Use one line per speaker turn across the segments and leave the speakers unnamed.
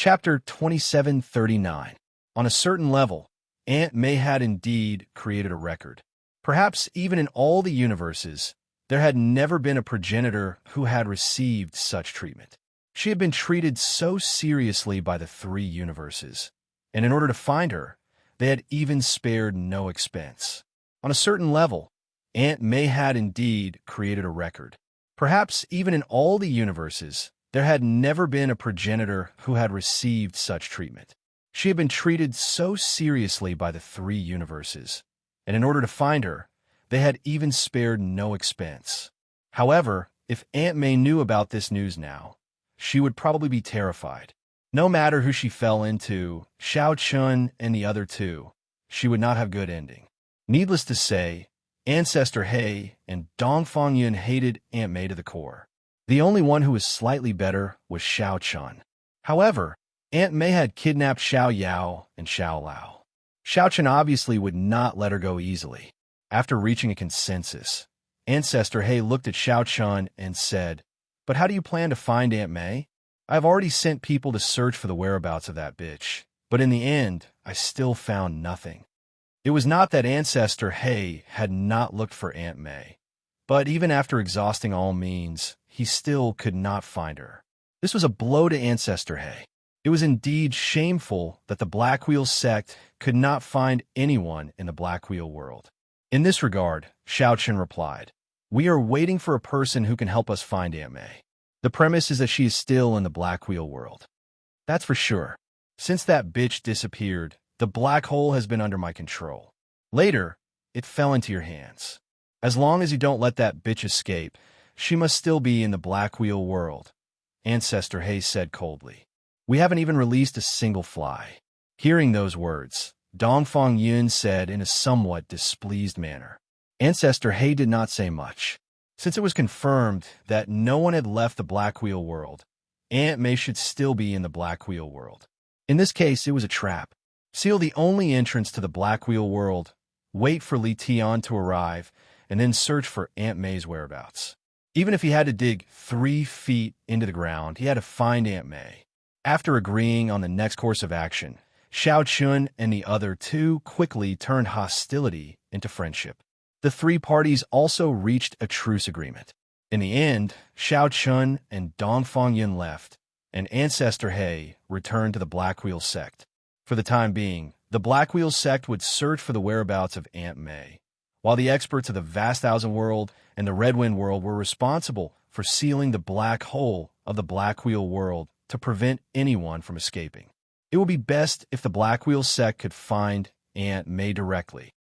Chapter 2739. On a certain level, Aunt May had indeed created a record. Perhaps even in all the universes, there had never been a progenitor who had received such treatment. She had been treated so seriously by the three universes, and in order to find her, they had even spared no expense. On a certain level, Aunt May had indeed created a record. Perhaps even in all the universes, there had never been a progenitor who had received such treatment. She had been treated so seriously by the three universes, and in order to find her, they had even spared no expense. However, if Aunt May knew about this news now, she would probably be terrified. No matter who she fell into, Xiao Chun and the other two, she would not have good ending. Needless to say, Ancestor He and Dongfang Yun hated Aunt May to the core. The only one who was slightly better was Xiao Chun. However, Aunt May had kidnapped Xiao Yao and Xiao Lao. Xiao Chun obviously would not let her go easily. After reaching a consensus, Ancestor He looked at Xiao Chun and said, "But how do you plan to find Aunt May? I've already sent people to search for the whereabouts of that bitch, but in the end, I still found nothing." It was not that Ancestor He had not looked for Aunt May, but even after exhausting all means, he still could not find her. This was a blow to Ancestor He. It was indeed shameful that the Black Wheel sect could not find anyone in the Black Wheel world. In this regard, Xiao Chun replied, "We are waiting for a person who can help us find Aunt May. The premise is that she is still in the Black Wheel world. That's for sure. Since that bitch disappeared, the black hole has been under my control. Later, it fell into your hands. As long as you don't let that bitch escape, she must still be in the Black Wheel world," Ancestor He said coldly. "We haven't even released a single fly." Hearing those words, Dongfang Yun said in a somewhat displeased manner. Ancestor He did not say much. Since it was confirmed that no one had left the Black Wheel world, Aunt May should still be in the Black Wheel world. In this case, it was a trap. Seal the only entrance to the Black Wheel world, wait for Li Tian to arrive, and then search for Aunt May's whereabouts. Even if he had to dig 3 feet into the ground, he had to find Aunt May. After agreeing on the next course of action, Xiao Chun and the other two quickly turned hostility into friendship. The three parties also reached a truce agreement. In the end, Xiao Chun and Dongfang Yun left, and Ancestor He returned to the Black Wheel sect. For the time being, the Black Wheel sect would search for the whereabouts of Aunt May, while the experts of the Vast Thousand World and the Red Wind World were responsible for sealing the black hole of the Black Wheel world to prevent anyone from escaping. It would be best if the Black Wheel sect could find Aunt May directly.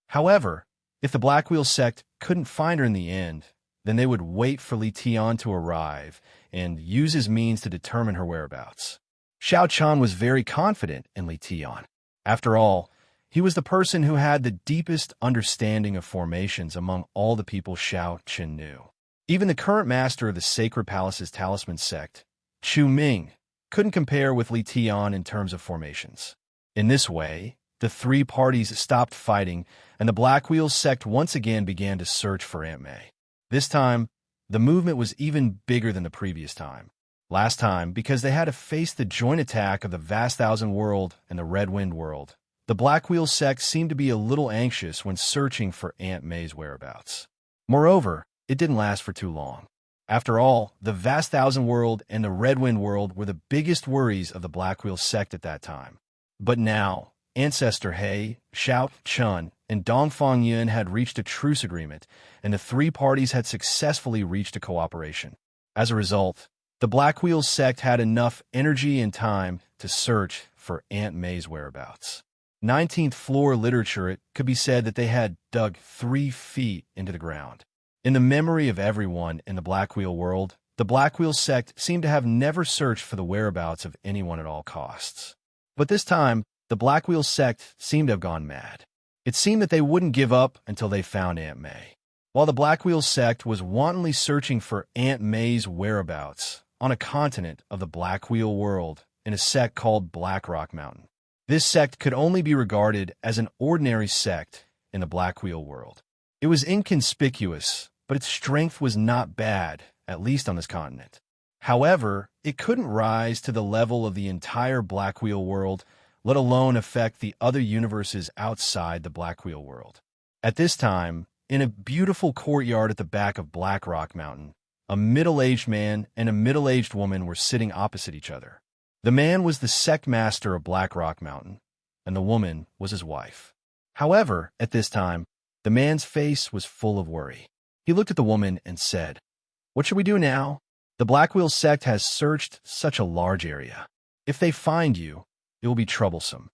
However, if the Black Wheel sect couldn't find her in the end, then they would wait for Li Tian to arrive and use his means to determine her whereabouts. Xiao Chun was very confident in Li Tian. After all, he was the person who had the deepest understanding of formations among all the people Xiao Chun knew. Even the current master of the Sacred Palace's Talisman sect, Chu Ming, couldn't compare with Li Tian in terms of formations. In this way, the three parties stopped fighting, and the Black Wheel sect once again began to search for Aunt May. This time, the movement was even bigger than the previous time. Last time, because they had to face the joint attack of the Vast Thousand World and the Red Wind World, the Black Wheel sect seemed to be a little anxious when searching for Aunt May's whereabouts. Moreover, it didn't last for too long. After all, the Vast Thousand World and the Red Wind World were the biggest worries of the Black Wheel sect at that time. But now, Ancestor He, Xiao Chun, and Dongfang Yun had reached a truce agreement, and the three parties had successfully reached a cooperation. As a result, the Black Wheel sect had enough energy and time to search for Aunt May's whereabouts. 19th floor literature, it could be said that they had dug 3 feet into the ground. In the memory of everyone in the Black Wheel world, the Black Wheel sect seemed to have never searched for the whereabouts of anyone at all costs. But this time, the Black Wheel sect seemed to have gone mad. It seemed that they wouldn't give up until they found Aunt May. While the Black Wheel sect was wantonly searching for Aunt May's whereabouts on a continent of the Black Wheel world in a sect called Black Rock Mountain. This sect could only be regarded as an ordinary sect in the Black Wheel world. It was inconspicuous, but its strength was not bad, at least on this continent. However, it couldn't rise to the level of the entire Black Wheel world, let alone affect the other universes outside the Black Wheel world. At this time, in a beautiful courtyard at the back of Black Rock Mountain, a middle-aged man and a middle-aged woman were sitting opposite each other. The man was the sect master of Black Rock Mountain, and the woman was his wife. However, at this time, the man's face was full of worry. He looked at the woman and said, "What should we do now? The Black Wheel sect has searched such a large area. If they find you, it will be troublesome."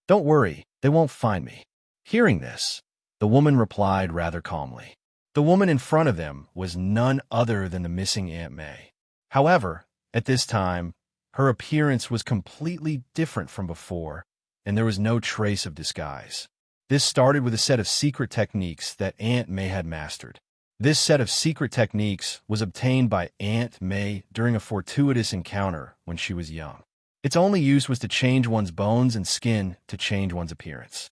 "Don't worry, they won't find me." Hearing this, the woman replied rather calmly. The woman in front of them was none other than the missing Aunt May. However, at this time, her appearance was completely different from before, and there was no trace of disguise. This started with a set of secret techniques that Aunt May had mastered. This set of secret techniques was obtained by Aunt May during a fortuitous encounter when she was young. Its only use was to change one's bones and skin to change one's appearance.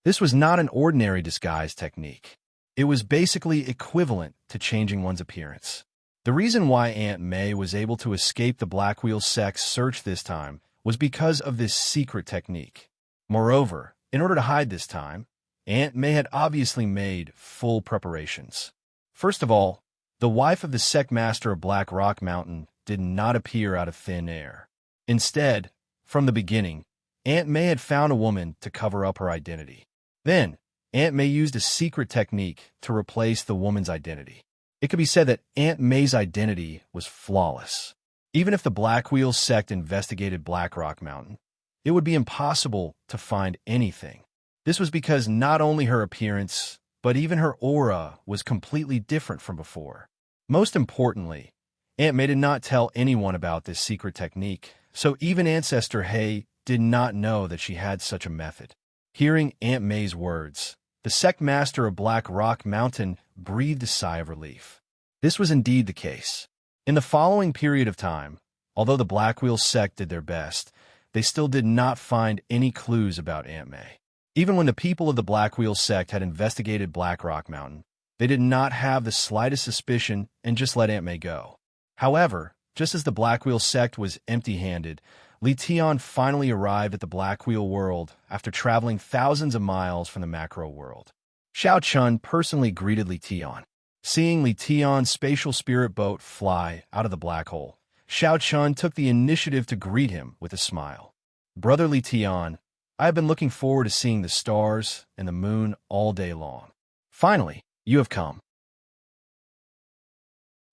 This was not an ordinary disguise technique. It was basically equivalent to changing one's appearance. The reason why Aunt May was able to escape the Black Wheel sect's search this time was because of this secret technique. Moreover, in order to hide this time, Aunt May had obviously made full preparations. First of all, the wife of the sect master of Black Rock Mountain did not appear out of thin air. Instead, from the beginning, Aunt May had found a woman to cover up her identity. Then, Aunt May used a secret technique to replace the woman's identity. It could be said that Aunt May's identity was flawless. Even if the Black Wheel sect investigated Black Rock Mountain, it would be impossible to find anything. This was because not only her appearance, but even her aura was completely different from before. Most importantly, Aunt May did not tell anyone about this secret technique, so even Ancestor Hay did not know that she had such a method. Hearing Aunt May's words, the sect master of Black Rock Mountain breathed a sigh of relief. This was indeed the case. In the following period of time, although the Black Wheel sect did their best, they still did not find any clues about Aunt May. Even when the people of the Black Wheel sect had investigated Black Rock Mountain, they did not have the slightest suspicion and just let Aunt May go. However, just as the Black Wheel sect was empty-handed, Li Tian finally arrived at the Black Wheel world after traveling thousands of miles from the macro world. Xiao Chun personally greeted Li Tian. Seeing Li Tian's spatial spirit boat fly out of the black hole, Xiao Chun took the initiative to greet him with a smile. "Brother Li Tian, I have been looking forward to seeing the stars and the moon all day long. Finally, you have come."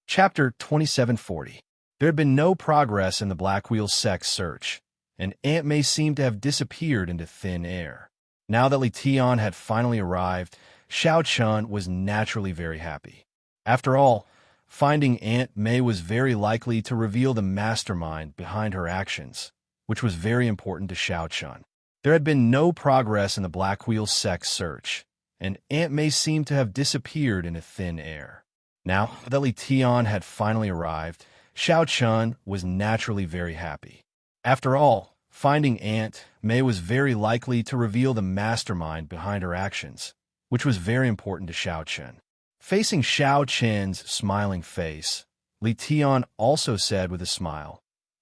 Chapter 2740. There had been no progress in the Black Wheel sect's search, and Aunt May seemed to have disappeared into thin air. Now that Li Tian had finally arrived, Xiao Chun was naturally very happy. After all, finding Aunt May was very likely to reveal the mastermind behind her actions, which was very important to Xiao Chun. There had been no progress in the Black Wheel sect's search, and Aunt May seemed to have disappeared into thin air. Now that Li Tian had finally arrived, Xiao Chun was naturally very happy. After all, finding Aunt May was very likely to reveal the mastermind behind her actions, which was very important to Xiao Chun. Facing Xiao Chun's smiling face, Li Tian also said with a smile,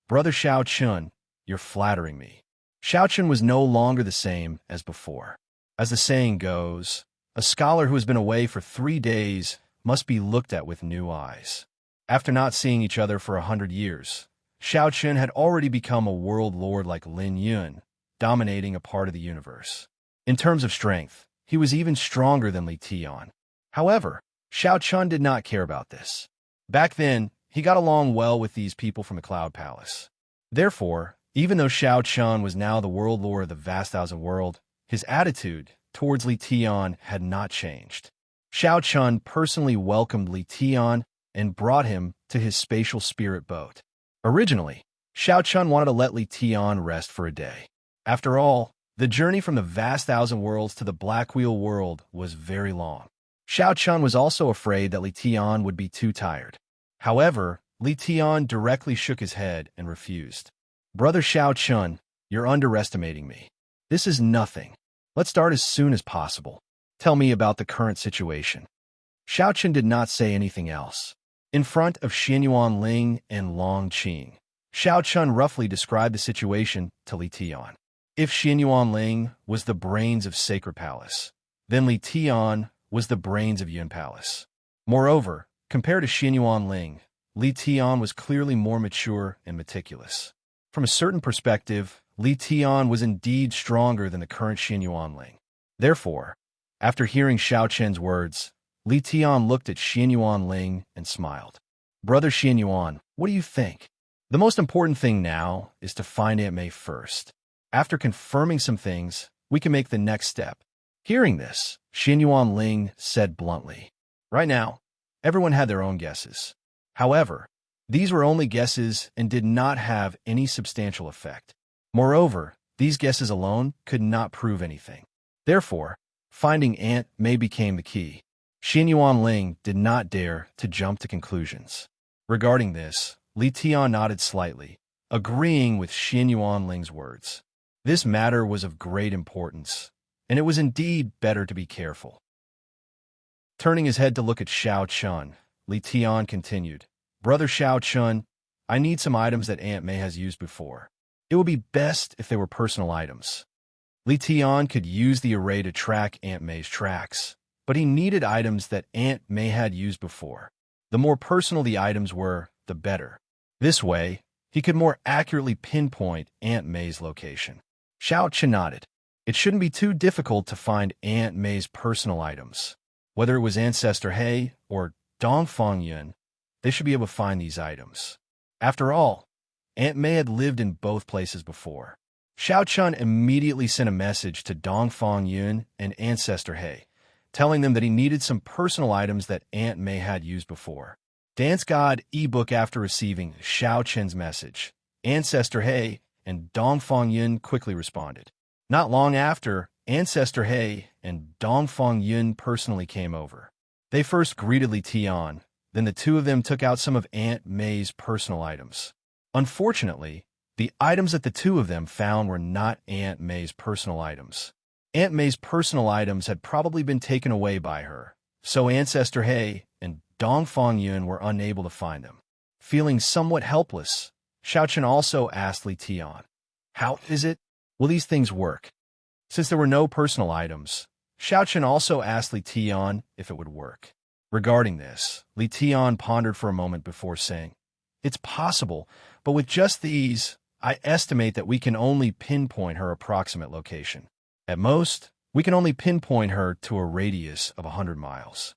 "Brother Xiao Chun, you're flattering me." Xiao Chun was no longer the same as before. As the saying goes, a scholar who has been away for 3 days must be looked at with new eyes. After not seeing each other for 100 years, Xiao Chun had already become a world lord like Lin Yun, dominating a part of the universe. In terms of strength, he was even stronger than Li Tian. However, Xiao Chun did not care about this. Back then, he got along well with these people from the Cloud Palace. Therefore, even though Xiao Chun was now the world lord of the vast thousand world, his attitude towards Li Tian had not changed. Xiao Chun personally welcomed Li Tian and brought him to his spatial spirit boat. Originally, Xiao Chun wanted to let Li Tian rest for a day. After all, the journey from the vast thousand worlds to the Black Wheel world was very long. Xiao Chun was also afraid that Li Tian would be too tired. However, Li Tian directly shook his head and refused. "Brother Xiao Chun, you're underestimating me. This is nothing. Let's start as soon as possible. Tell me about the current situation." Xiao Chun did not say anything else. In front of Xianyuan Ling and Long Qing, Xiao Chun roughly described the situation to Li Tian. If Xianyuan Ling was the brains of Sacred Palace, then Li Tian was the brains of Yun Palace. Moreover, compared to Xianyuan Ling, Li Tian was clearly more mature and meticulous. From a certain perspective, Li Tian was indeed stronger than the current Xianyuan Ling. Therefore, after hearing Xiao Chen's words, Li Tian looked at Xianyuan Ling and smiled. Brother Xianyuan, what do you think? The most important thing now is to find Aunt Mei first. After confirming some things, we can make the next step. Hearing this, Xianyuan Ling said bluntly, right now, everyone had their own guesses. However, these were only guesses and did not have any substantial effect. Moreover, these guesses alone could not prove anything. Therefore, finding Aunt Mei became the key. Xianyuan Ling did not dare to jump to conclusions. Regarding this, Li Tian nodded slightly, agreeing with Xianyuan Ling's words. This matter was of great importance, and it was indeed better to be careful. Turning his head to look at Xiao Chun, Li Tian continued, Brother Xiao Chun, I need some items that Aunt Mei has used before. It would be best if they were personal items. Li Tian could use the array to track Aunt Mei's tracks, but he needed items that Aunt Mei had used before. The more personal the items were, the better. This way, he could more accurately pinpoint Aunt Mei's location. Xiao Chun nodded. It shouldn't be too difficult to find Aunt Mei's personal items. Whether it was Ancestor He or Dongfang Yun, they should be able to find these items. After all, Aunt Mei had lived in both places before. Xiao Chun immediately sent a message to Dongfang Yun and Ancestor He, telling them that he needed some personal items that Aunt Mei had used before. Dance God ebook. After receiving Xiao Chen's message, Ancestor He and Dongfang Yun quickly responded. Not long after, Ancestor He and Dongfang Yun personally came over. They first greeted Li Tian, then the two of them took out some of Aunt Mei's personal items. Unfortunately, the items that the two of them found were not Aunt Mei's personal items. Aunt Mei's personal items had probably been taken away by her, so Ancestor He and Dongfang Yun were unable to find them. Feeling somewhat helpless, Xiao Chun also asked Li Tian, how is it? Will these things work? Since there were no personal items, Xiao Chun also asked Li Tian if it would work. Regarding this, Li Tian pondered for a moment before saying, it's possible, but with just these, I estimate that we can only pinpoint her approximate location. At most, we can only pinpoint her to a radius of 100 miles.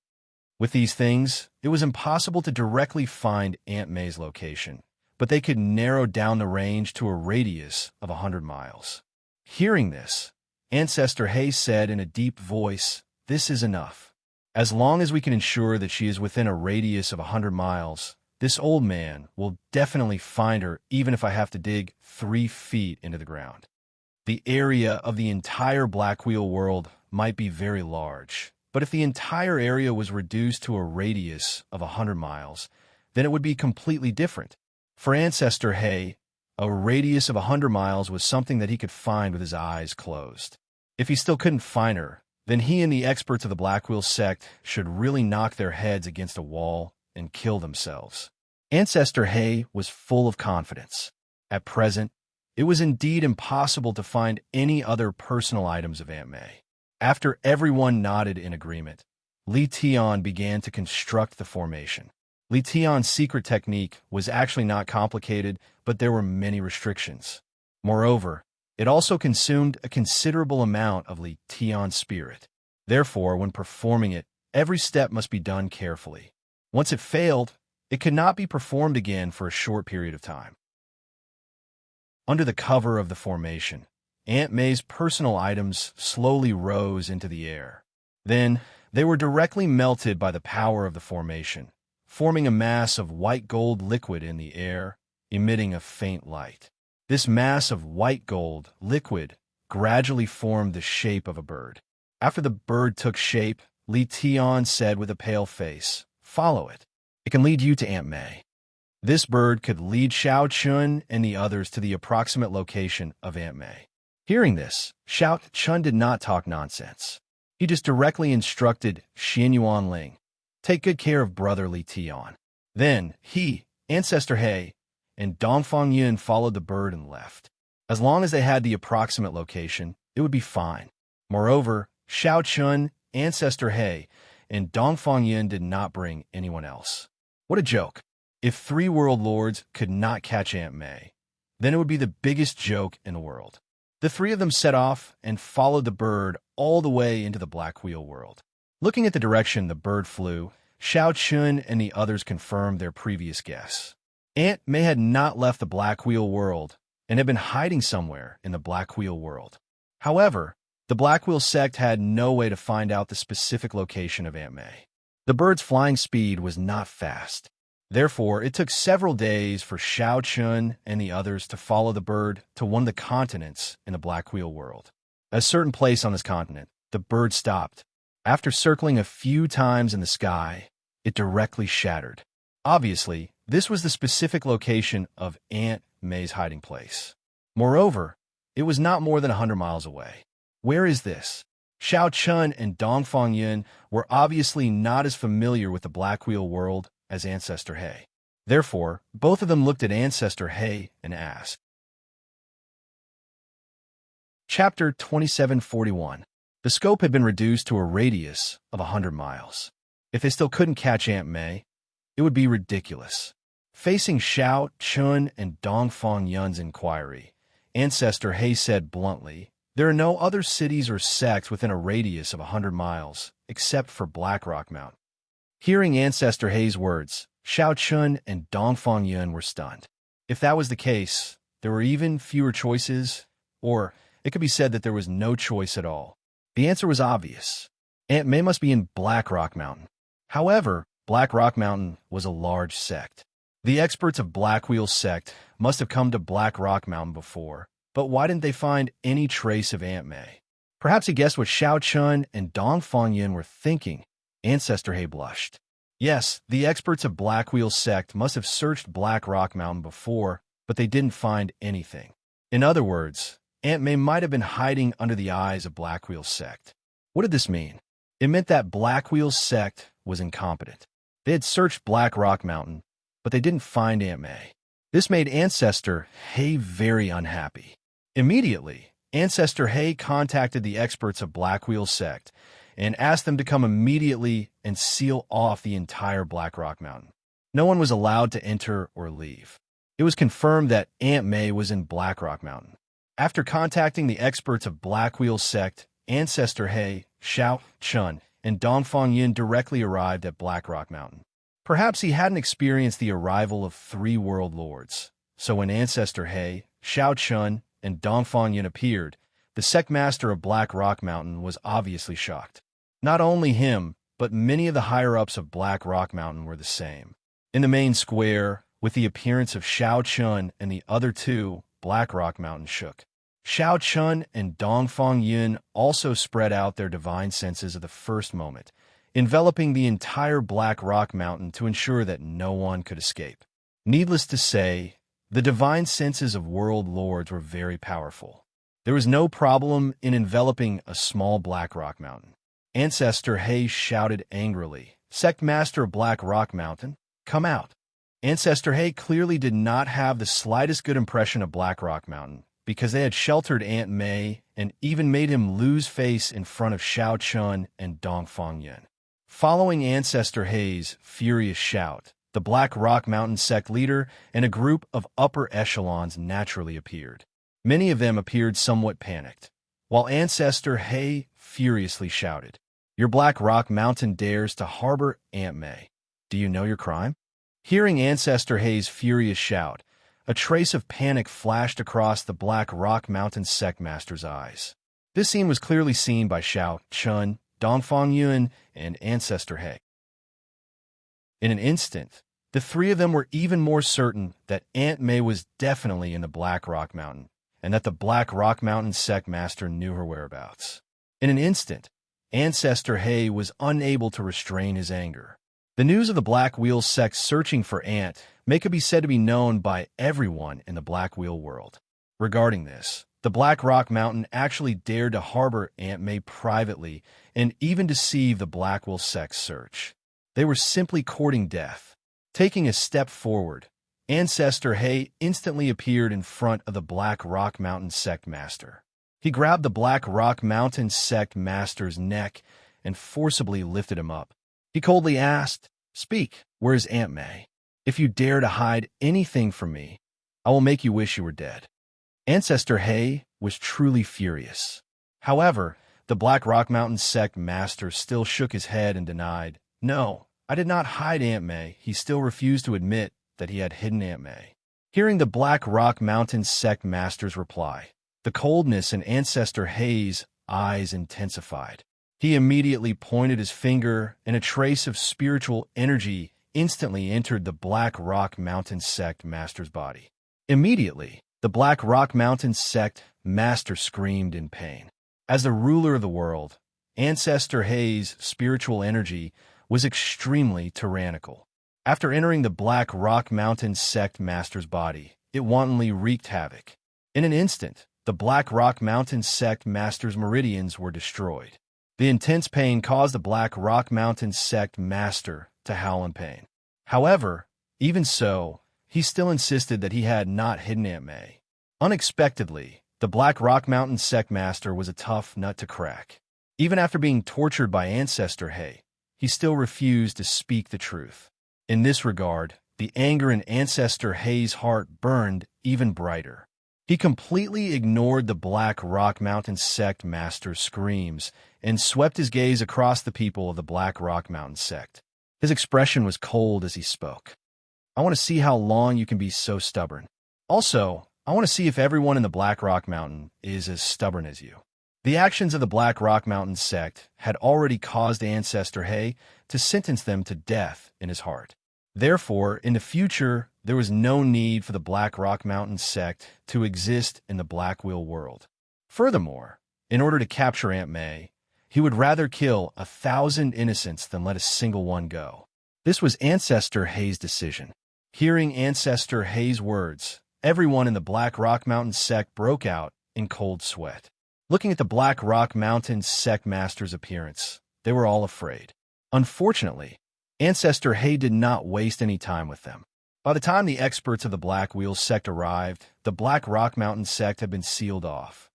With these things, it was impossible to directly find Aunt Mei's location, but they could narrow down the range to a radius of 100 miles. Hearing this, Ancestor He said in a deep voice, this is enough. As long as we can ensure that she is within a radius of 100 miles, this old man will definitely find her even if I have to dig 3 feet into the ground. The area of the entire Black Wheel world might be very large, but if the entire area was reduced to a radius of 100 miles, then it would be completely different. For Ancestor He, a radius of 100 miles was something that he could find with his eyes closed. If he still couldn't find her, then he and the experts of the Black Wheel sect should really knock their heads against a wall and kill themselves. Ancestor He was full of confidence. At present, it was indeed impossible to find any other personal items of Aunt Mei. After everyone nodded in agreement, Li Tian began to construct the formation. Li Tian's secret technique was actually not complicated, but there were many restrictions. Moreover, it also consumed a considerable amount of Li Tian's spirit. Therefore, when performing it, every step must be done carefully. Once it failed, it could not be performed again for a short period of time. Under the cover of the formation, Aunt Mei's personal items slowly rose into the air. Then, they were directly melted by the power of the formation, forming a mass of white gold liquid in the air, emitting a faint light. This mass of white gold liquid gradually formed the shape of a bird. After the bird took shape, Li Tian said with a pale face, follow it. It can lead you to Aunt Mei. This bird could lead Xiao Chun and the others to the approximate location of Aunt Mei. Hearing this, Xiao Chun did not talk nonsense. He just directly instructed Xianyuan Ling, take good care of brother Li Tian. Then he, Ancestor He, and Dongfang Yun followed the bird and left. As long as they had the approximate location, it would be fine. Moreover, Xiao Chun, Ancestor He, and Dongfang Yun did not bring anyone else. What a joke. If 3 world lords could not catch Aunt May, then it would be the biggest joke in the world. The 3 of them set off and followed the bird all the way into the Black Wheel world. Looking at the direction the bird flew, Xiao Chun and the others confirmed their previous guess. Aunt May had not left the Black Wheel world and had been hiding somewhere in the Black Wheel world. However, the Black Wheel sect had no way to find out the specific location of Aunt May. The bird's flying speed was not fast. Therefore, it took several days for Xiao Chun and the others to follow the bird to one of the continents in the Black Wheel world. At a certain place on this continent, the bird stopped. After circling a few times in the sky, it directly shattered. Obviously, this was the specific location of Aunt May's hiding place. Moreover, it was not more than 100 miles away. Where is this? Xiao Chun and Dongfang Yun were obviously not as familiar with the Black Wheel world as Ancestor He. Therefore, both of them looked at Ancestor He and asked. Chapter 2741. The scope had been reduced to a radius of 100 miles. If they still couldn't catch Aunt May, it would be ridiculous. Facing Xiao Chun and Dongfang Yun's inquiry, Ancestor He said bluntly, "There are no other cities or sects within a radius of 100 miles, except for Black Rock Mountain." Hearing Ancestor He's words, Xiao Chun and Dongfang Yun were stunned. If that was the case, there were even fewer choices, or it could be said that there was no choice at all. The answer was obvious. Aunt May must be in Black Rock Mountain. However, Black Rock Mountain was a large sect. The experts of Black Wheel sect must have come to Black Rock Mountain before, but why didn't they find any trace of Aunt May? Perhaps he guessed what Xiao Chun and Dongfang Yun were thinking. Ancestor He blushed. Yes, the experts of Black Wheel sect must have searched Black Rock Mountain before, but they didn't find anything. In other words, Aunt May might have been hiding under the eyes of Black Wheel sect. What did this mean? It meant that Black Wheel sect was incompetent. They had searched Black Rock Mountain, but they didn't find Aunt May. This made Ancestor He very unhappy. Immediately, Ancestor He contacted the experts of Black Wheel sect and asked them to come immediately and seal off the entire Black Rock Mountain. No one was allowed to enter or leave. It was confirmed that Aunt May was in Black Rock Mountain. After contacting the experts of Black Wheel sect, Ancestor He, Xiao Chun, and Dongfang Yun directly arrived at Black Rock Mountain. Perhaps he hadn't experienced the arrival of 3 world lords, so when Ancestor He, Xiao Chun, and Dongfang Yun appeared, the sect master of Black Rock Mountain was obviously shocked. Not only him, but many of the higher-ups of Black Rock Mountain were the same. In the main square, with the appearance of Xiao Chun and the other 2, Black Rock Mountain shook. Xiao Chun and Dongfang Yun also spread out their divine senses at the first moment, enveloping the entire Black Rock Mountain to ensure that no one could escape. Needless to say, the divine senses of world lords were very powerful. There was no problem in enveloping a small Black Rock Mountain. Ancestor He shouted angrily, "Sect Master of Black Rock Mountain, come out." Ancestor He clearly did not have the slightest good impression of Black Rock Mountain, because they had sheltered Aunt May and even made him lose face in front of Xiao Chun and Dongfang Yun. Following Ancestor He's furious shout, the Black Rock Mountain sect leader and a group of upper echelons naturally appeared. Many of them appeared somewhat panicked, while Ancestor He furiously shouted, "Your Black Rock Mountain dares to harbor Aunt May. Do you know your crime?" Hearing Ancestor He's furious shout, a trace of panic flashed across the Black Rock Mountain sect master's eyes. This scene was clearly seen by Xiao Chun, Dongfang Yun, and Ancestor He. In an instant, the 3 of them were even more certain that Aunt May was definitely in the Black Rock Mountain, and that the Black Rock Mountain sect master knew her whereabouts. In an instant, Ancestor He was unable to restrain his anger. The news of the Black Wheel sect searching for Aunt May could be said to be known by everyone in the Black Wheel world. Regarding this, the Black Rock Mountain actually dared to harbor Aunt May privately and even deceive the Black Wheel sect search. They were simply courting death. Taking a step forward, Ancestor Hay instantly appeared in front of the Black Rock Mountain Sect Master. He grabbed the Black Rock Mountain Sect Master's neck and forcibly lifted him up. He coldly asked, "Speak, where is Aunt May? If you dare to hide anything from me, I will make you wish you were dead." Ancestor Hay was truly furious. However, the Black Rock Mountain Sect Master still shook his head and denied, "No, I did not hide Aunt May." He still refused to admit that he had hidden Aunt May. Hearing the Black Rock Mountain Sect Master's reply, the coldness in Ancestor Hay's eyes intensified. He immediately pointed his finger, and a trace of spiritual energy instantly entered the Black Rock Mountain Sect Master's body. Immediately, the Black Rock Mountain Sect Master screamed in pain. As the ruler of the world, Ancestor Hay's spiritual energy was extremely tyrannical. After entering the Black Rock Mountain Sect Master's body, it wantonly wreaked havoc. In an instant, the Black Rock Mountain Sect Master's meridians were destroyed. The intense pain caused the Black Rock Mountain Sect Master to howl in pain. However, even so, he still insisted that he had not hidden Aunt May. Unexpectedly, the Black Rock Mountain Sect Master was a tough nut to crack. Even after being tortured by Ancestor Hay, he still refused to speak the truth. In this regard, the anger in Ancestor Hay's heart burned even brighter. He completely ignored the Black Rock Mountain Sect Master's screams and swept his gaze across the people of the Black Rock Mountain Sect. His expression was cold as he spoke. "I want to see how long you can be so stubborn. Also, I want to see if everyone in the Black Rock Mountain is as stubborn as you." The actions of the Black Rock Mountain Sect had already caused Ancestor Hay to sentence them to death in his heart. Therefore, in the future, there was no need for the Black Rock Mountain Sect to exist in the Blackwheel world. Furthermore, in order to capture Aunt May, he would rather kill 1,000 innocents than let a single one go. This was Ancestor Hay's decision. Hearing Ancestor Hay's words, everyone in the Black Rock Mountain Sect broke out in cold sweat. Looking at the Black Rock Mountain Sect Master's appearance, they were all afraid. Unfortunately, Ancestor Hay did not waste any time with them. By the time the experts of the Blackwheel Sect arrived, the Black Rock Mountain Sect had been sealed off.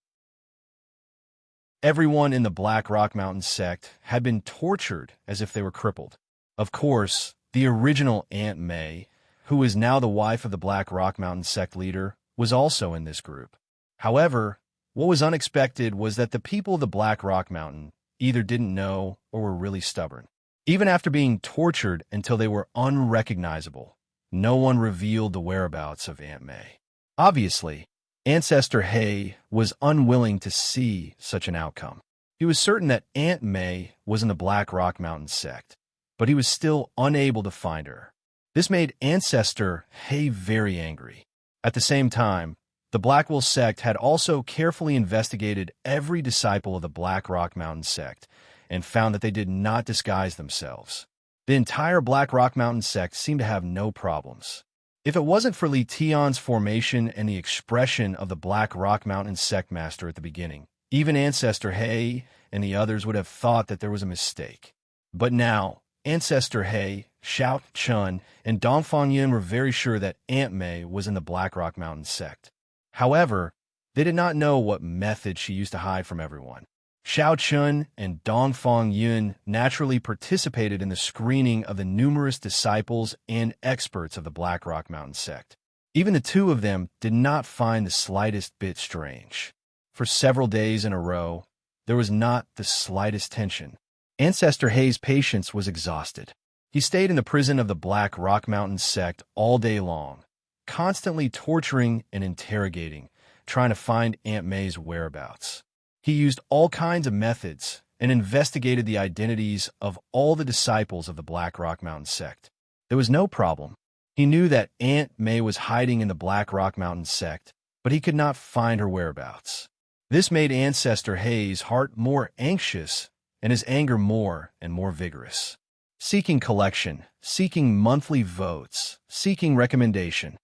Everyone in the Black Rock Mountain Sect had been tortured as if they were crippled. Of course, the original Aunt May, who is now the wife of the Black Rock Mountain Sect leader, was also in this group. However, what was unexpected was that the people of the Black Rock Mountain either didn't know or were really stubborn. Even after being tortured until they were unrecognizable, no one revealed the whereabouts of Aunt May. Obviously, Ancestor Hay was unwilling to see such an outcome. He was certain that Aunt May was in the Black Rock Mountain Sect, but he was still unable to find her. This made Ancestor Hay very angry. At the same time, the Blackwheel Sect had also carefully investigated every disciple of the Black Rock Mountain Sect and found that they did not disguise themselves. The entire Black Rock Mountain Sect seemed to have no problems. If it wasn't for Li Tian's formation and the expression of the Black Rock Mountain Sect Master at the beginning, even Ancestor Hay and the others would have thought that there was a mistake. But now, Ancestor Hay, Xiao Chun, and Dongfang Yun were very sure that Aunt May was in the Black Rock Mountain Sect. However, they did not know what method she used to hide from everyone. Xiao Chun and Dongfang Yun naturally participated in the screening of the numerous disciples and experts of the Black Rock Mountain Sect. Even the two of them did not find the slightest bit strange. For several days in a row, there was not the slightest tension. Ancestor Hay's patience was exhausted. He stayed in the prison of the Black Rock Mountain Sect all day long, constantly torturing and interrogating, trying to find Aunt May's whereabouts. He used all kinds of methods and investigated the identities of all the disciples of the Black Rock Mountain Sect. There was no problem. He knew that Aunt May was hiding in the Black Rock Mountain Sect, but he could not find her whereabouts. This made Ancestor Hay's heart more anxious and his anger more and more vigorous. Seeking collection, seeking monthly votes, seeking recommendation.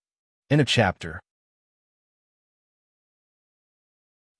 End of chapter.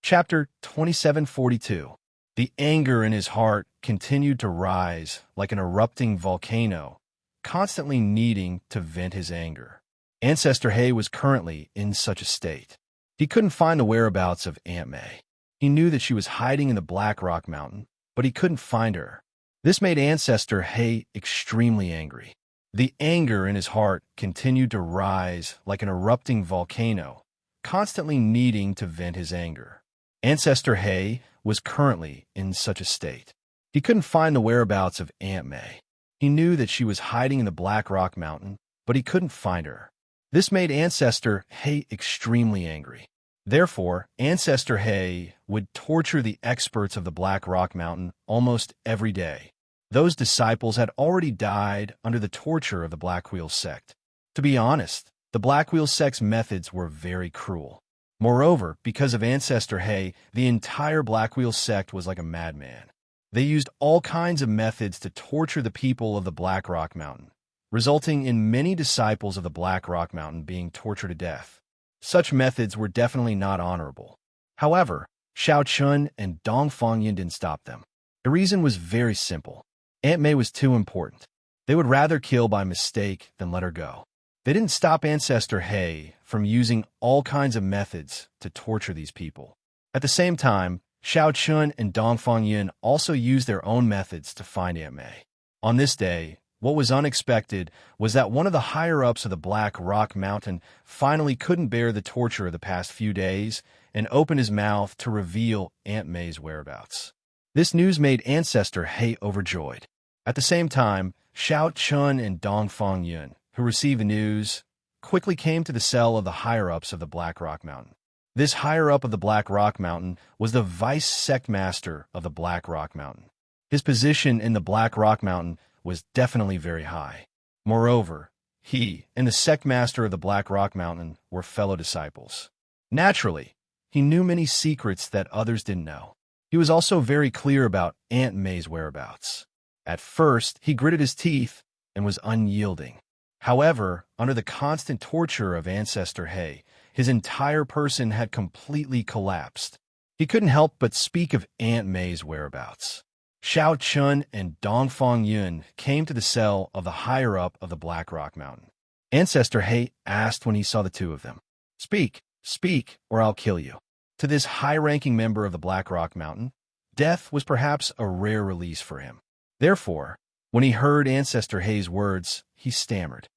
Chapter 2742. The anger in his heart continued to rise like an erupting volcano constantly needing to vent his anger. Ancestor Hay was currently in such a state. He couldn't find the whereabouts of Aunt May. He knew that she was hiding in the Black Rock Mountain, but he couldn't find her. This made Ancestor Hay extremely angry. The anger in his heart continued to rise like an erupting volcano, constantly needing to vent his anger. Ancestor Hay was currently in such a state. He couldn't find the whereabouts of Aunt May. He knew that she was hiding in the Black Rock Mountain, but he couldn't find her. This made Ancestor Hay extremely angry. Therefore, Ancestor Hay would torture the experts of the Black Rock Mountain almost every day. Those disciples had already died under the torture of the Blackwheel sect. To be honest, the Blackwheel sect's methods were very cruel. Moreover, because of Ancestor Hay, the entire Blackwheel sect was like a madman. They used all kinds of methods to torture the people of the Black Rock Mountain, resulting in many disciples of the Black Rock Mountain being tortured to death. Such methods were definitely not honorable. However, Xiao Chun and Dongfang Yin didn't stop them. The reason was very simple. Aunt May was too important. They would rather kill by mistake than let her go. They didn't stop Ancestor Hay from using all kinds of methods to torture these people. At the same time, Xiao Chun and Dongfang Yin also used their own methods to find Aunt May. On this day, what was unexpected was that one of the higher-ups of the Black Rock Mountain finally couldn't bear the torture of the past few days and opened his mouth to reveal Aunt May's whereabouts. This news made Ancestor Hay overjoyed. At the same time, Xiao Chun and Dongfang Yin, who received the news, quickly came to the cell of the higher-ups of the Black Rock Mountain. This higher-up of the Black Rock Mountain was the vice sect master of the Black Rock Mountain. His position in the Black Rock Mountain was definitely very high. Moreover, he and the sect master of the Black Rock Mountain were fellow disciples. Naturally, he knew many secrets that others didn't know. He was also very clear about Aunt May's whereabouts. At first, he gritted his teeth and was unyielding. However, under the constant torture of Ancestor Hay, his entire person had completely collapsed. He couldn't help but speak of Aunt May's whereabouts. Xiao Chun and Dongfang Yun came to the cell of the higher-up of the Black Rock Mountain. Ancestor Hay asked when he saw the two of them, "Speak, speak, or I'll kill you." To this high-ranking member of the Black Rock Mountain, death was perhaps a rare release for him. Therefore, when he heard Ancestor Hay's words, he stammered,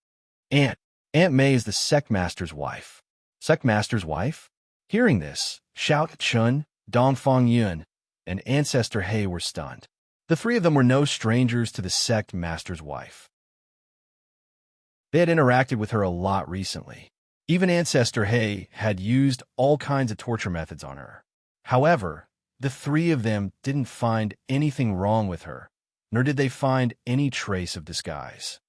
Aunt May is the sect master's wife." Sect master's wife? Hearing this, Xiao Chun, Dongfang Yun, and Ancestor Hay were stunned. The three of them were no strangers to the sect master's wife. They had interacted with her a lot recently. Even Ancestor Hay had used all kinds of torture methods on her. However, the three of them didn't find anything wrong with her, nor did they find any trace of disguise.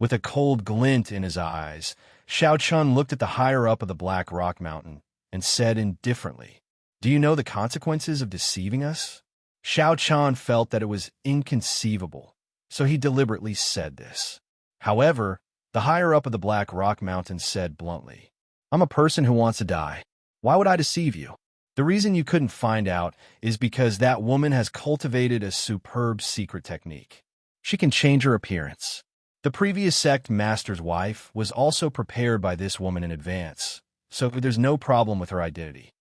With a cold glint in his eyes, Xiao Chun looked at the higher-up of the Black Rock Mountain and said indifferently, "Do you know the consequences of deceiving us?" Xiao Chun felt that it was inconceivable, so he deliberately said this. However, the higher-up of the Black Rock Mountain said bluntly, "I'm a person who wants to die. Why would I deceive you? The reason you couldn't find out is because that woman has cultivated a superb secret technique. She can change her appearance. The previous sect master's wife was also prepared by this woman in advance, so there's no problem with her identity."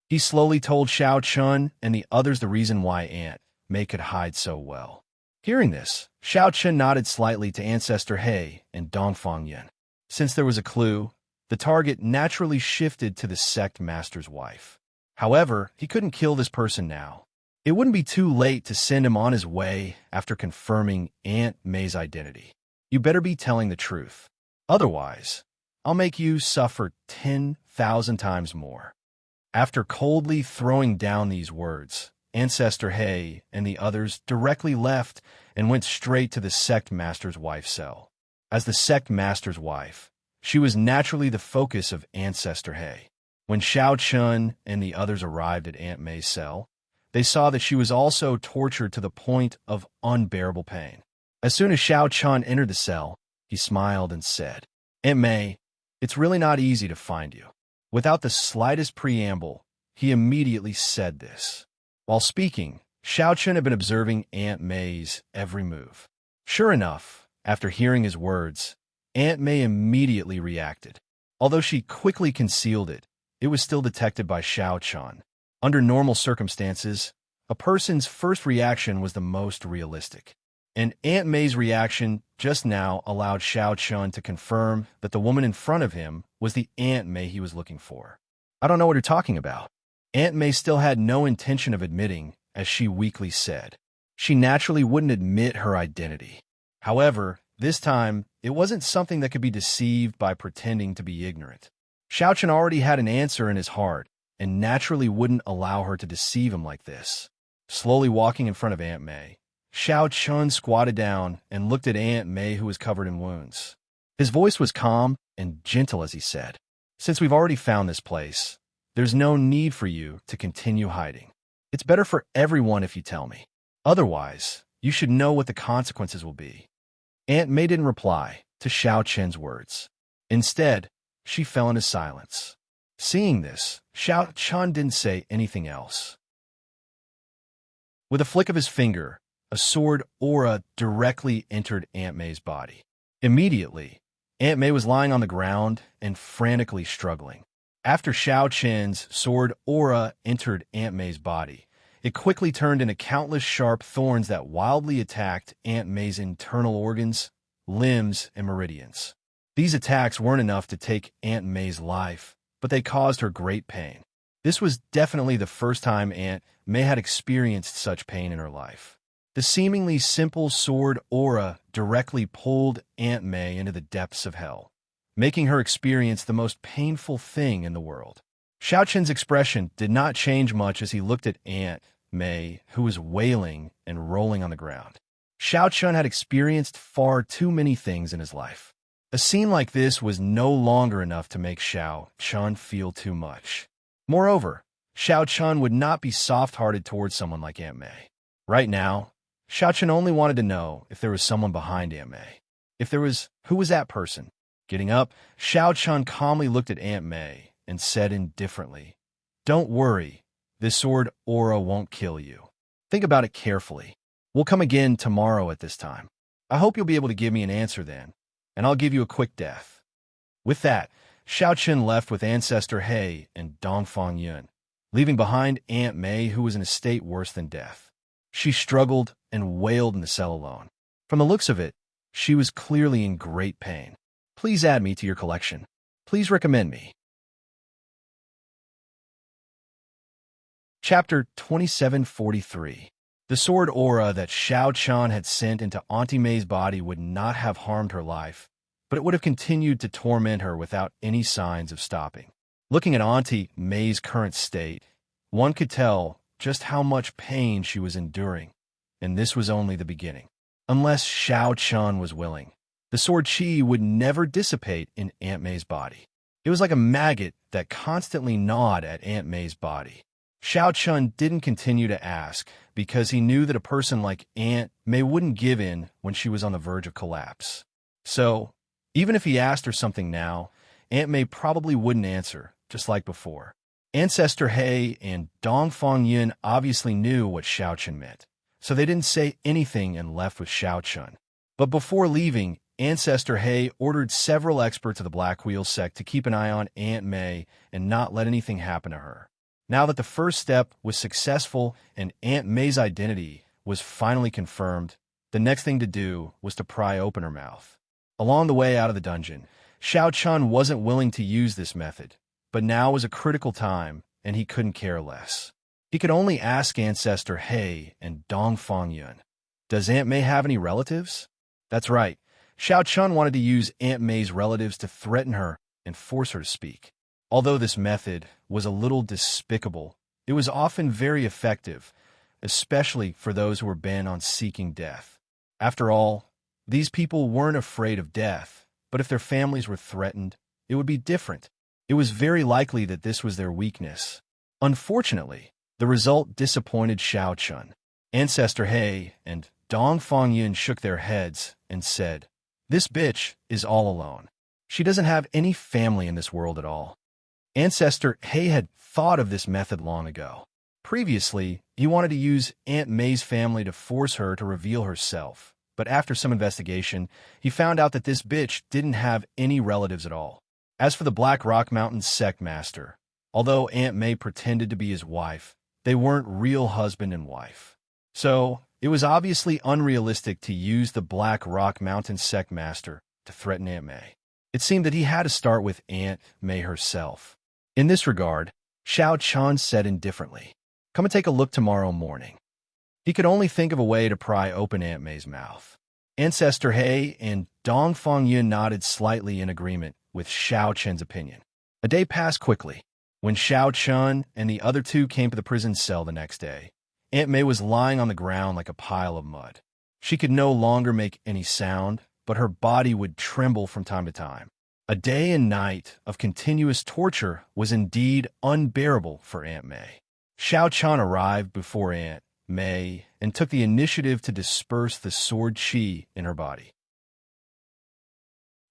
He slowly told Xiao Chun and the others the reason why Aunt May could hide so well. Hearing this, Xiao Chun nodded slightly to Ancestor Hay and Dongfang Yin. Since there was a clue, the target naturally shifted to the sect master's wife. However, he couldn't kill this person now. It wouldn't be too late to send him on his way after confirming Aunt May's identity. You better be telling the truth. Otherwise, I'll make you suffer 10,000 times more. After coldly throwing down these words, Ancestor Hay and the others directly left and went straight to the sect master's wife's cell. As the sect master's wife, she was naturally the focus of Ancestor Hay. When Xiao Chun and the others arrived at Aunt May's cell, they saw that she was also tortured to the point of unbearable pain. As soon as Xiao Chun entered the cell, he smiled and said, "Aunt May, it's really not easy to find you." Without the slightest preamble, he immediately said this. While speaking, Xiao Chun had been observing Aunt May's every move. Sure enough, After hearing his words, Aunt May immediately reacted. Although she quickly concealed it, it was still detected by Xiao Chun. Under normal circumstances, a person's first reaction was the most realistic. And Aunt May's reaction just now allowed Xiao Chun to confirm that the woman in front of him was the Aunt May he was looking for. I don't know what you're talking about. Aunt May still had no intention of admitting, as she weakly said. She naturally wouldn't admit her identity. However, this time, it wasn't something that could be deceived by pretending to be ignorant. Xiao Chun already had an answer in his heart, and naturally wouldn't allow her to deceive him like this. Slowly walking in front of Aunt May, Xiao Chun squatted down and looked at Aunt May, who was covered in wounds. His voice was calm and gentle as he said, "Since we've already found this place, there's no need for you to continue hiding. It's better for everyone if you tell me. Otherwise, you should know what the consequences will be." Aunt May didn't reply to Xiao Chun's words. Instead, she fell into silence. Seeing this, Xiao Chun didn't say anything else. With a flick of his finger, a sword aura directly entered Aunt May's body. Immediately, Aunt May was lying on the ground and frantically struggling. After Xiao Chun's sword aura entered Aunt May's body, it quickly turned into countless sharp thorns that wildly attacked Aunt May's internal organs, limbs, and meridians. These attacks weren't enough to take Aunt May's life, but they caused her great pain. This was definitely the first time Aunt May had experienced such pain in her life. The seemingly simple sword aura directly pulled Aunt May into the depths of hell, making her experience the most painful thing in the world. Xiao Chun's expression did not change much as he looked at Aunt May, who was wailing and rolling on the ground. Xiao Chun had experienced far too many things in his life. A scene like this was no longer enough to make Xiao Chun feel too much. Moreover, Xiao Chun would not be soft-hearted towards someone like Aunt May. Right now, Xiao Chun only wanted to know if there was someone behind Aunt May. If there was, who was that person? Getting up, Xiao Chun calmly looked at Aunt May and said indifferently, "Don't worry, this sword aura won't kill you. Think about it carefully. We'll come again tomorrow at this time. I hope you'll be able to give me an answer then, and I'll give you a quick death." With that, Xiao Chun left with Ancestor He and Dongfang Yun, leaving behind Aunt May, who was in a state worse than death. She struggled and wailed in the cell alone. From the looks of it, she was clearly in great pain. Please add me to your collection. Please recommend me. Chapter 2743. The sword aura that Xiao Chun had sent into Auntie May's body would not have harmed her life, but it would have continued to torment her without any signs of stopping. Looking at Auntie May's current state, one could tell just how much pain she was enduring, and this was only the beginning. Unless Xiao Chun was willing, the sword chi would never dissipate in Aunt May's body. It was like a maggot that constantly gnawed at Aunt May's body. Xiao Chun didn't continue to ask because he knew that a person like Aunt May wouldn't give in when she was on the verge of collapse. So, even if he asked her something now, Aunt May probably wouldn't answer, just like before. Ancestor He and Dongfang Yun obviously knew what Xiao Chun meant, so they didn't say anything and left with Xiao Chun. But before leaving, Ancestor He ordered several experts of the Black Wheel sect to keep an eye on Aunt May and not let anything happen to her. Now that the first step was successful and Aunt May's identity was finally confirmed, the next thing to do was to pry open her mouth. Along the way out of the dungeon, Xiao Chun wasn't willing to use this method, but now was a critical time and he couldn't care less. He could only ask Ancestor He and Dongfang Yun, "Does Aunt May have any relatives?" That's right, Xiao Chun wanted to use Aunt May's relatives to threaten her and force her to speak. Although this method was a little despicable, it was often very effective, especially for those who were bent on seeking death. After all, these people weren't afraid of death, but if their families were threatened, it would be different. It was very likely that this was their weakness. Unfortunately, the result disappointed Xiao Chun. Ancestor He and Dongfang Yun shook their heads and said, "This bitch is all alone. She doesn't have any family in this world at all." Ancestor He had thought of this method long ago. Previously, he wanted to use Aunt May's family to force her to reveal herself, but after some investigation, he found out that this bitch didn't have any relatives at all. As for the Black Rock Mountain sect master, although Aunt May pretended to be his wife, they weren't real husband and wife. So, it was obviously unrealistic to use the Black Rock Mountain sect master to threaten Aunt May. It seemed that he had to start with Aunt May herself. In this regard, Xiao Chan said indifferently, "Come and take a look tomorrow morning." He could only think of a way to pry open Aunt May's mouth. Ancestor He and Dongfang Yun nodded slightly in agreement with Xiao Chen's opinion. A day passed quickly. When Xiao Chen and the other two came to the prison cell the next day, Aunt May was lying on the ground like a pile of mud. She could no longer make any sound, but her body would tremble from time to time. A day and night of continuous torture was indeed unbearable for Aunt May. Xiao Chan arrived before Aunt May and took the initiative to disperse the sword chi in her body.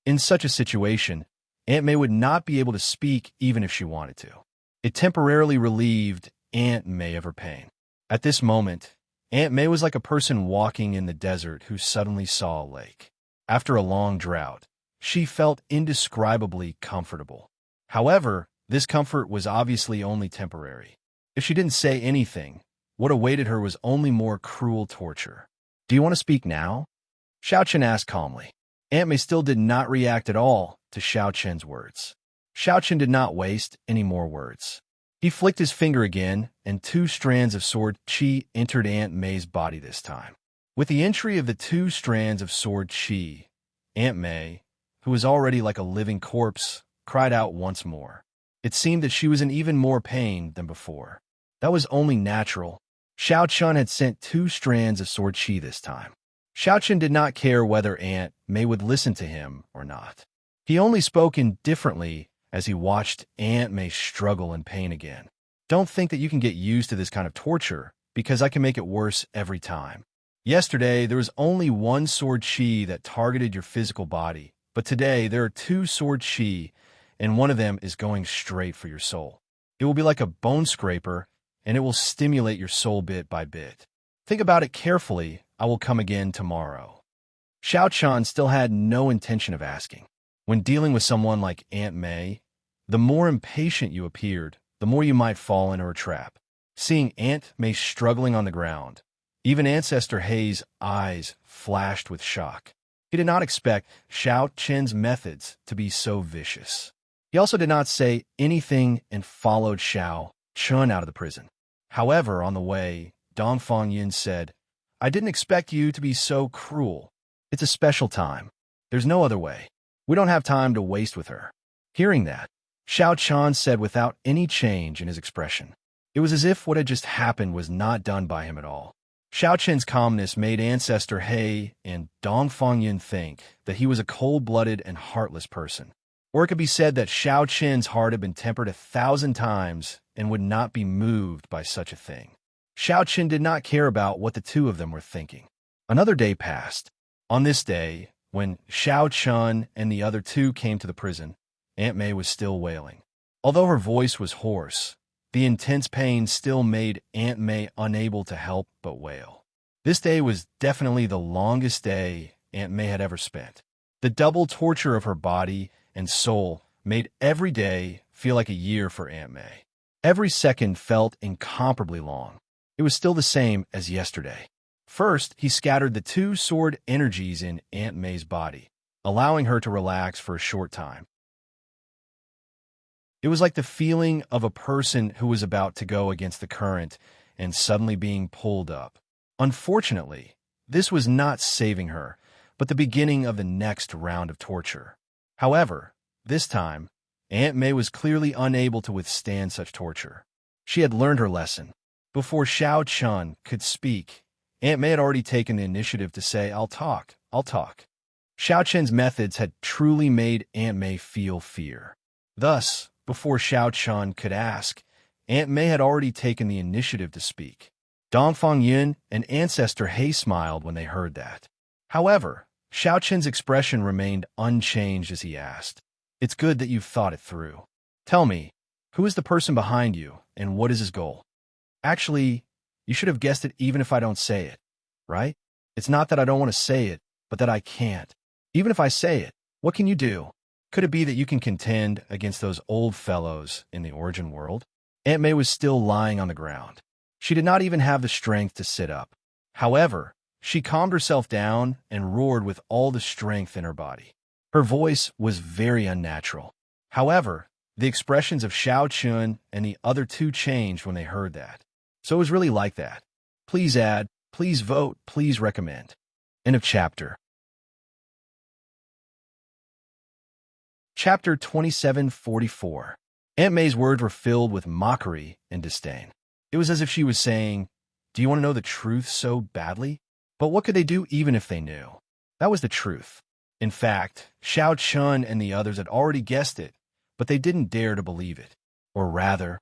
In such a situation, Aunt May would not be able to speak even if she wanted to. It temporarily relieved Aunt May of her pain. At this moment, Aunt May was like a person walking in the desert who suddenly saw a lake. After a long drought, she felt indescribably comfortable. However, this comfort was obviously only temporary. If she didn't say anything, what awaited her was only more cruel torture. "Do you want to speak now?" Xiao Chen asked calmly. Aunt May still did not react at all to Xiao Chen's words. Xiao Chen did not waste any more words. He flicked his finger again, and 2 strands of sword chi entered Aunt May's body this time. With the entry of the 2 strands of sword chi, Aunt May, who was already like a living corpse, cried out once more. It seemed that she was in even more pain than before. That was only natural. Xiao Chun had sent 2 strands of sword chi this time. Xiao Chun did not care whether Aunt May would listen to him or not. He only spoke indifferently as he watched Aunt May struggle in pain again. "Don't think that you can get used to this kind of torture, because I can make it worse every time. Yesterday, there was only 1 sword chi that targeted your physical body, but today there are 2 sword chi, and one of them is going straight for your soul. It will be like a bone scraper, and it will stimulate your soul bit by bit. Think about it carefully. I will come again tomorrow." Xiao Chan still had no intention of asking. When dealing with someone like Aunt May, the more impatient you appeared, the more you might fall into her trap. Seeing Aunt May struggling on the ground, even Ancestor He's eyes flashed with shock. He did not expect Xiao Chen's methods to be so vicious. He also did not say anything and followed Xiao Chen out of the prison. However, on the way, Dongfang Yin said, "I didn't expect you to be so cruel. It's a special time. There's no other way. We don't have time to waste with her." Hearing that, Xiao Chan said without any change in his expression. It was as if what had just happened was not done by him at all. Xiao Chen's calmness made Ancestor He and Dongfang Yin think that he was a cold-blooded and heartless person. Or it could be said that Xiao Chen's heart had been tempered 1,000 times and would not be moved by such a thing. Xiao Chen did not care about what the 2 of them were thinking. Another day passed. On this day, when Xiao Chen and the other 2 came to the prison, Aunt May was still wailing. Although her voice was hoarse, the intense pain still made Aunt May unable to help but wail. This day was definitely the longest day Aunt May had ever spent. The double torture of her body and soul made every day feel like a year for Aunt May. Every second felt incomparably long. It was still the same as yesterday. First, he scattered the 2 sword energies in Aunt May's body, allowing her to relax for a short time. It was like the feeling of a person who was about to go against the current and suddenly being pulled up. Unfortunately, this was not saving her, but the beginning of the next round of torture. However, this time, Aunt May was clearly unable to withstand such torture. She had learned her lesson. Before Xiao Chun could speak, Aunt May had already taken the initiative to say, I'll talk. Xiao Chen's methods had truly made Aunt May feel fear. Thus, before Xiao Chun could ask, Aunt May had already taken the initiative to speak. Dongfang Yun and Ancestor He smiled when they heard that. However, Xiao Chen's expression remained unchanged as he asked, "It's good that you've thought it through. Tell me, who is the person behind you, and what is his goal?" Actually, you should have guessed it even if I don't say it, right? It's not that I don't want to say it, but that I can't. Even if I say it, what can you do? Could it be that you can contend against those old fellows in the origin world? Aunt May was still lying on the ground. She did not even have the strength to sit up. However, she calmed herself down and roared with all the strength in her body. Her voice was very unnatural. However, the expressions of Xiao Chun and the other two changed when they heard that. So it was really like that. Please add, please vote, please recommend. End of chapter. Chapter 2744. Aunt May's words were filled with mockery and disdain. It was as if she was saying, "Do you want to know the truth so badly?" But what could they do even if they knew? That was the truth. In fact, Xiao Chun and the others had already guessed it, but they didn't dare to believe it. Or rather,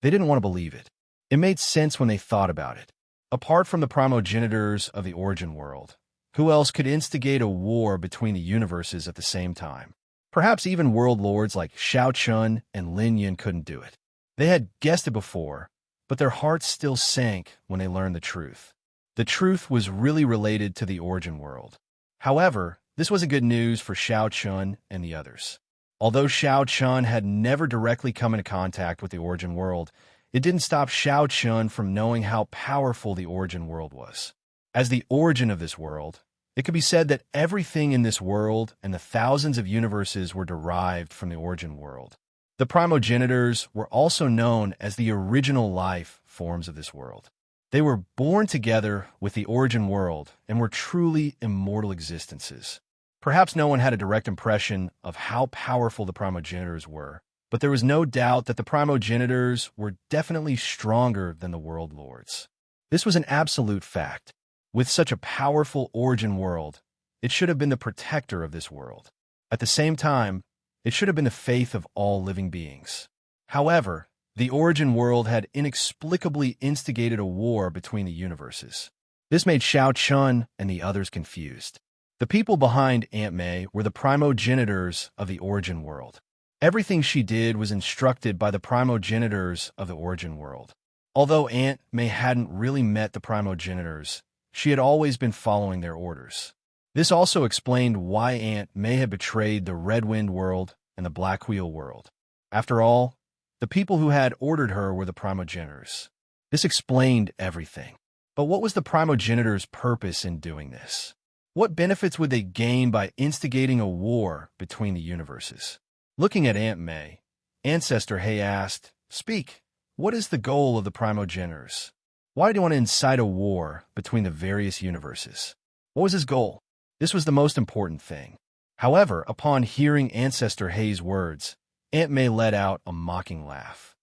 they didn't want to believe it. It made sense when they thought about it. Apart from the primogenitors of the origin world, who else could instigate a war between the universes at the same time? Perhaps even world lords like Xiao Chun and Lin Yin couldn't do it. They had guessed it before, but their hearts still sank when they learned the truth. The truth was really related to the origin world. However, this wasn't good news for Xiao Chun and the others. Although Xiao Chun had never directly come into contact with the origin world, it didn't stop Xiao Chun from knowing how powerful the origin world was. As the origin of this world, it could be said that everything in this world and the thousands of universes were derived from the origin world. The primogenitors were also known as the original life forms of this world. They were born together with the origin world and were truly immortal existences. Perhaps no one had a direct impression of how powerful the primogenitors were, but there was no doubt that the primogenitors were definitely stronger than the world lords. This was an absolute fact. With such a powerful origin world, it should have been the protector of this world. At the same time, it should have been the faith of all living beings. However, the origin world had inexplicably instigated a war between the universes. This made Xiao Chun and the others confused. The people behind Aunt May were the primogenitors of the origin world. Everything she did was instructed by the primogenitors of the origin world. Although Aunt May hadn't really met the primogenitors, she had always been following their orders. This also explained why Aunt May had betrayed the Red Wind world and the Black Wheel world. After all, the people who had ordered her were the primogenitors. This explained everything. But what was the primogenitors' purpose in doing this? What benefits would they gain by instigating a war between the universes? Looking at Aunt May, Ancestor Hay asked, "Speak, what is the goal of the primogenitors? Why do you want to incite a war between the various universes? What was his goal?" This was the most important thing. However, upon hearing Ancestor Hay's words, Aunt May let out a mocking laugh.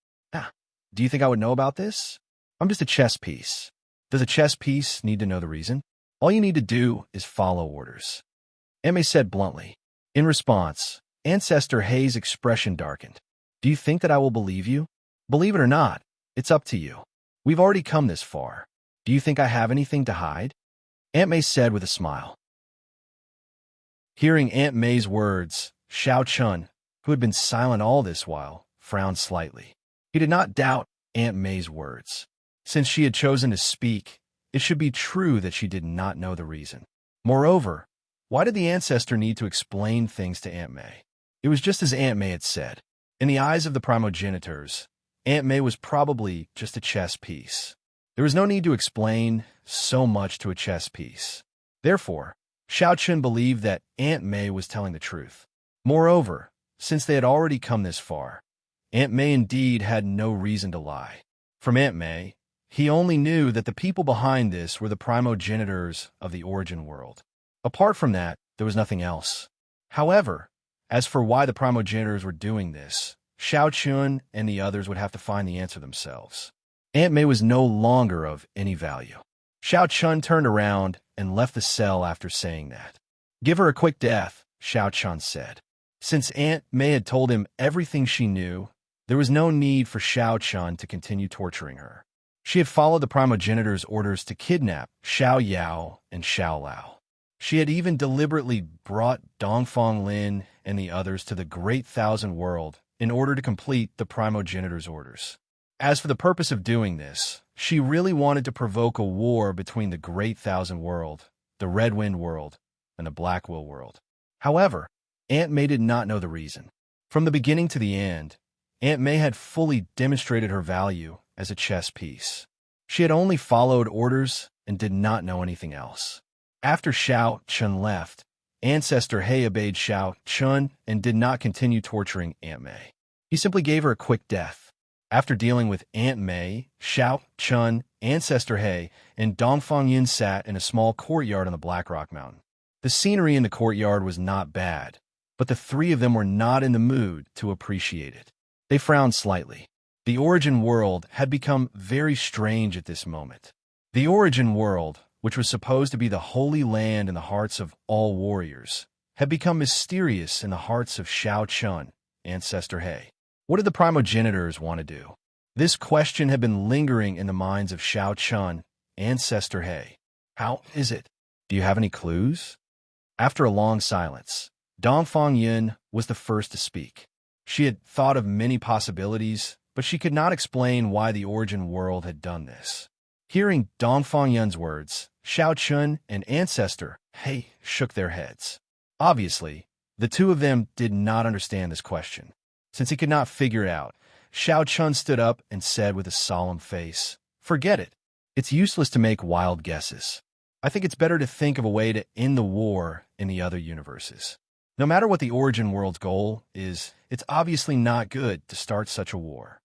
Do you think I would know about this? I'm just a chess piece. Does a chess piece need to know the reason? All you need to do is follow orders. Aunt May said bluntly. In response, Ancestor Hay's expression darkened. Do you think that I will believe you? Believe it or not, it's up to you. We've already come this far. Do you think I have anything to hide? Aunt May said with a smile. Hearing Aunt May's words, Xiao Chun, who had been silent all this while, frowned slightly. He did not doubt Aunt May's words. Since she had chosen to speak, it should be true that she did not know the reason. Moreover, why did the ancestor need to explain things to Aunt May? It was just as Aunt May had said. In the eyes of the primogenitors, Aunt May was probably just a chess piece. There was no need to explain so much to a chess piece. Therefore, Xiao Chun believed that Aunt May was telling the truth. Moreover, since they had already come this far, Aunt May indeed had no reason to lie. From Aunt May, he only knew that the people behind this were the primogenitors of the origin world. Apart from that, there was nothing else. However, as for why the primogenitors were doing this, Xiao Chun and the others would have to find the answer themselves. Aunt May was no longer of any value. Xiao Chun turned around and left the cell after saying that. Give her a quick death, Xiao Chun said. Since Aunt May had told him everything she knew, there was no need for Xiao Chun to continue torturing her. She had followed the primogenitors' orders to kidnap Xiao Yao and Xiao Lao. She had even deliberately brought Dongfang Lin and the others to the Great Thousand World in order to complete the primogenitors' orders. As for the purpose of doing this, she really wanted to provoke a war between the Great Thousand World the Red Wind world, and the Blackquill world. However, Aunt May did not know the reason. From the beginning to the end, Aunt May had fully demonstrated her value as a chess piece. She had only followed orders and did not know anything else. After Xiao Chun left, Ancestor He obeyed Xiao Chun and did not continue torturing Aunt May. He simply gave her a quick death. After dealing with Aunt May, Xiao Chun, Ancestor He, and Dongfang Yun sat in a small courtyard on the Black Rock Mountain. The scenery in the courtyard was not bad, but the three of them were not in the mood to appreciate it. They frowned slightly. The Origin world had become very strange at this moment. The Origin world, which was supposed to be the holy land in the hearts of all warriors, had become mysterious in the hearts of Xiao Chun, Ancestor He. What did the primogenitors want to do? This question had been lingering in the minds of Xiao Chun, Ancestor He. How is it? Do you have any clues? After a long silence, Dongfang Yun was the first to speak. She had thought of many possibilities, but she could not explain why the Origin world had done this. Hearing Dongfang Yun's words, Xiao Chun and Ancestor He shook their heads. Obviously, the two of them did not understand this question. Since he could not figure it out, Xiao Chun stood up and said with a solemn face, "Forget it. It's useless to make wild guesses. I think it's better to think of a way to end the war in the other universes. No matter what the Origin world's goal is, it's obviously not good to start such a war."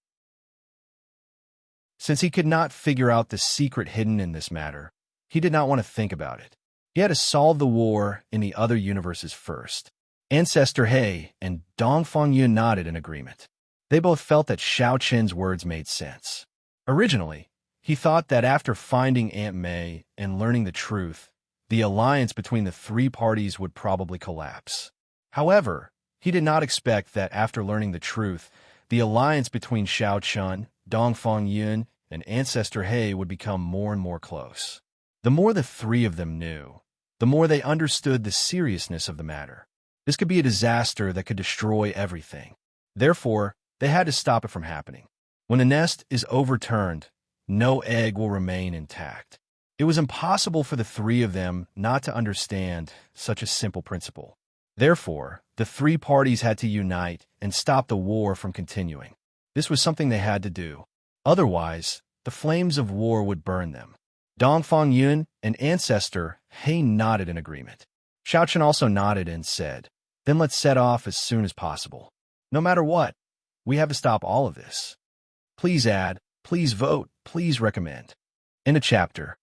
Since he could not figure out the secret hidden in this matter, he did not want to think about it. He had to solve the war in the other universes first. Ancestor He and Dongfang Yun nodded in agreement. They both felt that Xiao Chen's words made sense. Originally, he thought that after finding Aunt May and learning the truth, the alliance between the three parties would probably collapse. However, he did not expect that after learning the truth, the alliance between Xiao Chun, Dongfang Yun, and Ancestor He would become more and more close. The more the three of them knew, the more they understood the seriousness of the matter. This could be a disaster that could destroy everything. Therefore, they had to stop it from happening. When a nest is overturned, no egg will remain intact. It was impossible for the three of them not to understand such a simple principle. Therefore, the three parties had to unite and stop the war from continuing. This was something they had to do. Otherwise, the flames of war would burn them. Dongfang Yun and Ancestor He nodded in agreement. Xiao Chen also nodded and said, "Then let's set off as soon as possible. No matter what, we have to stop all of this. Please add, please vote, please recommend." In a chapter.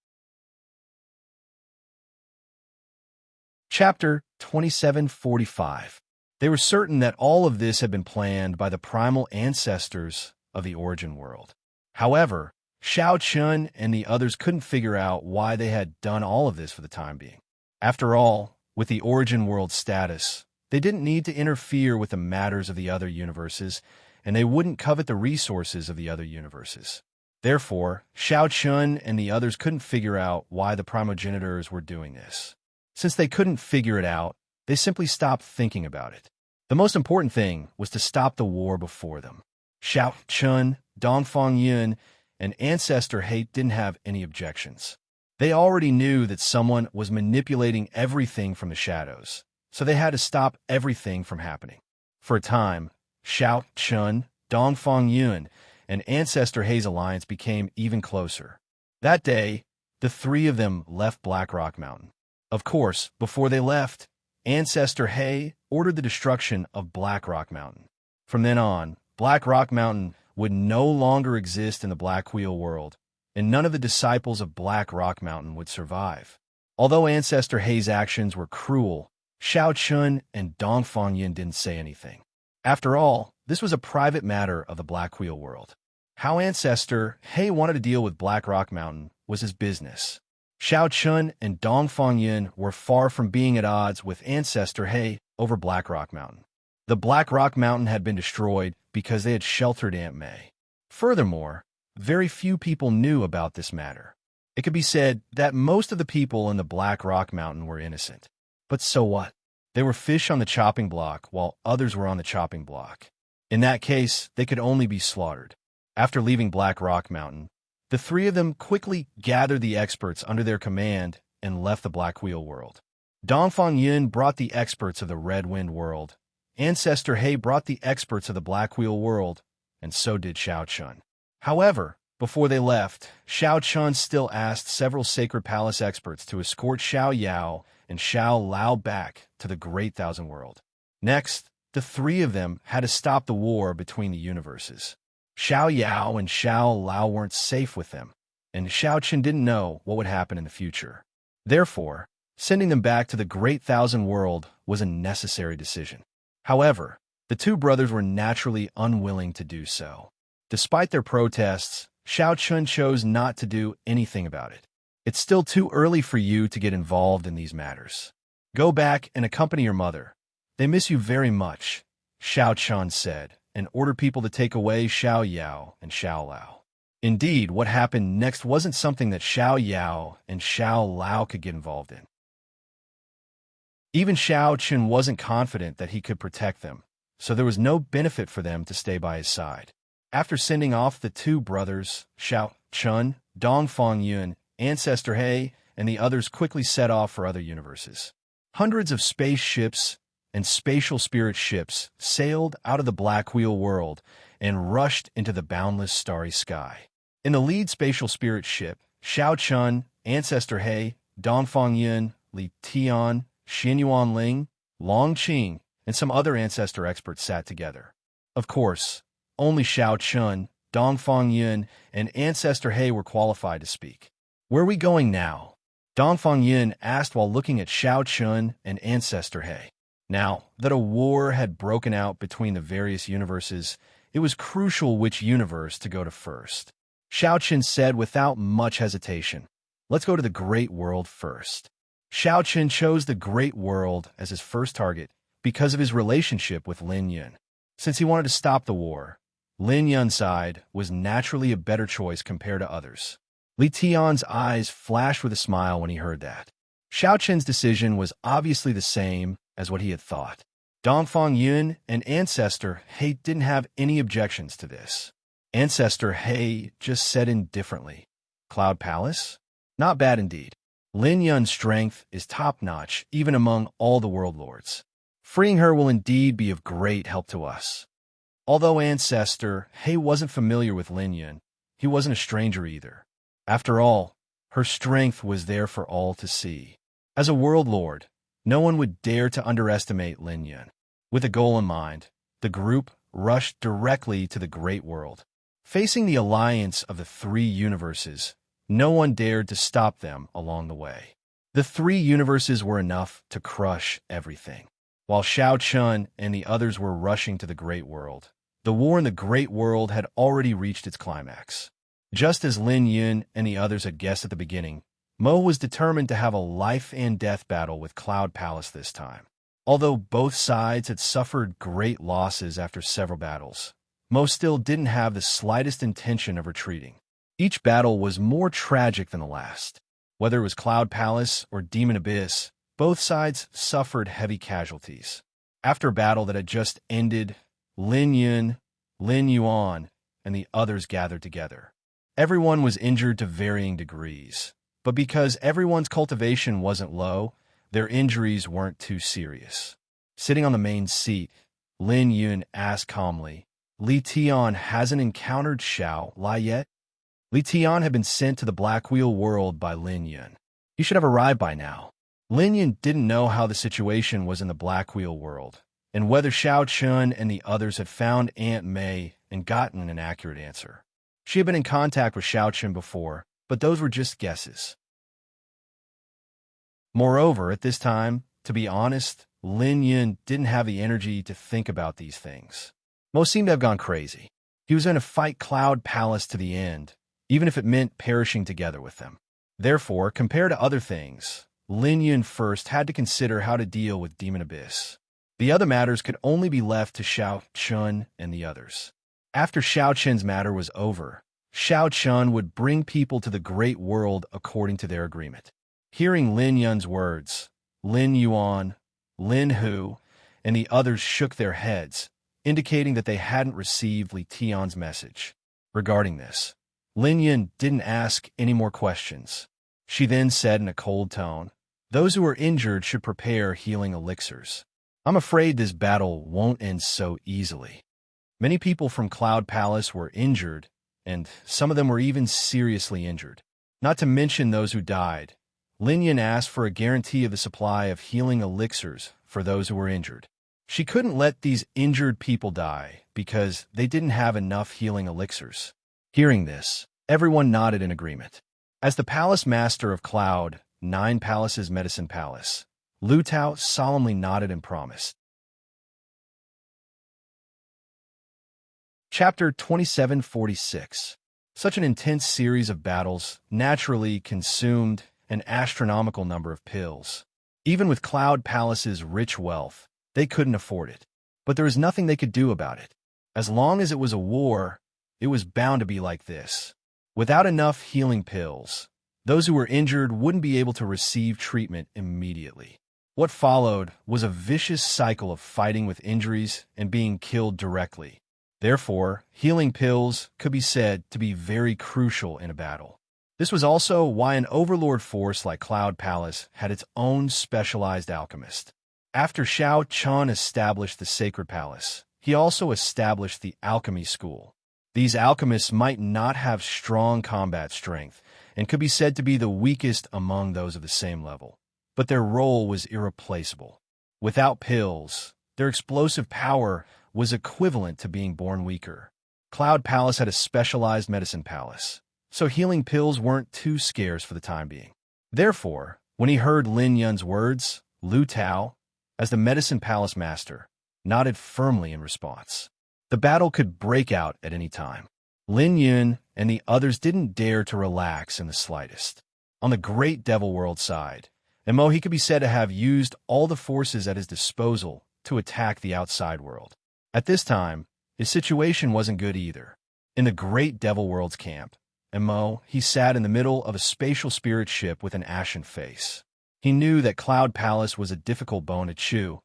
Chapter 2745. They were certain that all of this had been planned by the primal ancestors of the Origin world. However, Xiao Chun and the others couldn't figure out why they had done all of this for the time being. After all, with the Origin world status, they didn't need to interfere with the matters of the other universes, and they wouldn't covet the resources of the other universes. Therefore, Xiao Chun and the others couldn't figure out why the primogenitors were doing this. Since they couldn't figure it out, they simply stopped thinking about it. The most important thing was to stop the war before them. Xiao Chun, Dongfang Yun, and Ancestor He didn't have any objections. They already knew that someone was manipulating everything from the shadows, so they had to stop everything from happening. For a time, Xiao Chun, Dongfang Yun, and Ancestor He's alliance became even closer. That day, the three of them left Black Rock Mountain. Of course, before they left, Ancestor He ordered the destruction of Black Rock Mountain. From then on, Black Rock Mountain would no longer exist in the Blackquill world, and none of the disciples of Black Rock Mountain would survive. Although Ancestor He's actions were cruel, Xiao Chun and Dongfang Yun didn't say anything. After all, this was a private matter of the Blackquill world. How Ancestor He wanted to deal with Black Rock Mountain was his business. Xiao Chun and Dongfang Yun were far from being at odds with Ancestor He over Black Rock Mountain. The Black Rock Mountain had been destroyed because they had sheltered Aunt May. Furthermore, very few people knew about this matter. It could be said that most of the people in the Black Rock Mountain were innocent. But so what? They were fish on the chopping block while others were on the chopping block. In that case, they could only be slaughtered. After leaving Black Rock Mountain, the three of them quickly gathered the experts under their command and left the Black Wheel world. Dongfang Yun brought the experts of the Red Wind world. Ancestor He brought the experts of the Black Wheel world, and so did Xiao Chun. However, before they left, Xiao Chun still asked several Sacred Palace experts to escort Xiao Yao and Xiao Lao back to the Great Thousand World. Next, the three of them had to stop the war between the universes. Xiao Yao and Xiao Lao weren't safe with them, and Xiao Chun didn't know what would happen in the future. Therefore, sending them back to the Great Thousand World was a necessary decision. However, the two brothers were naturally unwilling to do so. Despite their protests, Xiao Chun chose not to do anything about it. It's still too early for you to get involved in these matters. Go back and accompany your mother. They miss you very much, Xiao Chun said, and ordered people to take away Xiao Yao and Xiao Lao. Indeed, what happened next wasn't something that Xiao Yao and Xiao Lao could get involved in. Even Xiao Chun wasn't confident that he could protect them, so there was no benefit for them to stay by his side. After sending off the two brothers, Xiao Chun, Dongfang Yun, Ancestor He, and the others quickly set off for other universes. Hundreds of spaceships and spatial spirit ships sailed out of the Black Wheel world and rushed into the boundless starry sky. In the lead spatial spirit ship, Xiao Chun, Ancestor He, Dongfang Yun, Li Tian, Xinyuan Ling, Long Qing, and some other ancestor experts sat together. Of course, only Xiao Chun, Dongfang Yun, and Ancestor He were qualified to speak. "Where are we going now?" Dongfang Yun asked while looking at Xiao Chun and Ancestor He. Now that a war had broken out between the various universes, it was crucial which universe to go to first. Xiao Chun said without much hesitation, "Let's go to the Great World first." Xiao Chun chose the Great World as his first target because of his relationship with Lin Yun. Since he wanted to stop the war, Lin Yun's side was naturally a better choice compared to others. Li Tian's eyes flashed with a smile when he heard that. Xiao Chun's decision was obviously the same as what he had thought. Dongfang Yun and Ancestor He didn't have any objections to this. Ancestor He just said indifferently, "Cloud Palace? Not bad indeed. Lin Yun's strength is top-notch even among all the world lords. Freeing her will indeed be of great help to us." Although Ancestor He wasn't familiar with Lin Yun, he wasn't a stranger either. After all, her strength was there for all to see. As a world lord, no one would dare to underestimate Lin Yun. With a goal in mind, the group rushed directly to the Great World. Facing the alliance of the three universes, no one dared to stop them along the way. The three universes were enough to crush everything. While Xiao Chun and the others were rushing to the Great World, the war in the Great World had already reached its climax. Just as Lin Yun and the others had guessed at the beginning, Mo was determined to have a life-and-death battle with Cloud Palace this time. Although both sides had suffered great losses after several battles, Mo still didn't have the slightest intention of retreating. Each battle was more tragic than the last. Whether it was Cloud Palace or Demon Abyss, both sides suffered heavy casualties. After a battle that had just ended, Lin Yun, Lin Yuan, and the others gathered together. Everyone was injured to varying degrees, but because everyone's cultivation wasn't low, their injuries weren't too serious. Sitting on the main seat, Lin Yun asked calmly, "Li Tian hasn't encountered Xiao Lai yet?" Li Tian had been sent to the Black Wheel world by Lin Yun. He should have arrived by now. Lin Yun didn't know how the situation was in the Black Wheel world, and whether Xiao Chun and the others had found Aunt May and gotten an accurate answer. She had been in contact with Xiao Chun before, but those were just guesses. Moreover, at this time, to be honest, Lin Yun didn't have the energy to think about these things. Most seemed to have gone crazy. He was going to fight Cloud Palace to the end, even if it meant perishing together with them. Therefore, compared to other things, Lin Yun first had to consider how to deal with Demon Abyss. The other matters could only be left to Xiao Chun and the others. After Xiao Chun's matter was over, Xiao Chun would bring people to the Great World according to their agreement. Hearing Lin Yun's words, Lin Yuan, Lin Hu, and the others shook their heads, indicating that they hadn't received Li Tian's message. Regarding this, Lin Yun didn't ask any more questions. She then said in a cold tone, "Those who are injured should prepare healing elixirs. I'm afraid this battle won't end so easily." Many people from Cloud Palace were injured, and some of them were even seriously injured. Not to mention those who died. Lin Yan asked for a guarantee of the supply of healing elixirs for those who were injured. She couldn't let these injured people die because they didn't have enough healing elixirs. Hearing this, everyone nodded in agreement. As the palace master of Cloud, 9 Palaces Medicine Palace, Lu Tao solemnly nodded and promised. Chapter 2746. Such an intense series of battles naturally consumed an astronomical number of pills. Even with Cloud Palace's rich wealth, they couldn't afford it. But there was nothing they could do about it. As long as it was a war, it was bound to be like this. Without enough healing pills, those who were injured wouldn't be able to receive treatment immediately. What followed was a vicious cycle of fighting with injuries and being killed directly. Therefore, healing pills could be said to be very crucial in a battle. This was also why an overlord force like Cloud Palace had its own specialized alchemist. After Shao Chun established the Sacred Palace, he also established the Alchemy School. These alchemists might not have strong combat strength and could be said to be the weakest among those of the same level, but their role was irreplaceable. Without pills, their explosive power was equivalent to being born weaker. Cloud Palace had a specialized medicine palace, so healing pills weren't too scarce for the time being. Therefore, when he heard Lin Yun's words, Lu Tao, as the medicine palace master, nodded firmly in response. The battle could break out at any time. Lin Yun and the others didn't dare to relax in the slightest. On the great Devil World side, he could be said to have used all the forces at his disposal to attack the outside world. At this time, his situation wasn't good either. In the great Devil World's camp, he sat in the middle of a spatial spirit ship with an ashen face. He knew that Cloud Palace was a difficult bone to chew,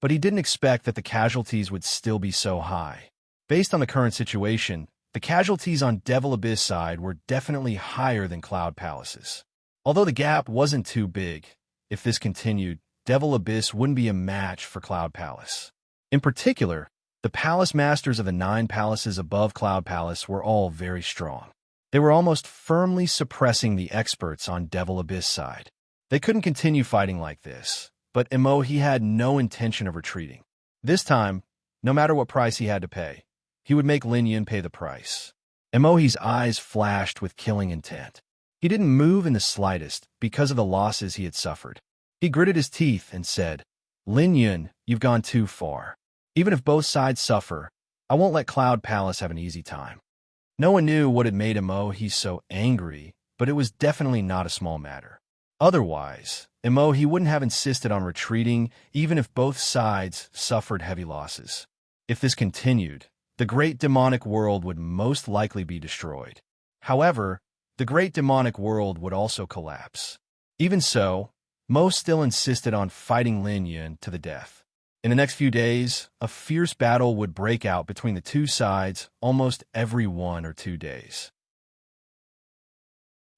but he didn't expect that the casualties would still be so high. Based on the current situation, the casualties on Devil Abyss side were definitely higher than Cloud Palace's. Although the gap wasn't too big, if this continued, Devil Abyss wouldn't be a match for Cloud Palace. In particular, the palace masters of the 9 palaces above Cloud Palace were all very strong. They were almost firmly suppressing the experts on Devil Abyss side. They couldn't continue fighting like this, but he had no intention of retreating. This time, no matter what price he had to pay, he would make Lin Yun pay the price. He's eyes flashed with killing intent. He didn't move in the slightest because of the losses he had suffered. He gritted his teeth and said, "Lin Yun, you've gone too far. Even if both sides suffer, I won't let Cloud Palace have an easy time." No one knew what had made he so angry, but it was definitely not a small matter. Otherwise, he wouldn't have insisted on retreating even if both sides suffered heavy losses. If this continued, the great demonic world would most likely be destroyed. However, the great demonic world would also collapse. Even so, Mo still insisted on fighting Lin Yun to the death. In the next few days, a fierce battle would break out between the two sides almost every 1 or 2 days.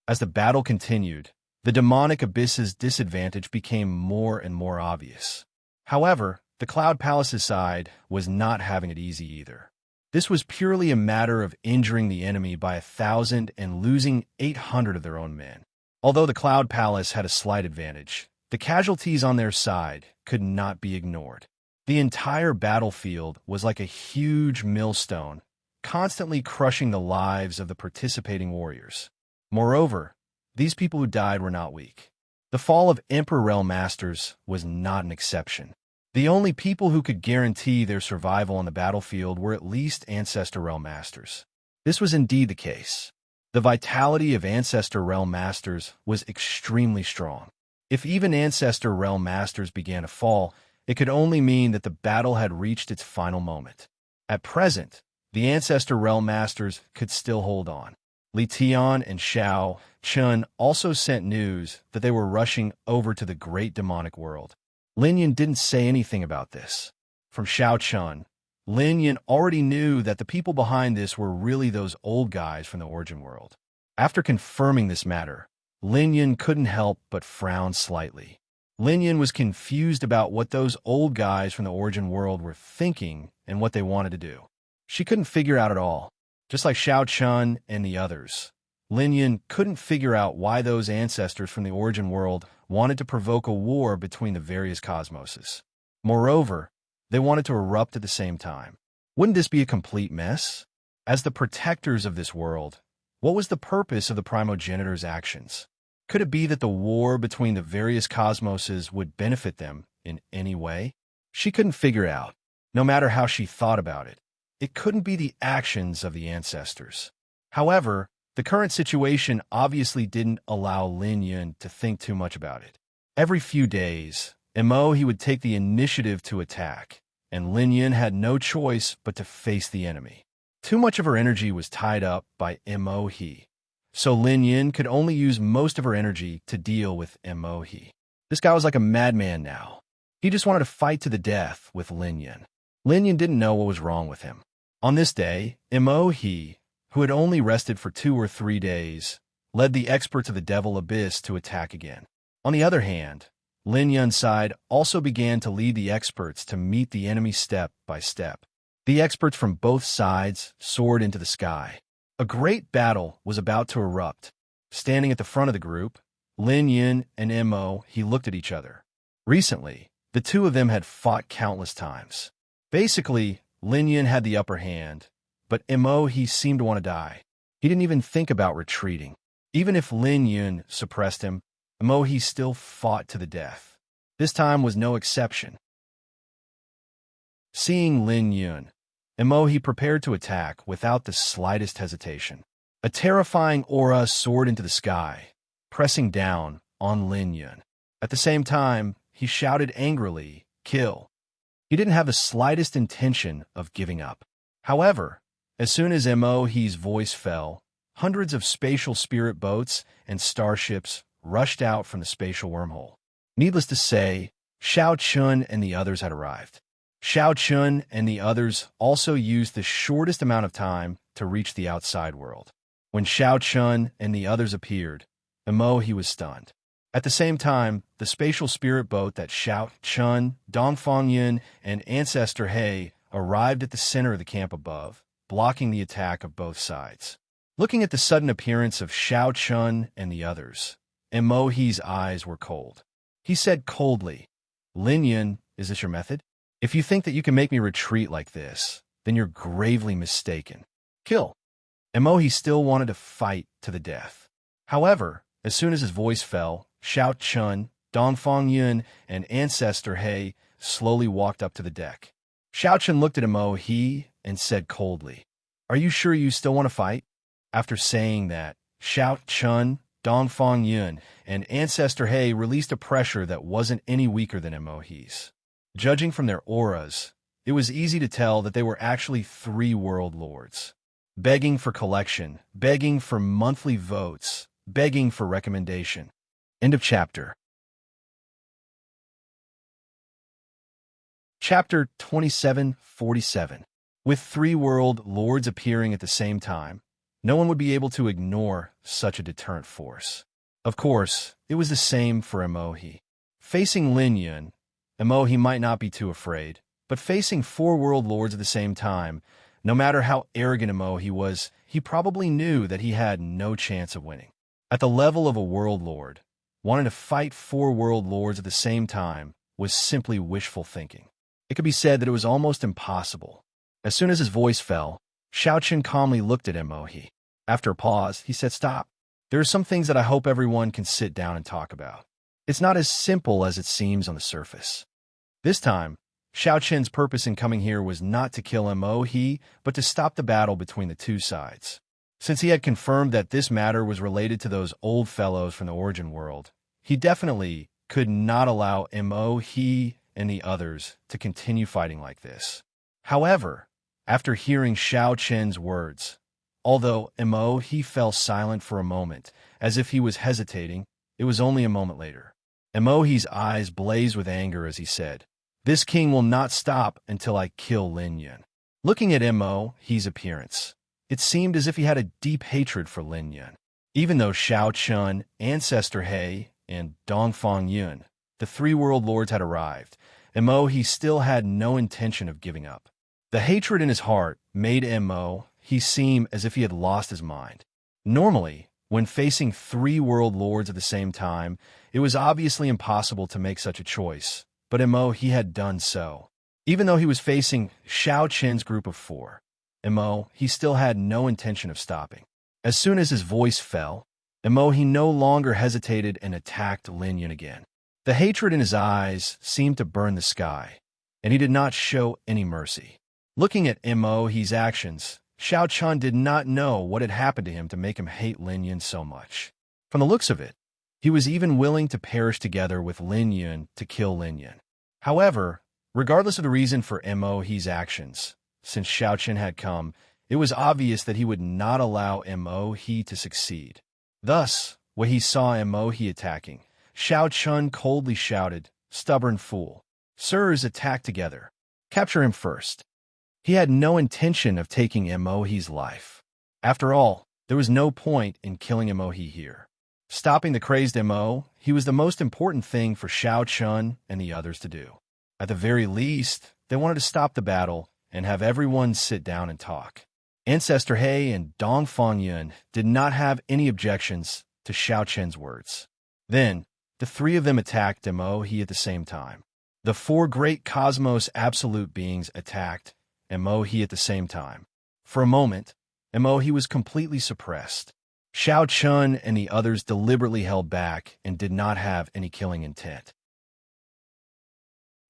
As the battle continued, the demonic abyss's disadvantage became more and more obvious. However, the Cloud Palace's side was not having it easy either. This was purely a matter of injuring the enemy by 1,000 and losing 800 of their own men. Although the Cloud Palace had a slight advantage, the casualties on their side could not be ignored. The entire battlefield was like a huge millstone, constantly crushing the lives of the participating warriors. Moreover, these people who died were not weak. The fall of Emperor Realm Masters was not an exception. The only people who could guarantee their survival on the battlefield were at least Ancestor Realm Masters. This was indeed the case. The vitality of Ancestor Realm Masters was extremely strong. If even Ancestor Realm Masters began to fall, it could only mean that the battle had reached its final moment. At present, the Ancestor Realm Masters could still hold on. Li Tian and Shao Chun also sent news that they were rushing over to the great demonic world. Lin Yun didn't say anything about this. From Shao Chun, Lin Yun already knew that the people behind this were really those old guys from the Origin world. After confirming this matter, Lin Yun couldn't help but frown slightly. Lin Yun was confused about what those old guys from the origin world were thinking and what they wanted to do. She couldn't figure out at all. Just like Xiao Chun and the others, Lin Yun couldn't figure out why those ancestors from the origin world wanted to provoke a war between the various cosmoses. Moreover, they wanted to erupt at the same time. Wouldn't this be a complete mess? As the protectors of this world, what was the purpose of the primogenitor's actions? Could it be that the war between the various cosmoses would benefit them in any way? She couldn't figure out, no matter how she thought about it. It couldn't be the actions of the ancestors. However, the current situation obviously didn't allow Lin Yun to think too much about it. Every few days, he would take the initiative to attack, and Lin Yun had no choice but to face the enemy. Too much of her energy was tied up by He, so Lin Yun could only use most of her energy to deal with He. This guy was like a madman now. He just wanted to fight to the death with Lin Yun. Lin Yun didn't know what was wrong with him. On this day, He, who had only rested for 2 or 3 days, led the experts of the Devil Abyss to attack again. On the other hand, Lin Yun's side also began to lead the experts to meet the enemy step by step. The experts from both sides soared into the sky. A great battle was about to erupt. Standing at the front of the group, Lin Yun and He looked at each other. Recently, the two of them had fought countless times. Basically, Lin Yun had the upper hand, but He seemed to want to die. He didn't even think about retreating. Even if Lin Yun suppressed him, He still fought to the death. This time was no exception. Seeing Lin Yun, He prepared to attack without the slightest hesitation. A terrifying aura soared into the sky, pressing down on Lin Yun. At the same time, he shouted angrily, "Kill!" He didn't have the slightest intention of giving up. However, as soon as He's voice fell, hundreds of spatial spirit boats and starships rushed out from the spatial wormhole. Needless to say, Xiao Chun and the others had arrived. Xiao Chun and the others also used the shortest amount of time to reach the outside world. When Xiao Chun and the others appeared, He was stunned. At the same time, the spatial spirit boat that Xiao Chun, Dongfang Yun, and Ancestor He arrived at the center of the camp above, blocking the attack of both sides. Looking at the sudden appearance of Xiao Chun and the others, He's eyes were cold. He said coldly, "Lin Yun, is this your method? If you think that you can make me retreat like this, then you're gravely mistaken. Kill." He still wanted to fight to the death. However, as soon as his voice fell, Xiao Chun, Dongfang Yun, and Ancestor He slowly walked up to the deck. Xiao Chun looked at He and said coldly, "Are you sure you still want to fight?" After saying that, Xiao Chun, Dongfang Yun, and Ancestor He released a pressure that wasn't any weaker than He's. Judging from their auras, it was easy to tell that they were actually 3 world lords. Begging for collection, begging for monthly votes, begging for recommendation. End of chapter. Chapter 2747. With 3 world lords appearing at the same time, no one would be able to ignore such a deterrent force. Of course, it was the same for He. Facing Lin Yun, He might not be too afraid, but facing 4 world lords at the same time, no matter how arrogant He was, he probably knew that he had no chance of winning. At the level of a world lord, wanting to fight 4 world lords at the same time was simply wishful thinking. It could be said that it was almost impossible. As soon as his voice fell, Xiao Chun calmly looked at He. After a pause, he said, "Stop. There are some things that I hope everyone can sit down and talk about. It's not as simple as it seems on the surface." This time, Xiao Chun's purpose in coming here was not to kill He, but to stop the battle between the 2 sides. Since he had confirmed that this matter was related to those old fellows from the origin world, he definitely could not allow He and the others to continue fighting like this. However, after hearing Xiao Chun's words, although He fell silent for a moment, as if he was hesitating, it was only a moment later. He's eyes blazed with anger as he said, "This king will not stop until I kill Lin Yun." Looking at He's appearance, it seemed as if he had a deep hatred for Lin Yun. Even though Shao Chun, Ancestor He, and Dongfang Yun, the three world lords, had arrived, Mo he still had no intention of giving up. The hatred in his heart made Mo he seem as if he had lost his mind. Normally, when facing three world lords at the same time, it was obviously impossible to make such a choice, but Mo he had done so. Even though he was facing Shao Chen's group of four, Mo he still had no intention of stopping. As soon as his voice fell, Mo he no longer hesitated and attacked Lin Yun again. The hatred in his eyes seemed to burn the sky, and he did not show any mercy. Looking at Mo he's actions, Shao Chun did not know what had happened to him to make him hate Lin Yun so much. From the looks of it, he was even willing to perish together with Lin Yun to kill Lin Yun. However, regardless of the reason for Mo he's actions, since Shao Chun had come, it was obvious that he would not allow Mo he to succeed. Thus, when he saw Mo he attacking, Shao Chun coldly shouted, "Stubborn fool! Sirs, attack together. Capture him first." He had no intention of taking Mo he's life. After all, there was no point in killing Mo he here. Stopping the crazed Mo he was the most important thing for Shao Chun and the others to do. At the very least, they wanted to stop the battle and have everyone sit down and talk. Ancestor He and Dongfang Yun did not have any objections to Shao Chen's words. Then, the three of them attacked Mo he at the same time. The four great cosmos absolute beings attacked Mo he at the same time. For a moment, Mo he was completely suppressed. Shao Chun and the others deliberately held back and did not have any killing intent.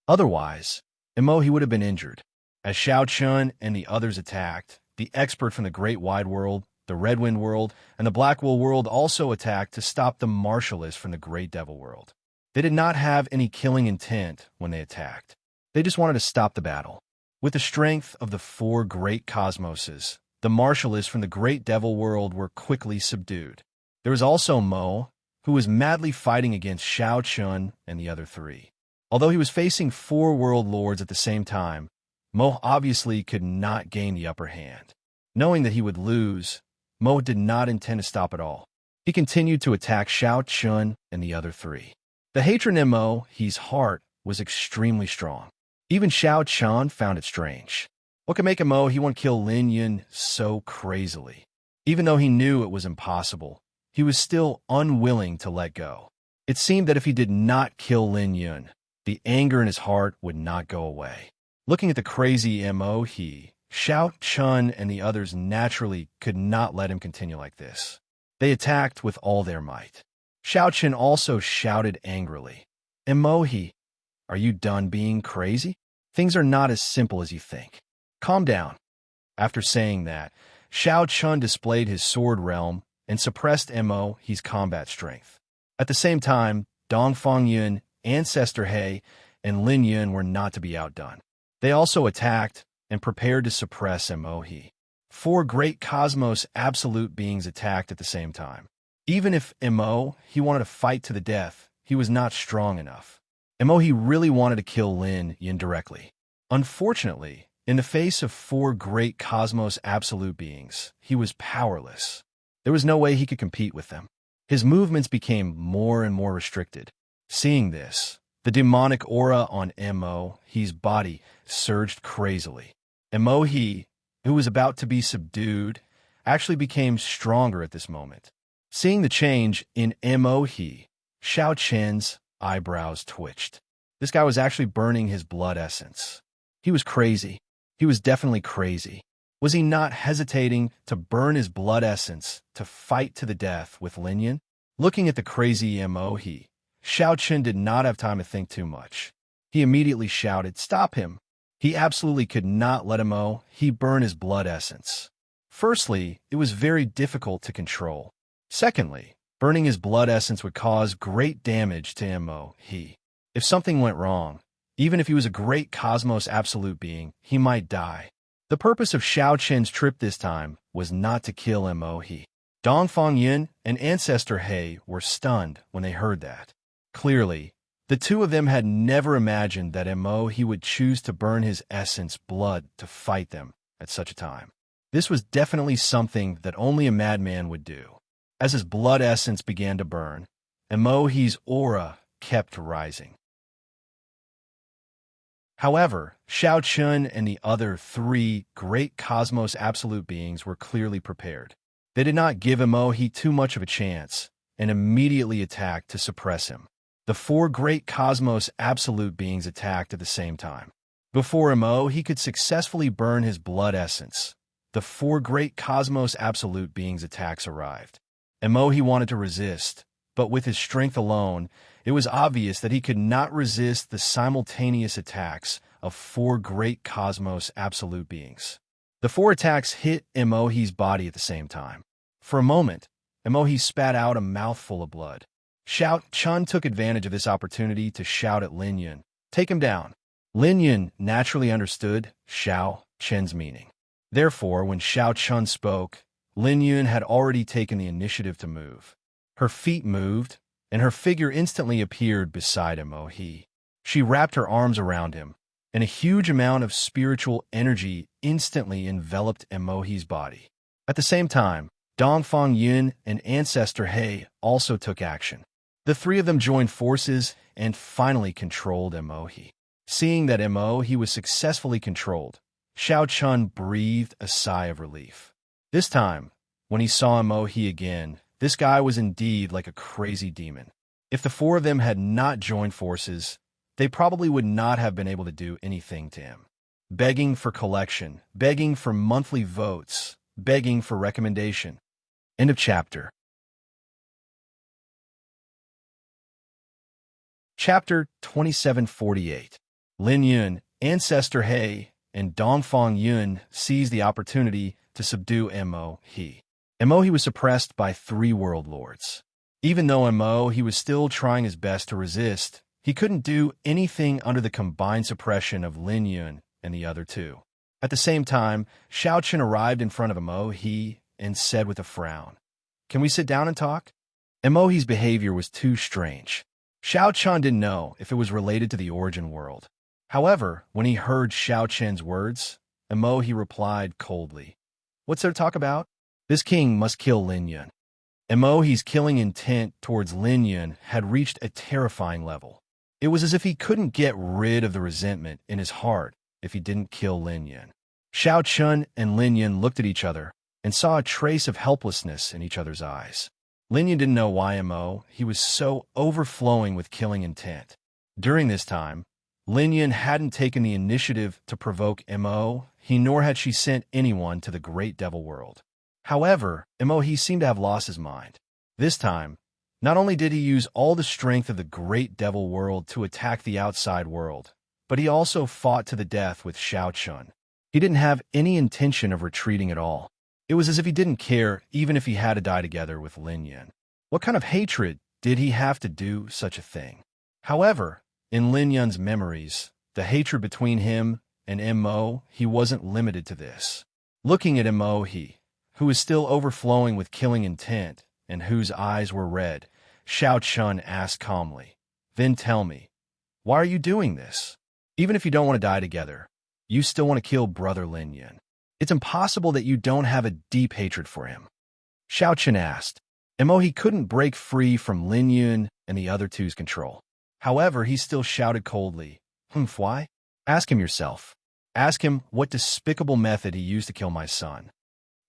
Otherwise, Mo he would have been injured. As Shao Chun and the others attacked, the expert from the Great Wide World, the Red Wind World, and the Black Wool World also attacked to stop the Martialists from the Great Devil World. They did not have any killing intent when they attacked. They just wanted to stop the battle. With the strength of the four great cosmoses, the Martialists from the Great Devil World were quickly subdued. There was also Mo, who was madly fighting against Shao Chun and the other three. Although he was facing four world lords at the same time, Mo obviously could not gain the upper hand. Knowing that he would lose, Mo did not intend to stop at all. He continued to attack Shao Chun and the other three. The hatred in Mo he's heart was extremely strong. Even Shao Chun found it strange. What could make Mo he want to kill Lin Yun so crazily? Even though he knew it was impossible, he was still unwilling to let go. It seemed that if he did not kill Lin Yun, the anger in his heart would not go away. Looking at the crazy Mo he, Shao Chun and the others naturally could not let him continue like this. They attacked with all their might. Shao Chun also shouted angrily, "Mo he, are you done being crazy? Things are not as simple as you think. Calm down." After saying that, Shao Chun displayed his sword realm and suppressed Mo he's combat strength. At the same time, Dongfang Yun, Ancestor He, and Lin Yun were not to be outdone. They also attacked and prepared to suppress Mo he. Four great cosmos absolute beings attacked at the same time. Even if Mo he wanted to fight to the death, he was not strong enough. Mo he really wanted to kill Lin Yun directly. Unfortunately, in the face of four great cosmos absolute beings, he was powerless. There was no way he could compete with them. His movements became more and more restricted. Seeing this, the demonic aura on Mo he's body surged crazily. Mo he, who was about to be subdued, actually became stronger at this moment. Seeing the change in Mo he, Shao Chen's eyebrows twitched. This guy was actually burning his blood essence. He was crazy. He was definitely crazy. Was he not hesitating to burn his blood essence to fight to the death with Lin Yun? Looking at the crazy Mo he, Shao Chun did not have time to think too much. He immediately shouted, "Stop him!" He absolutely could not let Mo he burn his blood essence. Firstly, it was very difficult to control. Secondly, burning his blood essence would cause great damage to Mo he. If something went wrong, even if he was a great cosmos absolute being, he might die. The purpose of Shao Chen's trip this time was not to kill Mo he. Dongfang Yun and Ancestor He were stunned when they heard that. Clearly, the two of them had never imagined that Mo he would choose to burn his essence blood to fight them at such a time. This was definitely something that only a madman would do. As his blood essence began to burn, Emohi's aura kept rising. However, Shao Chun and the other three great cosmos absolute beings were clearly prepared. They did not give Emohi too much of a chance and immediately attacked to suppress him. The four great cosmos absolute beings attacked at the same time. Before Emohi could successfully burn his blood essence, the four great cosmos absolute beings' attacks arrived. Emohi wanted to resist, but with his strength alone, it was obvious that he could not resist the simultaneous attacks of four great cosmos absolute beings. The four attacks hit Emohi's body at the same time. For a moment, Emohi spat out a mouthful of blood. Shao Chun took advantage of this opportunity to shout at Lin Yun, "Take him down." Lin Yun naturally understood Shao Chun's meaning. Therefore, when Shao Chun spoke, Lin Yun had already taken the initiative to move. Her feet moved, and her figure instantly appeared beside Emohi. She wrapped her arms around him, and a huge amount of spiritual energy instantly enveloped Emohi's body. At the same time, Dongfang Yun and Ancestor He also took action. The three of them joined forces and finally controlled Emohi. Seeing that Emohi was successfully controlled, Shao Chun breathed a sigh of relief. This time, when he saw Emohi again, this guy was indeed like a crazy demon. If the four of them had not joined forces, they probably would not have been able to do anything to him. Begging for collection, begging for monthly votes, begging for recommendation. End of chapter. Chapter 2748. Lin Yun, Ancestor He, and Dongfang Yun seized the opportunity to subdue Emohi. Emohi was suppressed by three world lords. Even though Emohi was still trying his best to resist, he couldn't do anything under the combined suppression of Lin Yun and the other two. At the same time, Shao Chun arrived in front of Emohi and said with a frown, "Can we sit down and talk?" Emohi's behavior was too strange. Shao Chun didn't know if it was related to the origin world. However, when he heard Shao Chun's words, Emohi replied coldly, "What's there to talk about? This king must kill Lin Yun." Emohi's killing intent towards Lin Yun had reached a terrifying level. It was as if he couldn't get rid of the resentment in his heart if he didn't kill Lin Yun. Shao Chun and Lin Yun looked at each other and saw a trace of helplessness in each other's eyes. Lin Yun didn't know why Emohi was so overflowing with killing intent. During this time, Lin Yun hadn't taken the initiative to provoke Emohi, nor had she sent anyone to the great devil world. However, Emohi seemed to have lost his mind. This time, not only did he use all the strength of the great devil world to attack the outside world, but he also fought to the death with Shao Chun. He didn't have any intention of retreating at all. It was as if he didn't care even if he had to die together with Lin Yun. What kind of hatred did he have to do such a thing? However, in Lin Yun's memories, the hatred between him and Emohi wasn't limited to this. Looking at Emohi, who was still overflowing with killing intent and whose eyes were red, Shao Chun asked calmly, "Then tell me, why are you doing this? Even if you don't want to die together, you still want to kill brother Lin Yun. It's impossible that you don't have a deep hatred for him." Shao Chun asked. Emohi couldn't break free from Lin Yun and the other two's control. However, he still shouted coldly, Why? Ask him yourself. Ask him what despicable method he used to kill my son."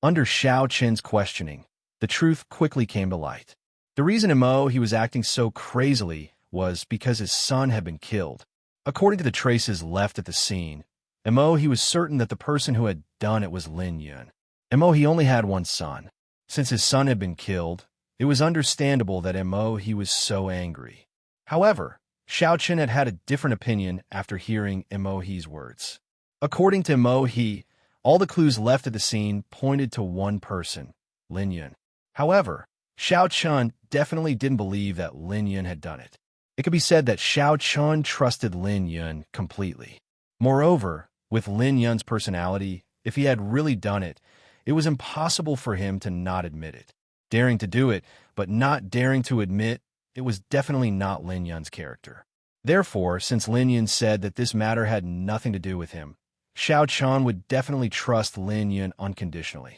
Under Shao Chun's questioning, the truth quickly came to light. The reason Emohi was acting so crazily was because his son had been killed. According to the traces left at the scene, Emohi was certain that the person who had done it was Lin Yun. Emohi only had one son. Since his son had been killed, it was understandable that Emohi was so angry. However, Shao Chun had had a different opinion after hearing Emohi's words. According to Emohi, all the clues left at the scene pointed to one person, Lin Yun. However, Shao Chun definitely didn't believe that Lin Yun had done it. It could be said that Shao Chun trusted Lin Yun completely. Moreover, with Lin Yun's personality, if he had really done it, it was impossible for him to not admit it. Daring to do it, but not daring to admit, it was definitely not Lin Yun's character. Therefore, since Lin Yun said that this matter had nothing to do with him, Shao Chun would definitely trust Lin Yun unconditionally.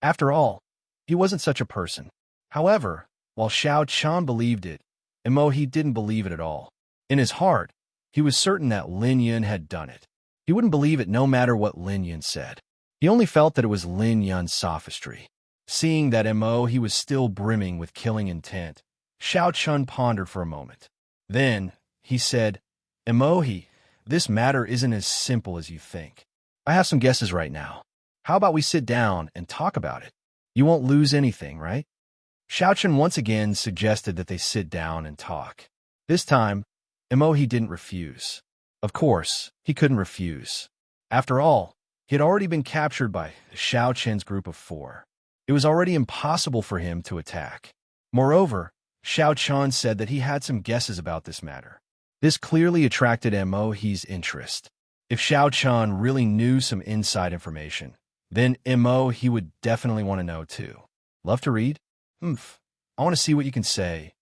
After all, He wasn't such a person. However, while Xiao Chan believed it, Emohi didn't believe it at all. In his heart, he was certain that Lin Yun had done it. He wouldn't believe it no matter what Lin Yun said. He only felt that it was Lin Yun's sophistry. Seeing that Emohi was still brimming with killing intent, Xiao Chun pondered for a moment. Then, he said, Emohi, this matter isn't as simple as you think. I have some guesses right now. How about we sit down and talk about it? You won't lose anything, right? Xiao Chun once again suggested that they sit down and talk. This time, Emohi didn't refuse. Of course, he couldn't refuse. After all, he had already been captured by Xiao Chen's group of 4. It was already impossible for him to attack. Moreover, Xiao Chen said that he had some guesses about this matter. This clearly attracted Emohi's interest. If Xiao Chen really knew some inside information, then Emohi would definitely want to know too. Love to read? I want to see what you can say.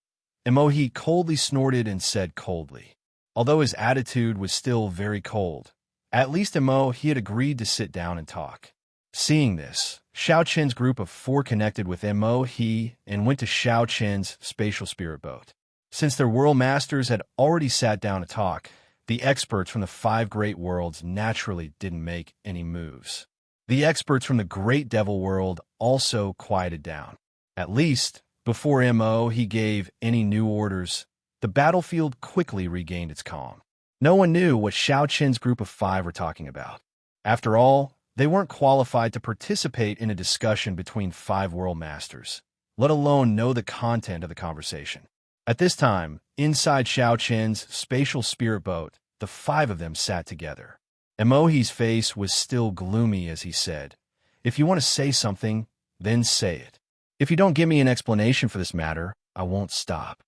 Emohi coldly snorted and said coldly. Although his attitude was still very cold, at least Emohi had agreed to sit down and talk. Seeing this, Xiao Chen's group of 4 connected with Emohi and went to Xiao Chen's spatial spirit boat. Since their world masters had already sat down to talk, the experts from the 5 great worlds naturally didn't make any moves. The experts from the Great Devil world also quieted down. At least, before Emohi gave any new orders, the battlefield quickly regained its calm. No one knew what Xiao Chen's group of 5 were talking about. After all, they weren't qualified to participate in a discussion between 5 world masters, let alone know the content of the conversation. At this time, inside Xiao Chen's spatial spirit boat, the 5 of them sat together. Emohi's face was still gloomy as he said, "If you want to say something, then say it. If you don't give me an explanation for this matter, I won't stop."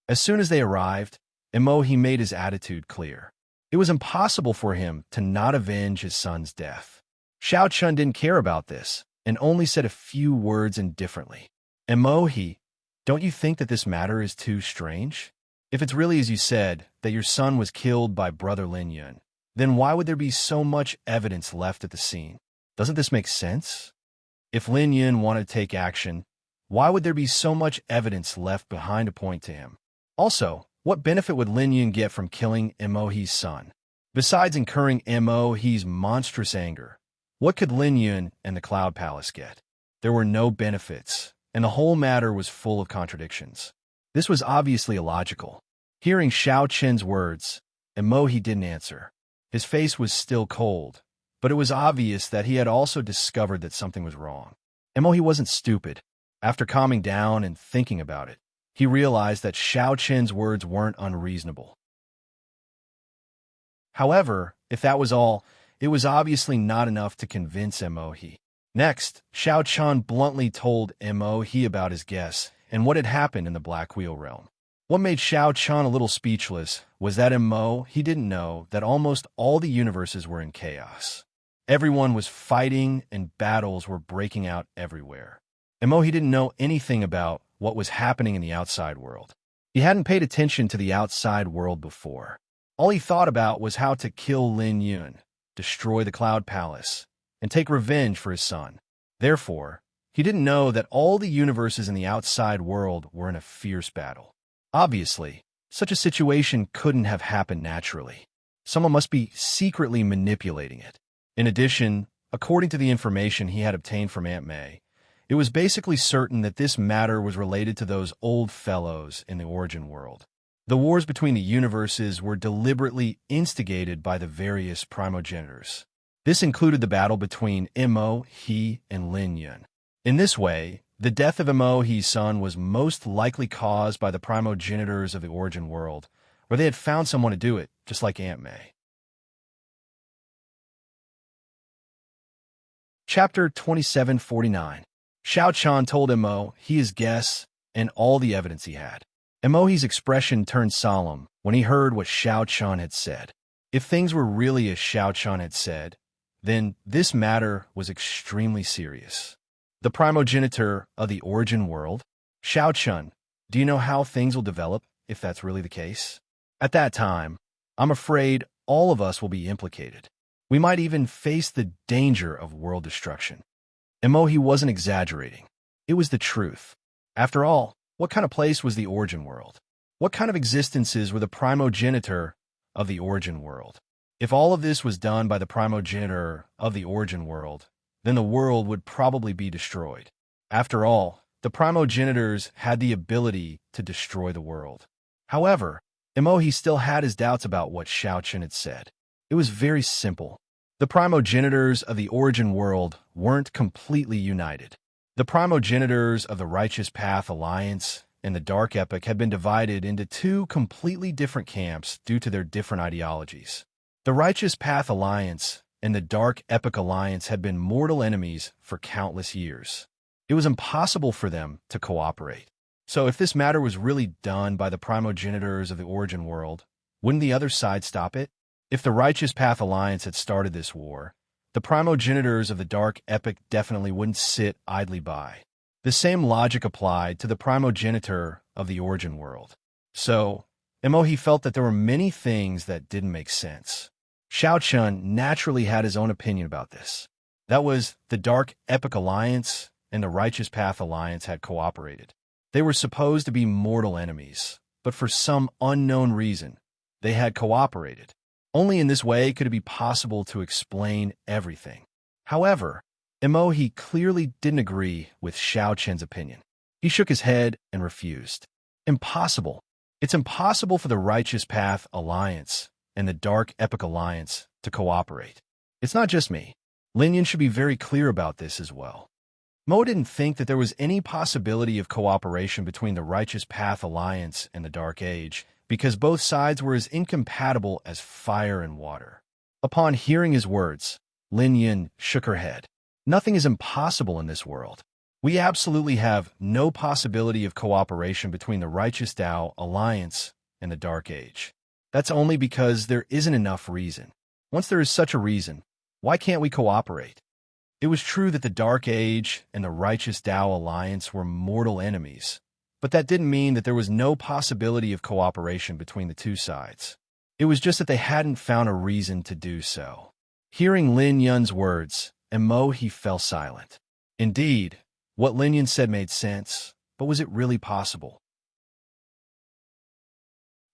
As soon as they arrived, Emohi made his attitude clear. It was impossible for him to not avenge his son's death. Xiao Chun didn't care about this and only said a few words indifferently. Emohi, don't you think that this matter is too strange? If it's really as you said, that your son was killed by Brother Lin Yun, then why would there be so much evidence left at the scene? Doesn't this make sense? If Lin Yun wanted to take action, why would there be so much evidence left behind to point to him? Also, what benefit would Lin Yun get from killing Emohi's son? Besides incurring Emohi's monstrous anger, what could Lin Yun and the Cloud Palace get? There were no benefits, and the whole matter was full of contradictions. This was obviously illogical. Hearing Xiao Chen's words, Emohi didn't answer. His face was still cold, but it was obvious that he had also discovered that something was wrong. Emohi wasn't stupid. After calming down and thinking about it, he realized that Xiao Chen's words weren't unreasonable. However, if that was all, it was obviously not enough to convince Emohi. Next, Xiao Chen bluntly told Emohi about his guess and what had happened in the Black Wheel realm. What made Xiao Chen a little speechless was that he didn't know that almost all the universes were in chaos. Everyone was fighting and battles were breaking out everywhere. He didn't know anything about what was happening in the outside world. He hadn't paid attention to the outside world before. All he thought about was how to kill Lin Yun, destroy the Cloud Palace, and take revenge for his son. Therefore, he didn't know that all the universes in the outside world were in a fierce battle. Obviously, such a situation couldn't have happened naturally. Someone must be secretly manipulating it. In addition, according to the information he had obtained from Aunt May, it was basically certain that this matter was related to those old fellows in the origin world. The wars between the universes were deliberately instigated by the various primogenitors. This included the battle between Emohi and Lin Yun. In this way, the death of Emohi's son was most likely caused by the primogenitors of the origin world, where they had found someone to do it, just like Aunt May. Chapter 2749. Xiao Chan told Emohi his guess and all the evidence he had. Emohi's expression turned solemn when he heard what Xiao Chan had said. If things were really as Xiao Chan had said, then this matter was extremely serious. The primogenitor of the origin world? Xiao Chan, do you know how things will develop if that's really the case? At that time, I'm afraid all of us will be implicated. We might even face the danger of world destruction. Emohi wasn't exaggerating. It was the truth. After all, what kind of place was the origin world? What kind of existences were the primogenitor of the origin world? If all of this was done by the primogenitor of the origin world, then the world would probably be destroyed. After all, the primogenitors had the ability to destroy the world. However, Emohi still had his doubts about what Xiaochen had said. It was very simple. The primogenitors of the origin world weren't completely united. The primogenitors of the Righteous Path Alliance and the Dark Epoch had been divided into two completely different camps due to their different ideologies. The Righteous Path Alliance and the Dark Epoch Alliance had been mortal enemies for countless years. It was impossible for them to cooperate. So if this matter was really done by the primogenitors of the origin world, wouldn't the other side stop it? If the Righteous Path Alliance had started this war, the primogenitors of the Dark Epoch definitely wouldn't sit idly by. The same logic applied to the primogenitor of the origin world. So, Emohi felt that there were many things that didn't make sense. Xiaochen naturally had his own opinion about this. That was, the Dark Epoch Alliance and the Righteous Path Alliance had cooperated. They were supposed to be mortal enemies, but for some unknown reason, they had cooperated. Only in this way could it be possible to explain everything. However, Emohi clearly didn't agree with Xiaochen's opinion. He shook his head and refused. Impossible. It's impossible for the Righteous Path Alliance and the Dark Epoch Alliance to cooperate. It's not just me. Linyan should be very clear about this as well. Mo didn't think that there was any possibility of cooperation between the Righteous Path Alliance and the Dark Age, because both sides were as incompatible as fire and water. Upon hearing his words, Lin Yin shook her head. Nothing is impossible in this world. We absolutely have no possibility of cooperation between the Righteous Tao Alliance and the Dark Age. That's only because there isn't enough reason. Once there is such a reason, why can't we cooperate? It was true that the Dark Age and the Righteous Tao Alliance were mortal enemies, but that didn't mean that there was no possibility of cooperation between the two sides. It was just that they hadn't found a reason to do so. Hearing Lin Yun's words, Emohi fell silent. Indeed, what Lin Yun said made sense, but was it really possible?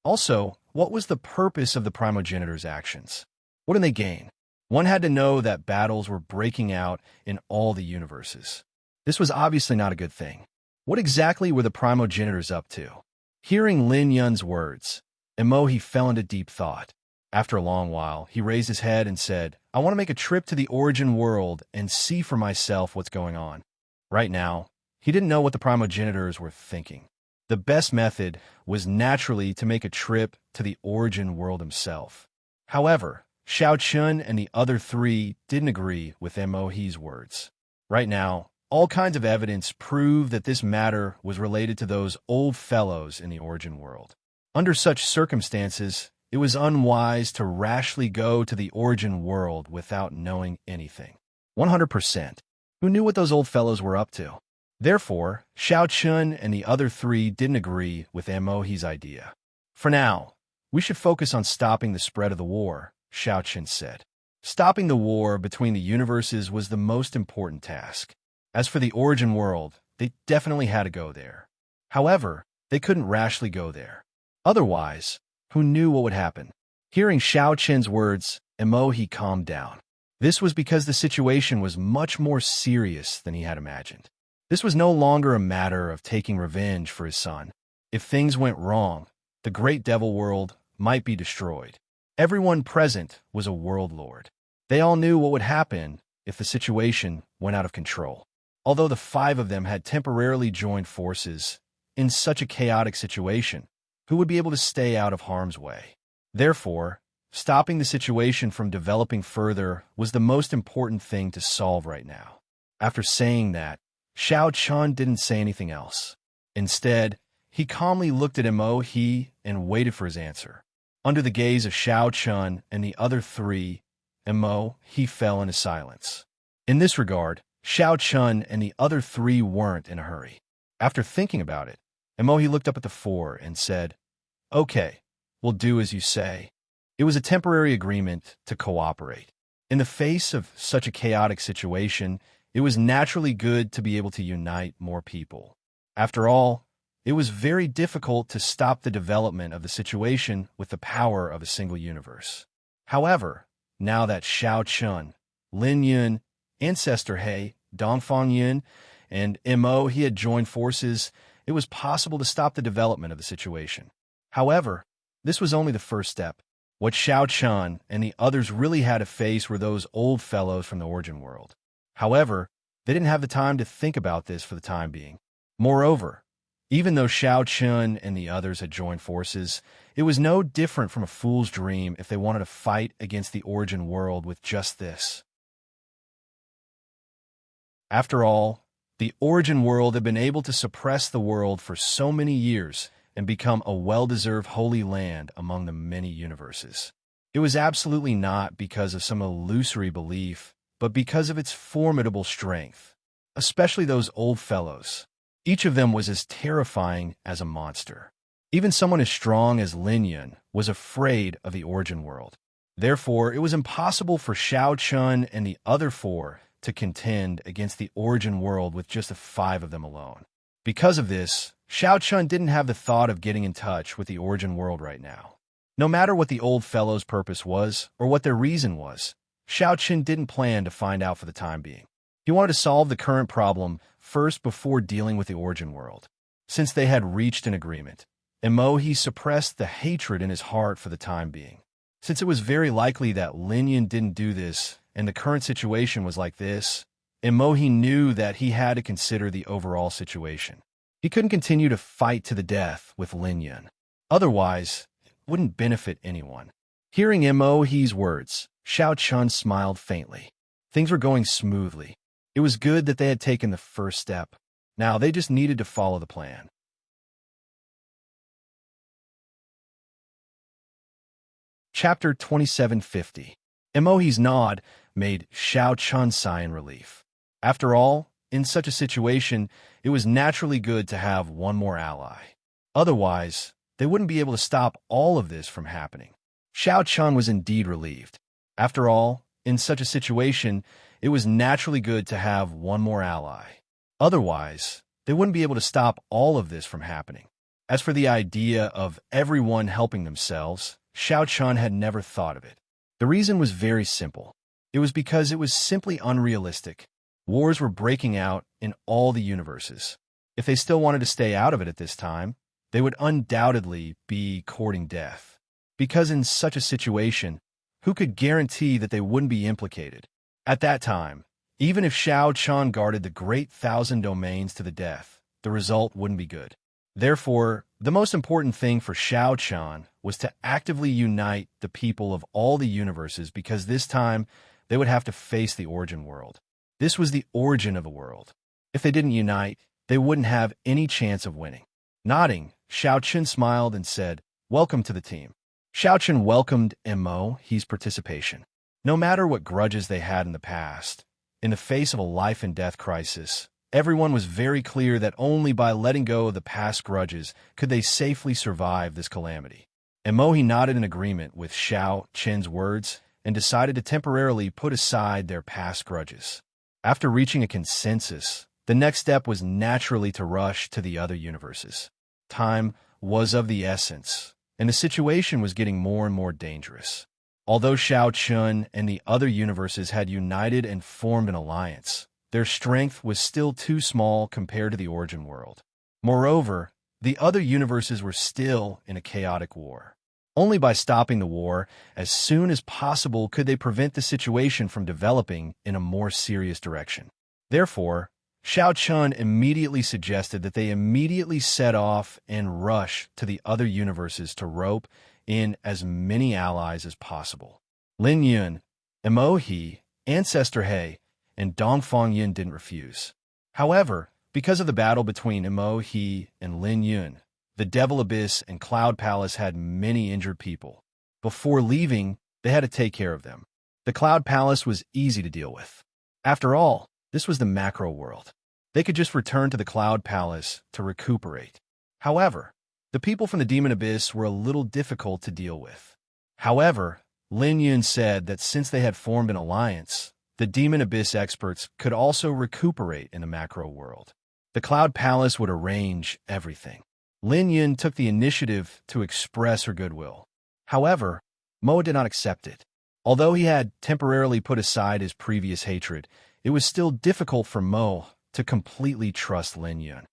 Also, what was the purpose of the primogenitor's actions? What did they gain? One had to know that battles were breaking out in all the universes. This was obviously not a good thing. What exactly were the primogenitors up to? Hearing Lin Yun's words, Emohi fell into deep thought. After a long while, he raised his head and said, I want to make a trip to the origin world and see for myself what's going on. Right now, he didn't know what the primogenitors were thinking. The best method was naturally to make a trip to the origin world himself. However, Xiaochen and the other three didn't agree with Emohi's words. Right now, all kinds of evidence prove that this matter was related to those old fellows in the origin world. Under such circumstances, it was unwise to rashly go to the origin world without knowing anything. 100%. Who knew what those old fellows were up to? Therefore, Xiaochen and the other three didn't agree with Emohi's idea. For now, we should focus on stopping the spread of the war, Xiaochen said. Stopping the war between the universes was the most important task. As for the origin world, they definitely had to go there. However, they couldn't rashly go there. Otherwise, who knew what would happen? Hearing Xiaochen's words, Emohi calmed down. This was because the situation was much more serious than he had imagined. This was no longer a matter of taking revenge for his son. If things went wrong, the great devil world might be destroyed. Everyone present was a world lord. They all knew what would happen if the situation went out of control. Although the five of them had temporarily joined forces in such a chaotic situation, who would be able to stay out of harm's way? Therefore, stopping the situation from developing further was the most important thing to solve right now. After saying that, Xiaochen didn't say anything else. Instead, he calmly looked at Emohi and waited for his answer. Under the gaze of Xiaochen and the other three, Emohi fell into silence. In this regard, Xiaochen and the other three weren't in a hurry. After thinking about it, Emohi looked up at the four and said, Okay, we'll do as you say. It was a temporary agreement to cooperate. In the face of such a chaotic situation, it was naturally good to be able to unite more people. After all, it was very difficult to stop the development of the situation with the power of a single universe. However, now that Shao Chun, Lin Yun, Ancestor He, Dongfang Yun, and Mo he had joined forces, it was possible to stop the development of the situation. However, this was only the first step. What Shao Chun and the others really had to face were those old fellows from the origin world. However, they didn't have the time to think about this for the time being. Moreover, even though Shao Chun and the others had joined forces, it was no different from a fool's dream if they wanted to fight against the origin world with just this. After all, the origin world had been able to suppress the world for so many years and become a well-deserved holy land among the many universes. It was absolutely not because of some illusory belief, but because of its formidable strength, especially those old fellows. Each of them was as terrifying as a monster. Even someone as strong as Lin Yun was afraid of the origin world. Therefore, it was impossible for Shao Chun and the other four to contend against the origin world with just the 5 of them alone. Because of this, Shao Chun didn't have the thought of getting in touch with the origin world right now. No matter what the old fellow's purpose was or what their reason was, Shao Chun didn't plan to find out for the time being. He wanted to solve the current problem first before dealing with the origin world. Since they had reached an agreement, Mo he suppressed the hatred in his heart for the time being. Since it was very likely that Lin Yun didn't do this, and the current situation was like this, Mo he knew that he had to consider the overall situation. He couldn't continue to fight to the death with Lin Yun. Otherwise, it wouldn't benefit anyone. Hearing Mo he's words, Shao Chun smiled faintly. Things were going smoothly. It was good that they had taken the first step. Now they just needed to follow the plan. Chapter 2750. Mo he's nod made Shao Chun sigh in relief. After all, in such a situation, it was naturally good to have one more ally. Otherwise, they wouldn't be able to stop all of this from happening. Shao Chun was indeed relieved. After all, in such a situation, it was naturally good to have one more ally. Otherwise, they wouldn't be able to stop all of this from happening. As for the idea of everyone helping themselves, Shao Chun had never thought of it. The reason was very simple. It was because it was simply unrealistic. Wars were breaking out in all the universes. If they still wanted to stay out of it at this time, they would undoubtedly be courting death. Because in such a situation, who could guarantee that they wouldn't be implicated? At that time, even if Shao Chun guarded the great 1,000 domains to the death, the result wouldn't be good. Therefore, the most important thing for Shao Chun was to actively unite the people of all the universes, because this time they would have to face the origin world. This was the origin of the world. If they didn't unite, they wouldn't have any chance of winning. Nodding, Shao Chun smiled and said, "Welcome to the team." Shao Chun welcomed Mo he's participation. No matter what grudges they had in the past, in the face of a life and death crisis, everyone was very clear that only by letting go of the past grudges could they safely survive this calamity. Mo he nodded in agreement with Shao Chun's words and decided to temporarily put aside their past grudges. After reaching a consensus, the next step was naturally to rush to the other universes. Time was of the essence, and the situation was getting more and more dangerous. Although Shao Chun and the other universes had united and formed an alliance, their strength was still too small compared to the origin world. Moreover, the other universes were still in a chaotic war. Only by stopping the war as soon as possible could they prevent the situation from developing in a more serious direction. Therefore, Shao Chun immediately suggested that they immediately set off and rush to the other universes to rope in as many allies as possible. Lin Yun, Mo he, Ancestor He, and Dongfang Yun didn't refuse. However, because of the battle between Mo he and Lin Yun, the Devil Abyss and Cloud Palace had many injured people. Before leaving, they had to take care of them. The Cloud Palace was easy to deal with. After all, this was the macro world. They could just return to the Cloud Palace to recuperate. However, the people from the Demon Abyss were a little difficult to deal with. However, Lin Yun said that since they had formed an alliance, the Demon Abyss experts could also recuperate in the macro world. The Cloud Palace would arrange everything. Lin Yun took the initiative to express her goodwill. However, Mo did not accept it. Although he had temporarily put aside his previous hatred, it was still difficult for Mo to completely trust Lin Yun.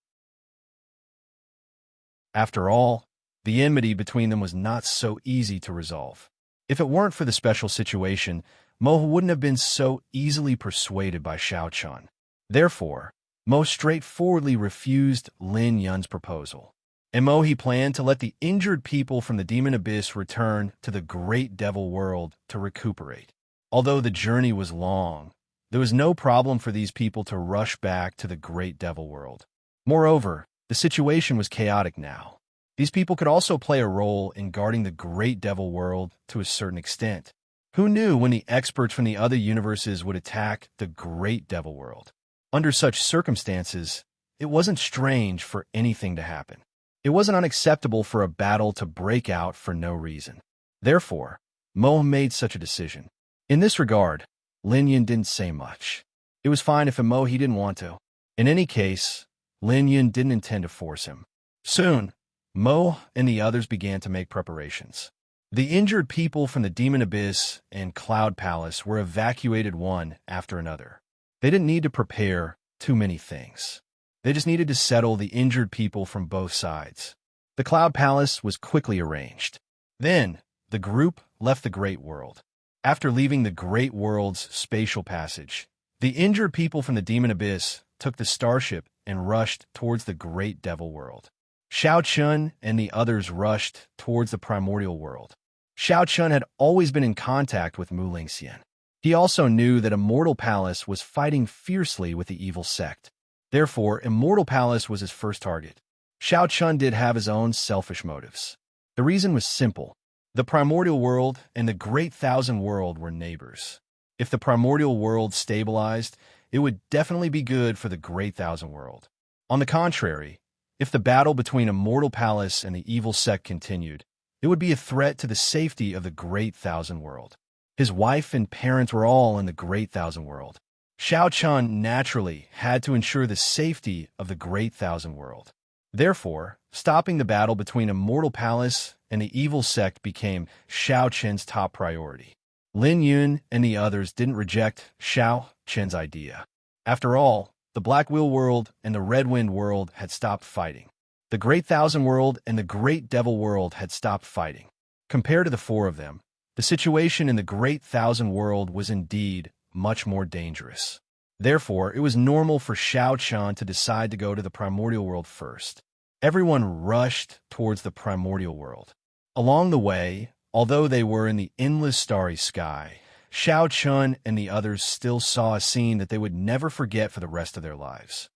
After all, the enmity between them was not so easy to resolve. If it weren't for the special situation, Mo wouldn't have been so easily persuaded by Xiao Chun. Therefore, Mo straightforwardly refused Lin Yun's proposal. In Mo, he planned to let the injured people from the Demon Abyss return to the Great Devil World to recuperate. Although the journey was long, there was no problem for these people to rush back to the Great Devil World. Moreover, the situation was chaotic now. These people could also play a role in guarding the Great Devil World to a certain extent. Who knew when the experts from the other universes would attack the Great Devil World? Under such circumstances, it wasn't strange for anything to happen. It wasn't unacceptable for a battle to break out for no reason. Therefore, Mo made such a decision. In this regard, Lin Yun didn't say much. It was fine if Mo he didn't want to. In any case, Lin Yun didn't intend to force him. Soon, Mo and the others began to make preparations. The injured people from the Demon Abyss and Cloud Palace were evacuated one after another. They didn't need to prepare too many things. They just needed to settle the injured people from both sides. The Cloud Palace was quickly arranged. Then, the group left the Great World. After leaving the Great World's spatial passage, the injured people from the Demon Abyss took the starship and rushed towards the Great Devil World. Xiao Chun and the others rushed towards the Primordial World. Xiao Chun had always been in contact with Mu Lingxian. He also knew that Immortal Palace was fighting fiercely with the evil sect. Therefore, Immortal Palace was his first target. Xiao Chun did have his own selfish motives. The reason was simple. The Primordial World and the Great Thousand World were neighbors. If the Primordial World stabilized, it would definitely be good for the Great Thousand World. On the contrary, if the battle between Immortal Palace and the evil sect continued, it would be a threat to the safety of the Great Thousand World. His wife and parents were all in the Great Thousand World. Xiao Chun naturally had to ensure the safety of the Great Thousand World. Therefore, stopping the battle between Immortal Palace and the evil sect became Xiao Chun's top priority. Lin Yun and the others didn't reject Xiao Chun's idea. After all, the Black Wheel World and the Red Wind World had stopped fighting. The Great Thousand World and the Great Devil World had stopped fighting. Compared to the four of them, the situation in the Great Thousand World was indeed much more dangerous. Therefore, it was normal for Xiao Chun to decide to go to the Primordial World first. Everyone rushed towards the Primordial World. Along the way, although they were in the endless starry sky, Xiao Chun and the others still saw a scene that they would never forget for the rest of their lives.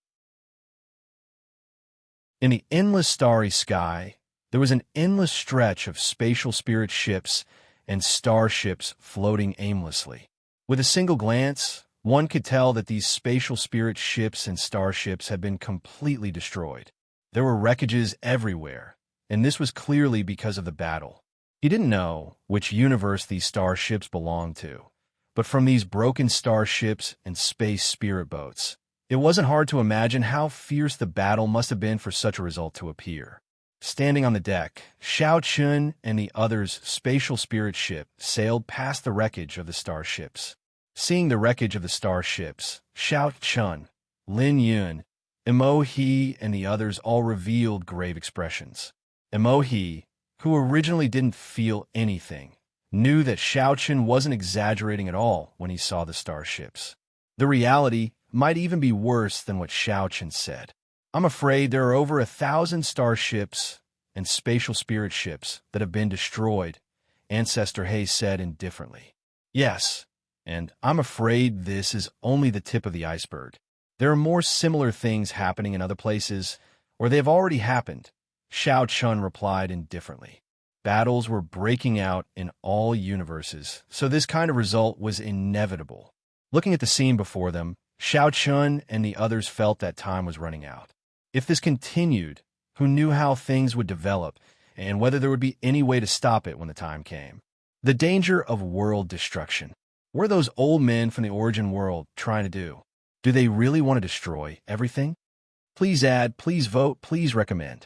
In the endless starry sky, there was an endless stretch of spatial spirit ships and starships floating aimlessly. With a single glance, one could tell that these spatial spirit ships and starships had been completely destroyed. There were wreckages everywhere, and this was clearly because of the battle. He didn't know which universe these starships belonged to, but from these broken starships and space spirit boats, it wasn't hard to imagine how fierce the battle must have been for such a result to appear. Standing on the deck, Xiao Chun and the others' spatial spirit ship sailed past the wreckage of the starships. Seeing the wreckage of the starships, Xiao Chun, Lin Yun, Mo He, and the others all revealed grave expressions. Mo He, who originally didn't feel anything, knew that Xiao Chun wasn't exaggerating at all when he saw the starships. The reality might even be worse than what Xiao Chun said. I'm afraid there are over 1,000 starships and spatial spirit ships that have been destroyed, Ancestor He said indifferently. Yes, and I'm afraid this is only the tip of the iceberg. There are more similar things happening in other places, or they have already happened, Xiao Chun replied indifferently. Battles were breaking out in all universes, so this kind of result was inevitable. Looking at the scene before them, Xiao Chun and the others felt that time was running out. If this continued, who knew how things would develop and whether there would be any way to stop it when the time came? The danger of world destruction. What are those old men from the origin world trying to do? Do they really want to destroy everything? Please add, please vote, please recommend.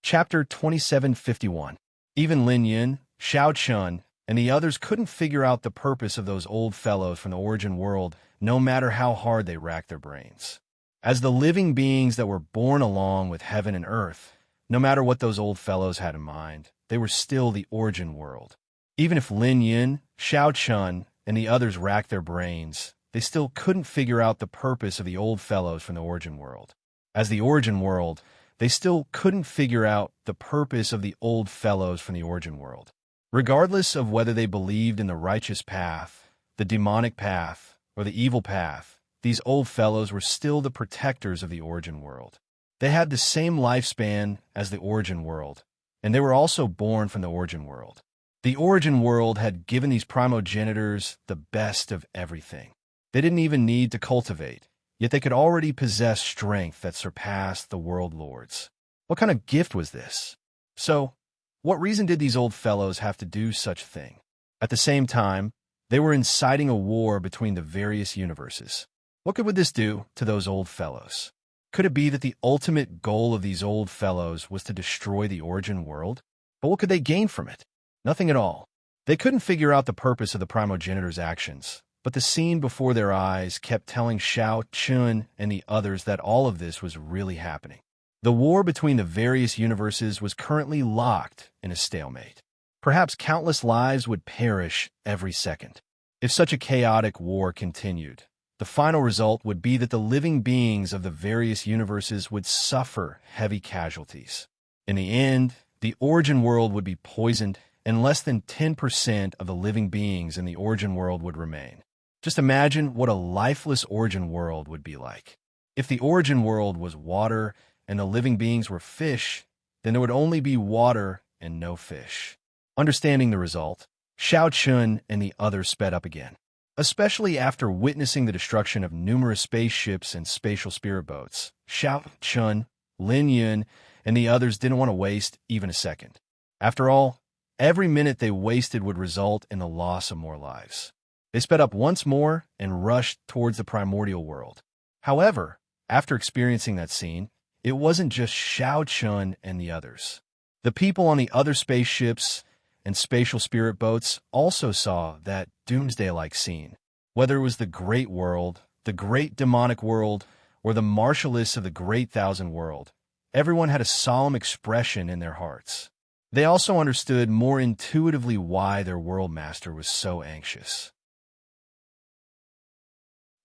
Chapter 2751. Even Lin Yin, Xiao Chun, and the others couldn't figure out the purpose of those old fellows from the origin world, no matter how hard they racked their brains. As the living beings that were born along with heaven and earth, no matter what those old fellows had in mind, they were still the origin world. Even if Lin Yin, Xiao Chun, and the others racked their brains, they still couldn't figure out the purpose of the old fellows from the origin world. As the origin world, they still couldn't figure out the purpose of the old fellows from the origin world. Regardless of whether they believed in the righteous path, the demonic path, or the evil path, these old fellows were still the protectors of the origin world. They had the same lifespan as the origin world, and they were also born from the origin world. The origin world had given these primogenitors the best of everything. They didn't even need to cultivate, yet they could already possess strength that surpassed the world lords. What kind of gift was this? So, what reason did these old fellows have to do such a thing? At the same time, they were inciting a war between the various universes. What good would this do to those old fellows? Could it be that the ultimate goal of these old fellows was to destroy the origin world? But what could they gain from it? Nothing at all. They couldn't figure out the purpose of the primogenitors' actions, but the scene before their eyes kept telling Xiao Chun and the others that all of this was really happening. The war between the various universes was currently locked in a stalemate. Perhaps countless lives would perish every second. If such a chaotic war continued, the final result would be that the living beings of the various universes would suffer heavy casualties. In the end, the origin world would be poisoned, and less than 10% of the living beings in the origin world would remain. Just imagine what a lifeless origin world would be like. If the origin world was water and the living beings were fish, then there would only be water and no fish. Understanding the result, Xiao Chun and the others sped up again. Especially after witnessing the destruction of numerous spaceships and spatial spirit boats, Xiao Chun, Lin Yun, and the others didn't want to waste even a second. After all, every minute they wasted would result in the loss of more lives. They sped up once more and rushed towards the primordial world. However, after experiencing that scene, it wasn't just Xiao Chun and the others. The people on the other spaceships and spatial spirit boats also saw that doomsday-like scene. Whether it was the Great World, the Great Demonic World, or the Martialists of the Great Thousand World, everyone had a solemn expression in their hearts. They also understood more intuitively why their world master was so anxious.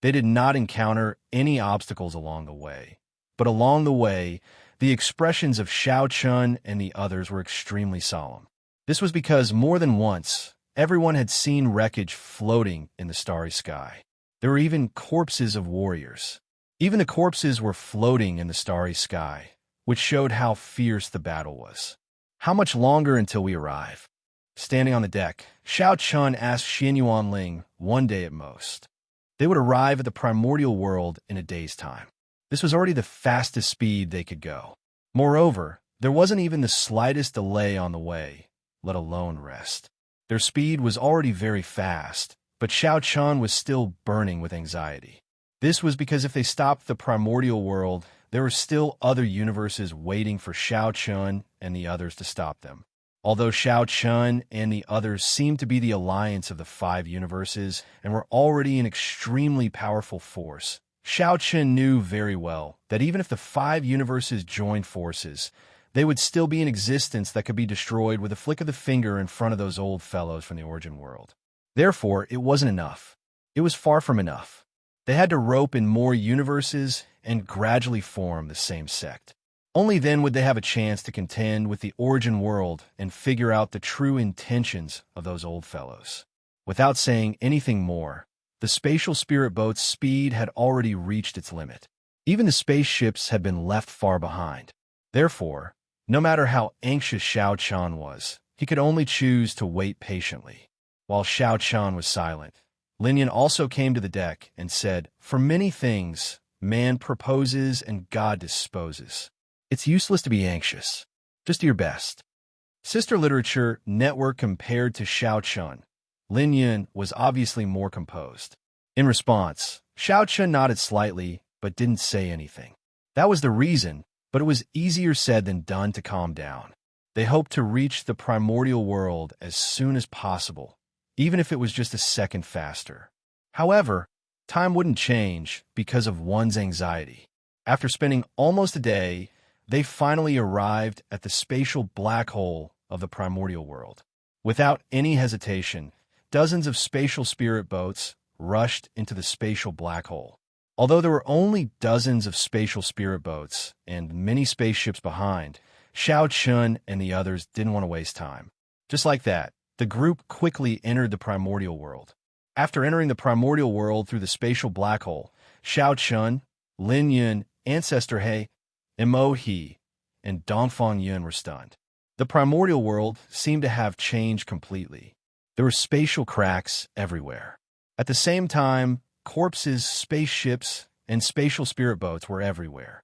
They did not encounter any obstacles along the way, but along the way, the expressions of Xiao Chun and the others were extremely solemn. This was because more than once, everyone had seen wreckage floating in the starry sky. There were even corpses of warriors. Even the corpses were floating in the starry sky, which showed how fierce the battle was. How much longer until we arrive? Standing on the deck, Xiao Chun asked Xin Yuanling, one day at most. They would arrive at the primordial world in a day's time. This was already the fastest speed they could go. Moreover, there wasn't even the slightest delay on the way, let alone rest. Their speed was already very fast, but Xiao Chun was still burning with anxiety. This was because if they stopped the primordial world, there were still other universes waiting for Xiao Chun and the others to stop them. Although Xiao Chun and the others seemed to be the alliance of the 5 universes and were already an extremely powerful force, Xiao Chun knew very well that even if the 5 universes joined forces, they would still be in existence that could be destroyed with a flick of the finger in front of those old fellows from the origin world. Therefore, it wasn't enough. It was far from enough. They had to rope in more universes and gradually form the same sect. Only then would they have a chance to contend with the origin world and figure out the true intentions of those old fellows. Without saying anything more, the spatial spirit boat's speed had already reached its limit. Even the spaceships had been left far behind. Therefore, no matter how anxious Xiao Chun was, he could only choose to wait patiently. While Xiao Chun was silent, Lin Yin also came to the deck and said, "For many things, man proposes and God disposes. It's useless to be anxious. Just do your best." Sister Literature Network compared to Xiao Chun. Lin Yun was obviously more composed. In response, Xiao Chun nodded slightly but didn't say anything. That was the reason, but it was easier said than done to calm down. They hoped to reach the primordial world as soon as possible, even if it was just a second faster. However, time wouldn't change because of one's anxiety. After spending almost a day, they finally arrived at the spatial black hole of the primordial world. Without any hesitation, dozens of spatial spirit boats rushed into the spatial black hole. Although there were only dozens of spatial spirit boats and many spaceships behind, Xiao Chun and the others didn't want to waste time. Just like that, the group quickly entered the primordial world. After entering the primordial world through the spatial black hole, Xiao Chun, Lin Yun, Ancestor He, Mo He, and Dongfang Yun were stunned. The primordial world seemed to have changed completely. There were spatial cracks everywhere. At the same time, corpses, spaceships, and spatial spirit boats were everywhere.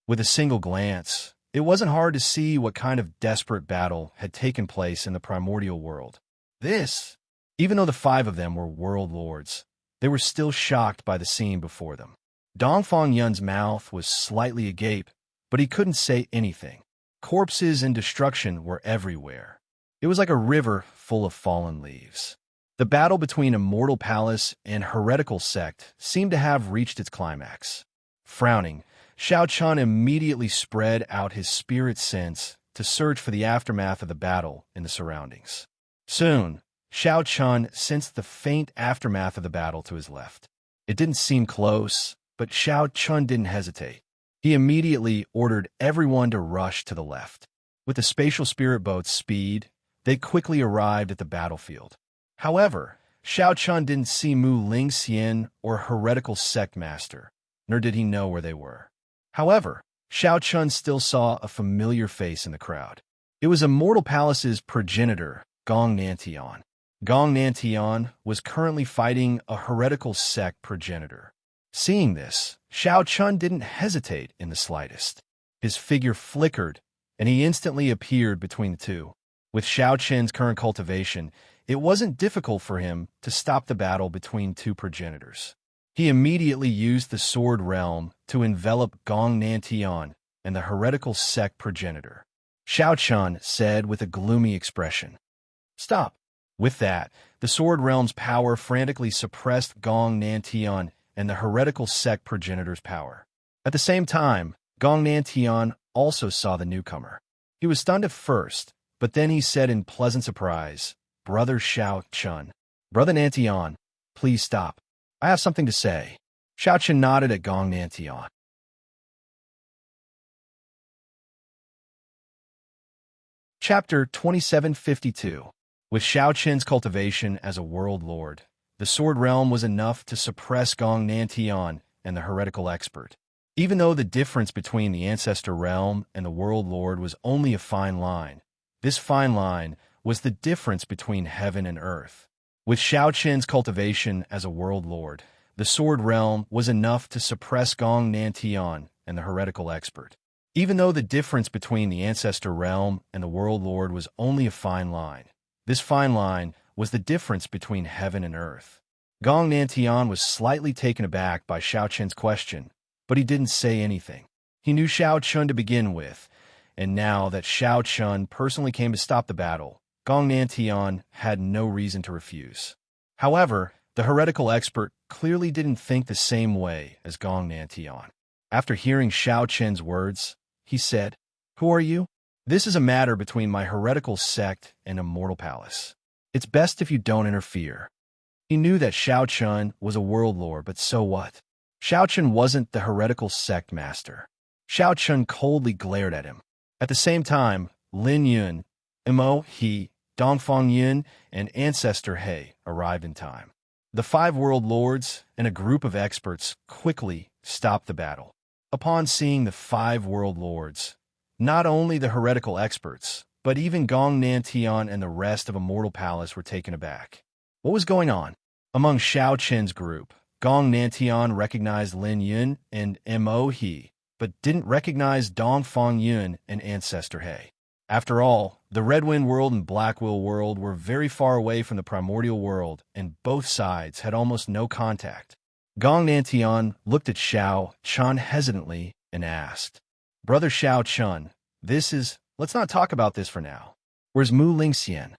With a single glance, it wasn't hard to see what kind of desperate battle had taken place in the primordial world. Even though the five of them were world lords, they were still shocked by the scene before them. Dongfang Yun's mouth was slightly agape, but he couldn't say anything. Corpses and destruction were everywhere. It was like a river full of fallen leaves. The battle between Immortal Palace and Heretical Sect seemed to have reached its climax. Frowning, Xiao Chun immediately spread out his spirit sense to search for the aftermath of the battle in the surroundings. Soon, Xiao Chun sensed the faint aftermath of the battle to his left. It didn't seem close, but Xiao Chun didn't hesitate. He immediately ordered everyone to rush to the left. With the spatial spirit boat's speed, they quickly arrived at the battlefield. However, Xiao Chun didn't see Mu Ling Xian or Heretical Sect Master, nor did he know where they were. However, Xiao Chun still saw a familiar face in the crowd. It was Immortal Palace's progenitor, Gong Nantian. Gong Nantian was currently fighting a Heretical Sect progenitor. Seeing this, Xiao Chun didn't hesitate in the slightest. His figure flickered, and he instantly appeared between the two. With Xiao Chen's current cultivation, it wasn't difficult for him to stop the battle between two progenitors. He immediately used the Sword Realm to envelop Gong Nantian and the Heretical Sect progenitor. Xiao Chun said with a gloomy expression, "Stop." With that, the Sword Realm's power frantically suppressed Gong Nantian and the Heretical Sect progenitor's power. At the same time, Gong Nantian also saw the newcomer. He was stunned at first, but then he said in pleasant surprise, "Brother Xiao Chun." "Brother Nantian, please stop. I have something to say." Xiao Chun nodded at Gong Nantian. Chapter 2752. With Xiao Chen's cultivation as a world lord, the Sword Realm was enough to suppress Gong Nantian and the heretical expert. Even though the difference between the Ancestor Realm and the World Lord was only a fine line, this fine line was the difference between heaven and earth. With Xiao Chen's cultivation as a World Lord, the Sword Realm was enough to suppress Gong Nantian and the heretical expert. Even though the difference between the Ancestor Realm and the World Lord was only a fine line, this fine line was the difference between heaven and earth. Gong Nantian was slightly taken aback by Xiao Chen's question, but he didn't say anything. He knew Xiao Chun to begin with, and now that Xiao Chun personally came to stop the battle, Gong Nantian had no reason to refuse. However, the heretical expert clearly didn't think the same way as Gong Nantian. After hearing Xiao Chen's words, he said, "Who are you?" "This is a matter between my heretical sect and Immortal Palace. It's best if you don't interfere." He knew that Xiao Chun was a world lord, but so what? Xiao Chun wasn't the heretical sect master. Xiao Chun coldly glared at him. At the same time, Lin Yun, Mo He, Dongfang Yun, and Ancestor He arrived in time. The five world lords and a group of experts quickly stopped the battle. Upon seeing the five world lords, not only the heretical experts, but even Gong Nantian and the rest of Immortal Palace were taken aback. What was going on? Among Xiao Chen's group, Gong Nantian recognized Lin Yun and Mo He, but didn't recognize Dongfang Yun and Ancestor He. After all, the Red Wind world and Blackwill world were very far away from the primordial world, and both sides had almost no contact. Gong Nantian looked at Xiao Chun hesitantly and asked, "Brother Xiao Chun, let's not talk about this for now. Where's Mu Lingxian?"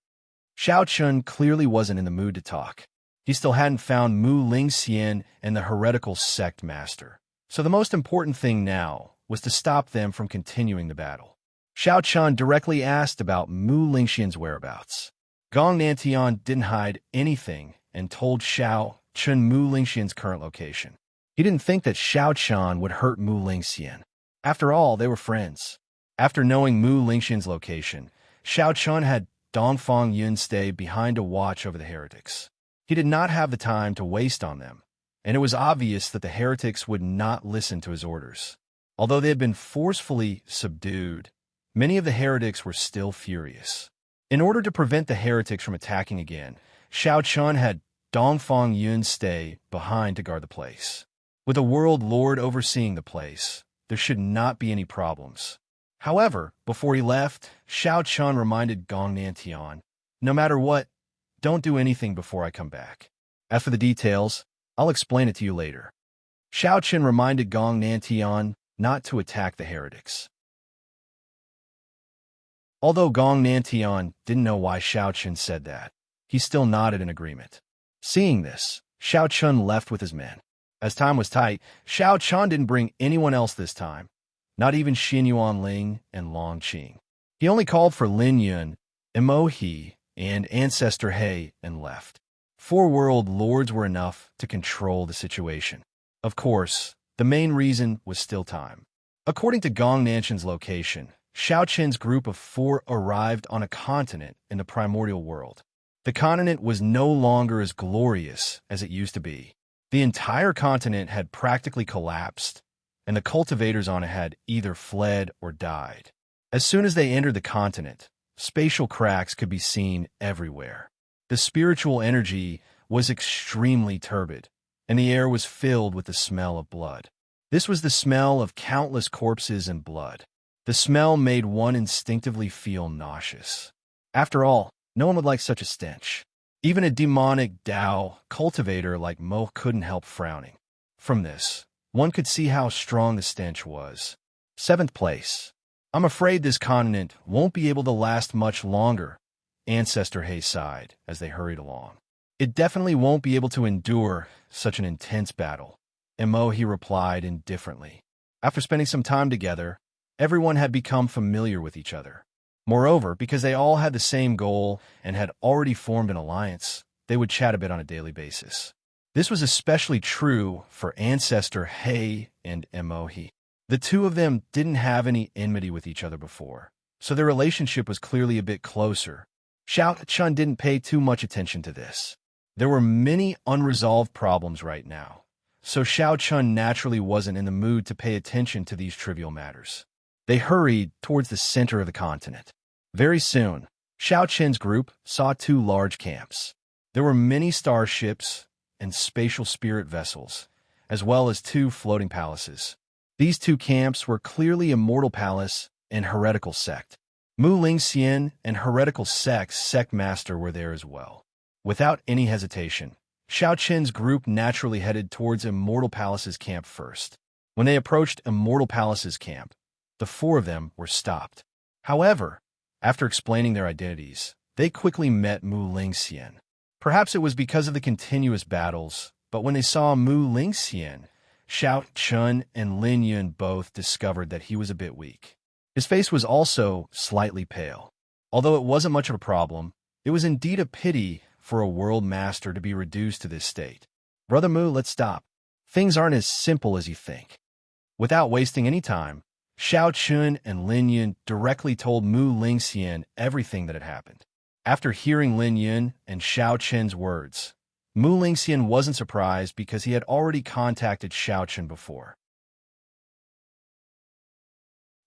Xiao Chun clearly wasn't in the mood to talk. He still hadn't found Mu Lingxian and the heretical sect master. So the most important thing now was to stop them from continuing the battle. Xiao Chun directly asked about Mu Lingxian's whereabouts. Gong Nantian didn't hide anything and told Xiao Chun Mu Lingxian's current location. He didn't think that Xiao Chun would hurt Mu Lingxian. After all, they were friends. After knowing Mu Lingxian's location, Xiao Chun had Dongfang Yun stay behind to watch over the heretics. He did not have the time to waste on them, and it was obvious that the heretics would not listen to his orders. Although they had been forcefully subdued, many of the heretics were still furious. In order to prevent the heretics from attacking again, Xiao Chun had Dongfang Yun stay behind to guard the place. With a world lord overseeing the place, there should not be any problems. However, before he left, Xiao Chun reminded Gong Nantian, "No matter what, don't do anything before I come back. As for the details, I'll explain it to you later." Xiao Chun reminded Gong Nantian not to attack the heretics. Although Gong Nantian didn't know why Xiao Chun said that, he still nodded in agreement. Seeing this, Xiao Chun left with his men. As time was tight, Xiao Chun didn't bring anyone else this time, not even Xin Yuan Ling and Long Qing. He only called for Lin Yun, Mo He, and Ancestor He and left. 4 world lords were enough to control the situation. Of course, the main reason was still time. According to Gong Nanshan's location, Xiao Chen's group of 4 arrived on a continent in the primordial world. The continent was no longer as glorious as it used to be. The entire continent had practically collapsed, and the cultivators on it had either fled or died. As soon as they entered the continent, spatial cracks could be seen everywhere. The spiritual energy was extremely turbid, and the air was filled with the smell of blood. This was the smell of countless corpses and blood. The smell made one instinctively feel nauseous. After all, no one would like such a stench. Even a demonic Dao cultivator like Mo couldn't help frowning. From this, one could see how strong the stench was. 7th place. "I'm afraid this continent won't be able to last much longer," Ancestor He sighed as they hurried along. "It definitely won't be able to endure such an intense battle," Mo He replied indifferently. After spending some time together, everyone had become familiar with each other. Moreover, because they all had the same goal and had already formed an alliance, they would chat a bit on a daily basis. This was especially true for Ancestor He and Mo He. The two of them didn't have any enmity with each other before, so their relationship was clearly a bit closer. Xiao Chun didn't pay too much attention to this. There were many unresolved problems right now, so Xiao Chun naturally wasn't in the mood to pay attention to these trivial matters. They hurried towards the center of the continent. Very soon, Xiao Chen's group saw 2 large camps. There were many starships and spatial spirit vessels, as well as 2 floating palaces. These 2 camps were clearly Immortal Palace and Heretical Sect. Mu Lingxian and Heretical Sect Master were there as well. Without any hesitation, Xiao Chen's group naturally headed towards Immortal Palace's camp first. When they approached Immortal Palace's camp, the 4 of them were stopped. However, after explaining their identities, they quickly met Mu Lingxian. Perhaps it was because of the continuous battles, but when they saw Mu Lingxian, Xiao Chun and Lin Yun both discovered that he was a bit weak. His face was also slightly pale. Although it wasn't much of a problem, it was indeed a pity for a world master to be reduced to this state. "Brother Mu, let's stop. Things aren't as simple as you think." Without wasting any time, Xiao Chun and Lin Yun directly told Mu Lingxian everything that had happened. After hearing Lin Yun and Xiao Chen's words, Mu Lingxian wasn't surprised because he had already contacted Xiao Chun before.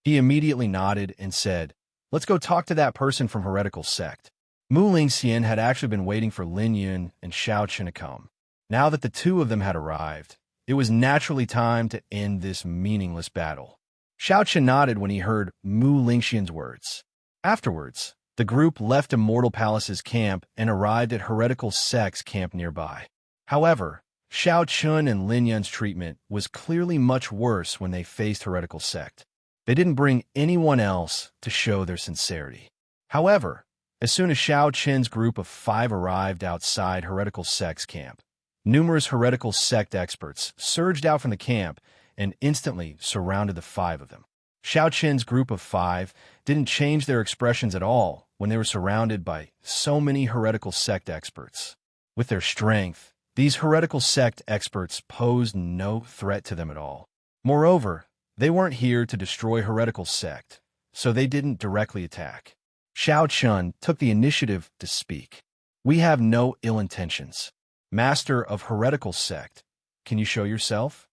He immediately nodded and said, "Let's go talk to that person from Heretical Sect." Mu Lingxian had actually been waiting for Lin Yun and Xiao Chun to come. Now that the 2 of them had arrived, it was naturally time to end this meaningless battle. Xiao Chen nodded when he heard Mu Lingxian's words. Afterwards, the group left Immortal Palace's camp and arrived at Heretical Sect's camp nearby. However, Xiao Chun and Lin Yun's treatment was clearly much worse when they faced Heretical Sect. They didn't bring anyone else to show their sincerity. However, as soon as Xiao Chen's group of 5 arrived outside Heretical Sect's camp, numerous Heretical Sect experts surged out from the camp and instantly surrounded the 5 of them. Xiao Chen's group of 5 didn't change their expressions at all when they were surrounded by so many Heretical Sect experts. With their strength, these Heretical Sect experts posed no threat to them at all. Moreover, they weren't here to destroy Heretical Sect, so they didn't directly attack. Xiao Chun took the initiative to speak. "We have no ill intentions. Master of Heretical Sect, can you show yourself?"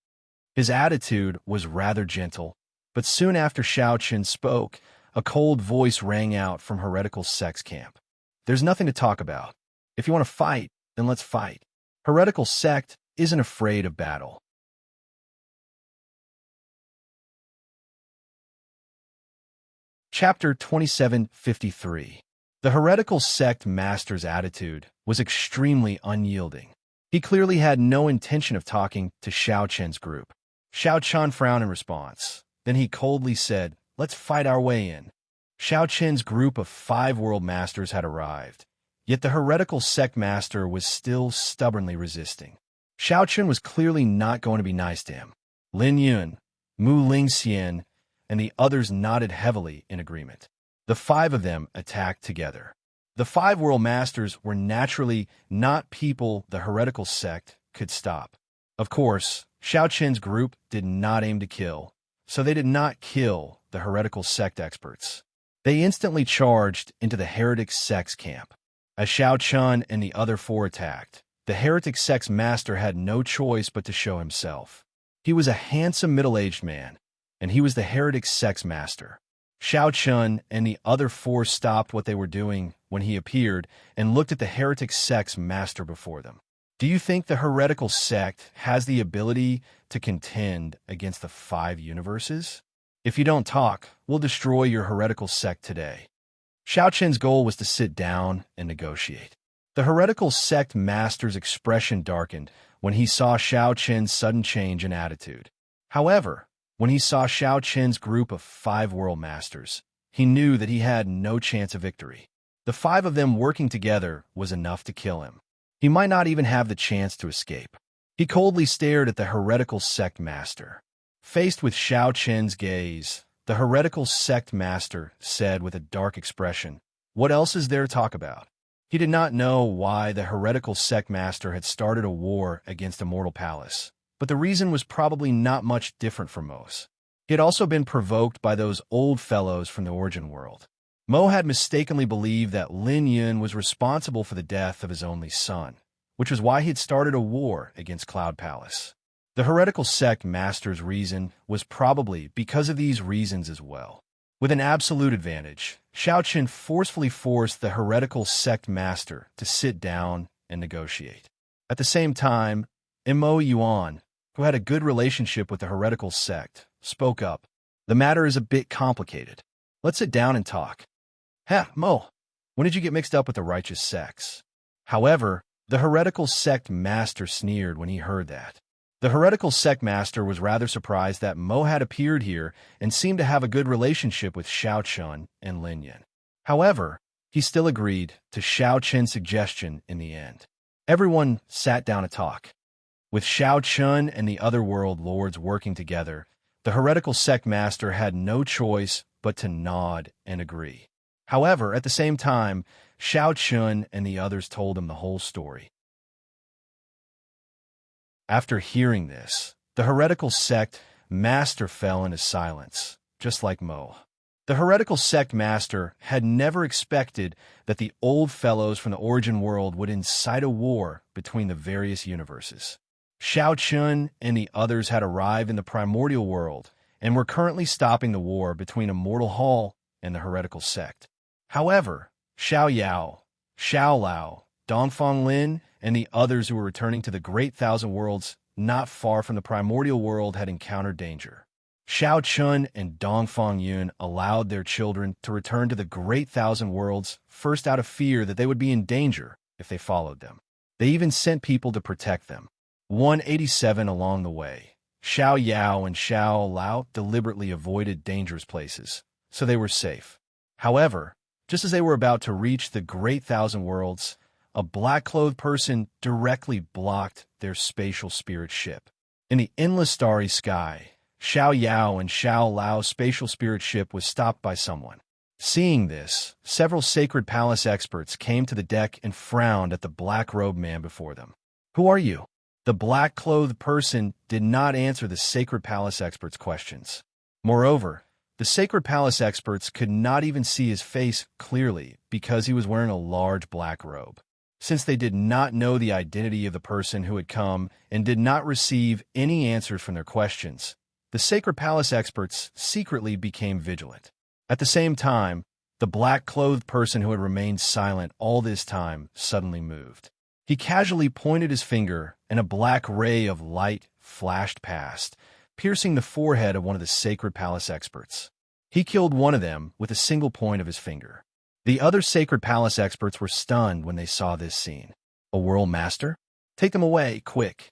His attitude was rather gentle, but soon after Xiao Chun spoke, a cold voice rang out from Heretical Sect's camp. "There's nothing to talk about. If you want to fight, then let's fight. Heretical Sect isn't afraid of battle." Chapter 2753. The Heretical Sect Master's attitude was extremely unyielding. He clearly had no intention of talking to Xiao Chen's group. Xiao Chen frowned in response. Then he coldly said, "Let's fight our way in." Xiao Chen's group of 5 world masters had arrived, yet the Heretical Sect Master was still stubbornly resisting. Xiao Chen was clearly not going to be nice to him. Lin Yun, Mu Lingxian, and the others nodded heavily in agreement. The 5 of them attacked together. The 5 world masters were naturally not people the Heretical Sect could stop. Of course, Xiao Chen's group did not aim to kill, so they did not kill the Heretical Sect experts. They instantly charged into the Heretic Sect's camp. As Xiao Chun and the other 4 attacked, the Heretic Sect's master had no choice but to show himself. He was a handsome middle-aged man, and he was the Heretic Sect's master. Xiao Chun and the other 4 stopped what they were doing when he appeared and looked at the Heretic Sect's master before them. "Do you think the Heretical Sect has the ability to contend against the 5 universes? If you don't talk, we'll destroy your Heretical Sect today." Xiao Chen's goal was to sit down and negotiate. The Heretical Sect Master's expression darkened when he saw Xiao Chen's sudden change in attitude. However, when he saw Xiao Chen's group of 5 world masters, he knew that he had no chance of victory. The 5 of them working together was enough to kill him. He might not even have the chance to escape. He coldly stared at the Heretical Sect Master. Faced with Xiao Chen's gaze, the Heretical Sect Master said with a dark expression, "What else is there to talk about?" He did not know why the Heretical Sect Master had started a war against Immortal Palace, but the reason was probably not much different from Mo's. He had also been provoked by those old fellows from the Origin World. Mo had mistakenly believed that Lin Yun was responsible for the death of his only son, which was why he had started a war against Cloud Palace. The Heretical Sect Master's reason was probably because of these reasons as well. With an absolute advantage, Xiao Chen forcefully forced the Heretical Sect Master to sit down and negotiate. At the same time, Mo Yuan, who had a good relationship with the Heretical Sect, spoke up. "The matter is a bit complicated. Let's sit down and talk." "Ha, Mo, when did you get mixed up with the righteous sects?" However, the Heretical Sect Master sneered when he heard that. The Heretical Sect Master was rather surprised that Mo had appeared here and seemed to have a good relationship with Xiao Chun and Lin Yun. However, he still agreed to Xiao Chen's suggestion in the end. Everyone sat down to talk. With Xiao Chun and the other world lords working together, the Heretical Sect Master had no choice but to nod and agree. However, at the same time, Xiao Chun and the others told him the whole story. After hearing this, the Heretical Sect Master fell into silence, just like Mo. The Heretical Sect Master had never expected that the old fellows from the Origin World would incite a war between the various universes. Xiao Chun and the others had arrived in the Primordial World and were currently stopping the war between Immortal Hall and the Heretical Sect. However, Xiao Yao, Xiao Lao, Dongfang Lin, and the others who were returning to the Great Thousand Worlds not far from the Primordial World had encountered danger. Xiao Chun and Dongfang Yun allowed their children to return to the Great Thousand Worlds, first out of fear that they would be in danger if they followed them. They even sent people to protect them. 187 along the way, Xiao Yao and Xiao Lao deliberately avoided dangerous places, so they were safe. However, just as they were about to reach the Great Thousand Worlds, a black-clothed person directly blocked their spatial spirit ship. In the endless starry sky, Xiao Yao and Xiao Lao's spatial spirit ship was stopped by someone. Seeing this, several Sacred Palace experts came to the deck and frowned at the black-robed man before them. "Who are you?" The black-clothed person did not answer the Sacred Palace experts' questions. Moreover, the Sacred Palace experts could not even see his face clearly because he was wearing a large black robe. Since they did not know the identity of the person who had come and did not receive any answers from their questions, the Sacred Palace experts secretly became vigilant. At the same time, the black-clothed person who had remained silent all this time suddenly moved. He casually pointed his finger, and a black ray of light flashed past, piercing the forehead of one of the Sacred Palace experts. He killed one of them with a single point of his finger. The other Sacred Palace experts were stunned when they saw this scene. A World Master? Take them away, quick!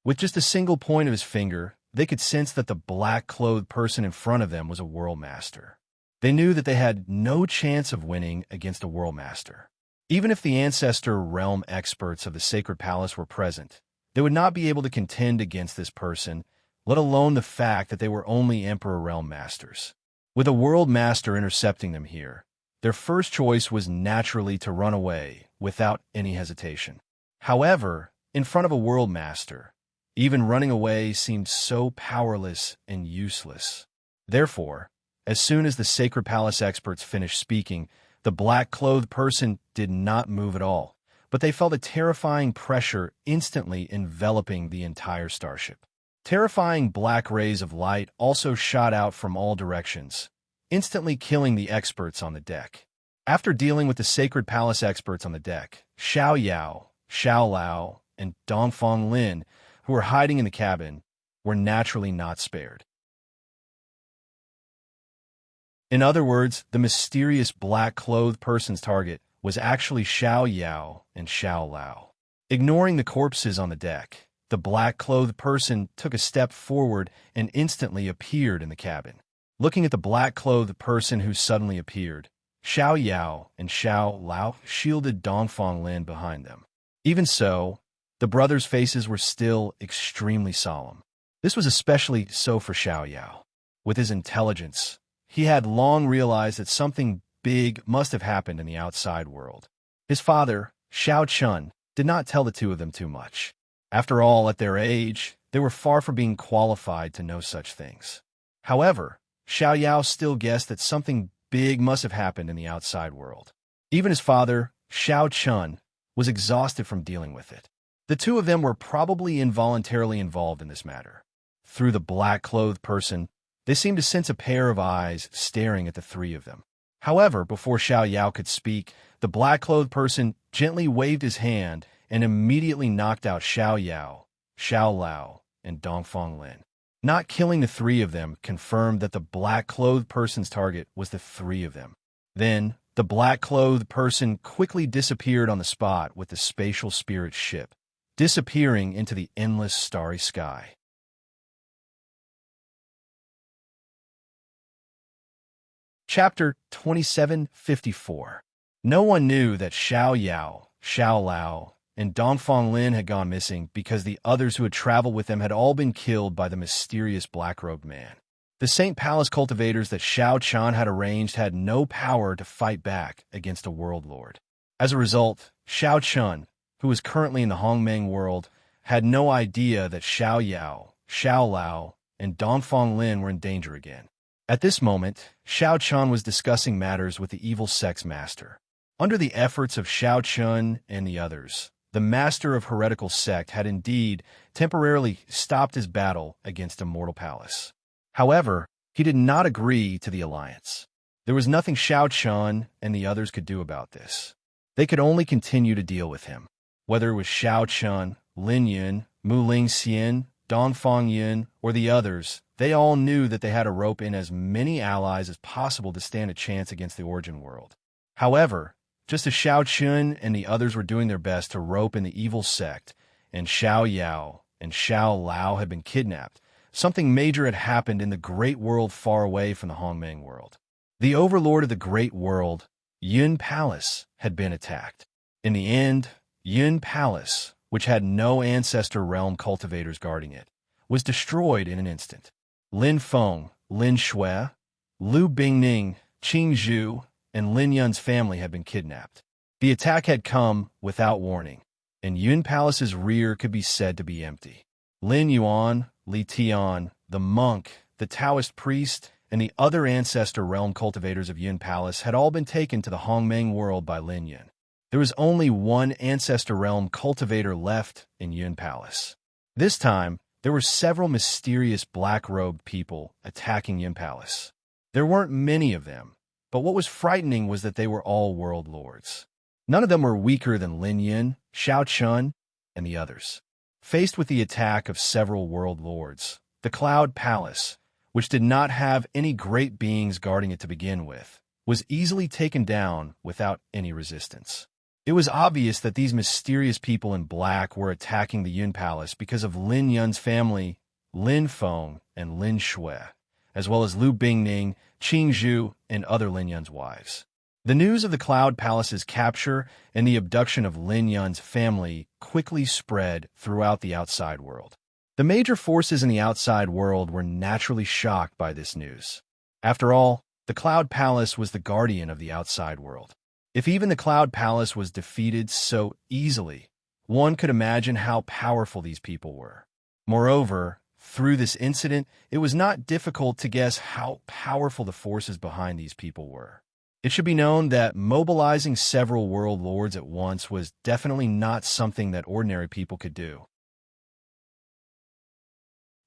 With just a single point of his finger, they could sense that the black-clothed person in front of them was a World Master. They knew that they had no chance of winning against a World Master. Even if the Ancestor Realm experts of the Sacred Palace were present, they would not be able to contend against this person, let alone the fact that they were only Emperor Realm Masters. With a World Master intercepting them here, their first choice was naturally to run away without any hesitation. However, in front of a World Master, even running away seemed so powerless and useless. Therefore, as soon as the Sacred Palace experts finished speaking, the black-clothed person did not move at all, but they felt a terrifying pressure instantly enveloping the entire starship. Terrifying black rays of light also shot out from all directions, instantly killing the experts on the deck. After dealing with the Sacred Palace experts on the deck, Xiao Yao, Xiao Lao, and Dongfang Lin, who were hiding in the cabin, were naturally not spared. In other words, the mysterious black-clothed person's target was actually Xiao Yao and Xiao Lao. Ignoring the corpses on the deck, the black-clothed person took a step forward and instantly appeared in the cabin. Looking at the black-clothed person who suddenly appeared, Xiao Yao and Xiao Lao shielded Dongfang Lin behind them. Even so, the brothers' faces were still extremely solemn. This was especially so for Xiao Yao. With his intelligence, he had long realized that something big must have happened in the outside world. His father, Xiao Chun, did not tell the two of them too much. After all, at their age, they were far from being qualified to know such things. However, Xiao Yao still guessed that something big must have happened in the outside world. Even his father, Xiao Chun, was exhausted from dealing with it. The two of them were probably involuntarily involved in this matter. Through the black-clothed person, they seemed to sense a pair of eyes staring at the three of them. However, before Xiao Yao could speak, the black-clothed person gently waved his hand and immediately knocked out Xiao Yao, Xiao Lao, and Dongfang Lin. Not killing the three of them confirmed that the black-clothed person's target was the three of them. Then, the black-clothed person quickly disappeared on the spot with the spatial spirit ship, disappearing into the endless starry sky. Chapter 2754. No one knew that Xiao Yao, Xiao Lao, and Dongfang Lin had gone missing because the others who had traveled with them had all been killed by the mysterious black-robed man. The St. Palace cultivators that Xiao Chan had arranged had no power to fight back against a world lord. As a result, Xiao Chun, who was currently in the Hongmeng world, had no idea that Xiao Yao, Xiao Lao, and Dongfang Lin were in danger again. At this moment, Xiao Chun was discussing matters with the evil sex master. Under the efforts of Xiao Chun and the others, the master of heretical sect had indeed temporarily stopped his battle against Immortal Palace. However, he did not agree to the alliance. There was nothing Xiao Chun and the others could do about this. They could only continue to deal with him. Whether it was Xiao Chun, Lin Yun, Mu Ling Xian, Dongfang Yun, or the others, they all knew that they had to rope in as many allies as possible to stand a chance against the Origin World. However, just as Xiao Chun and the others were doing their best to rope in the evil sect, and Xiao Yao and Xiao Lao had been kidnapped, something major had happened in the Great World far away from the Hongmeng World. The overlord of the Great World, Yun Palace, had been attacked. In the end, Yun Palace, which had no ancestor realm cultivators guarding it, was destroyed in an instant. Lin Feng, Lin Shui, Lu Bingning, Qing Zhu, and Lin Yun's family had been kidnapped. The attack had come without warning, and Yun Palace's rear could be said to be empty. Lin Yuan, Li Tian, the monk, the Taoist priest, and the other ancestor realm cultivators of Yun Palace had all been taken to the Hongmeng World by Lin Yun. There was only one ancestor realm cultivator left in Yun Palace. This time, there were several mysterious black-robed people attacking Yun Palace. There weren't many of them, but what was frightening was that they were all world lords. None of them were weaker than Lin Yun, Xiao Chun, and the others. Faced with the attack of several world lords, the Cloud Palace, which did not have any great beings guarding it to begin with, was easily taken down without any resistance. It was obvious that these mysterious people in black were attacking the Yun Palace because of Lin Yun's family, Lin Feng, and Lin Shui, as well as Lu Bingning, Qing Zhu, and other Lin Yun's wives. The news of the Cloud Palace's capture and the abduction of Lin Yun's family quickly spread throughout the outside world. The major forces in the outside world were naturally shocked by this news. After all, the Cloud Palace was the guardian of the outside world. If even the Cloud Palace was defeated so easily, one could imagine how powerful these people were. Moreover, through this incident, it was not difficult to guess how powerful the forces behind these people were. It should be known that mobilizing several world lords at once was definitely not something that ordinary people could do.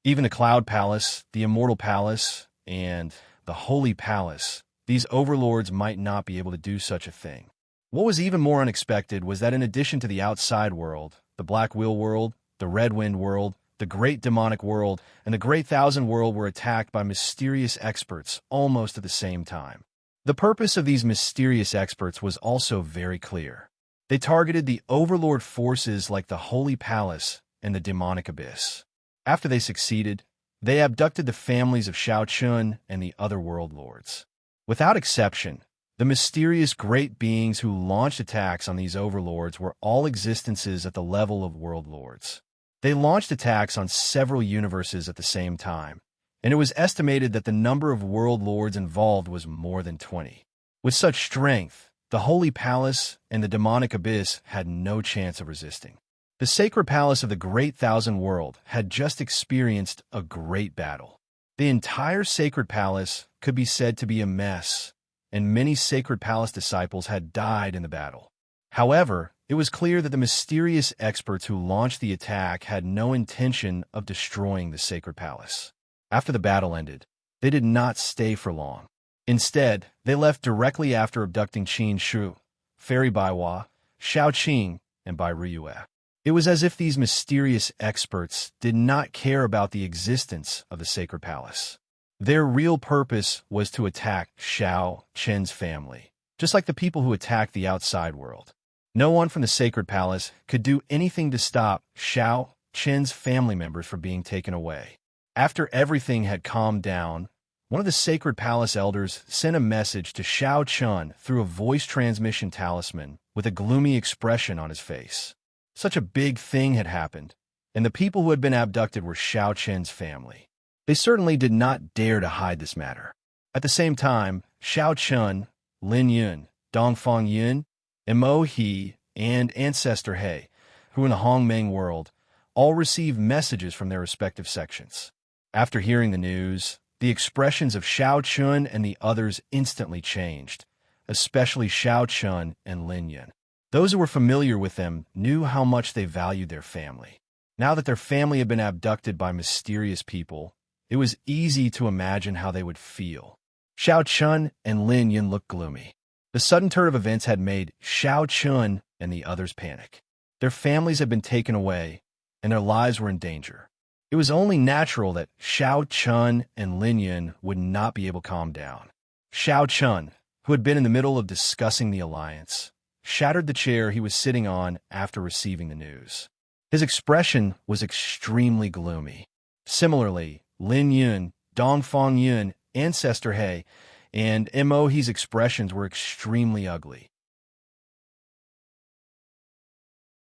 Even the Cloud Palace, the Immortal Palace, and the Holy Palace, these overlords might not be able to do such a thing. What was even more unexpected was that in addition to the outside world, the Black Wheel World, the Red Wind World, the Great Demonic World, and the Great Thousand World were attacked by mysterious experts almost at the same time. The purpose of these mysterious experts was also very clear. They targeted the overlord forces like the Holy Palace and the Demonic Abyss. After they succeeded, they abducted the families of Xiao Chun and the other world lords. Without exception, the mysterious great beings who launched attacks on these overlords were all existences at the level of world lords. They launched attacks on several universes at the same time, and it was estimated that the number of world lords involved was more than 20. With such strength, the Holy Palace and the Demonic Abyss had no chance of resisting. The Sacred Palace of the Great Thousand World had just experienced a great battle. The entire Sacred Palace could be said to be a mess, and many Sacred Palace disciples had died in the battle. However, it was clear that the mysterious experts who launched the attack had no intention of destroying the Sacred Palace. After the battle ended, they did not stay for long. Instead, they left directly after abducting Qin Shu, Fairy Baiwa, Xiao Qing, and Bai Riyue. It was as if these mysterious experts did not care about the existence of the Sacred Palace. Their real purpose was to attack Xiao Qin's family, just like the people who attacked the outside world. No one from the Sacred Palace could do anything to stop Xiao Qin's family members from being taken away. After everything had calmed down, one of the Sacred Palace elders sent a message to Xiao Chun through a voice transmission talisman with a gloomy expression on his face. Such a big thing had happened, and the people who had been abducted were Xiao Qin's family. They certainly did not dare to hide this matter. At the same time, Xiao Chun, Lin Yun, Dongfang Yun, and Mo He, and Ancestor He, who were in the Hongmeng world, all received messages from their respective sections. After hearing the news, the expressions of Xiao Chun and the others instantly changed, especially Xiao Chun and Lin Yun. Those who were familiar with them knew how much they valued their family. Now that their family had been abducted by mysterious people, it was easy to imagine how they would feel. Xiao Chun and Lin Yun looked gloomy. The sudden turn of events had made Xiao Chun and the others panic. Their families had been taken away, and their lives were in danger. It It was only natural that Xiao Chun and Lin Yun would not be able to calm down. Xiao Chun, who had been in the middle of discussing the alliance, shattered the chair he was sitting on after receiving the news. His expression was extremely gloomy. Similarly, Lin Yun, Dongfang Yun, Ancestor He, and Mohe's expressions were extremely ugly.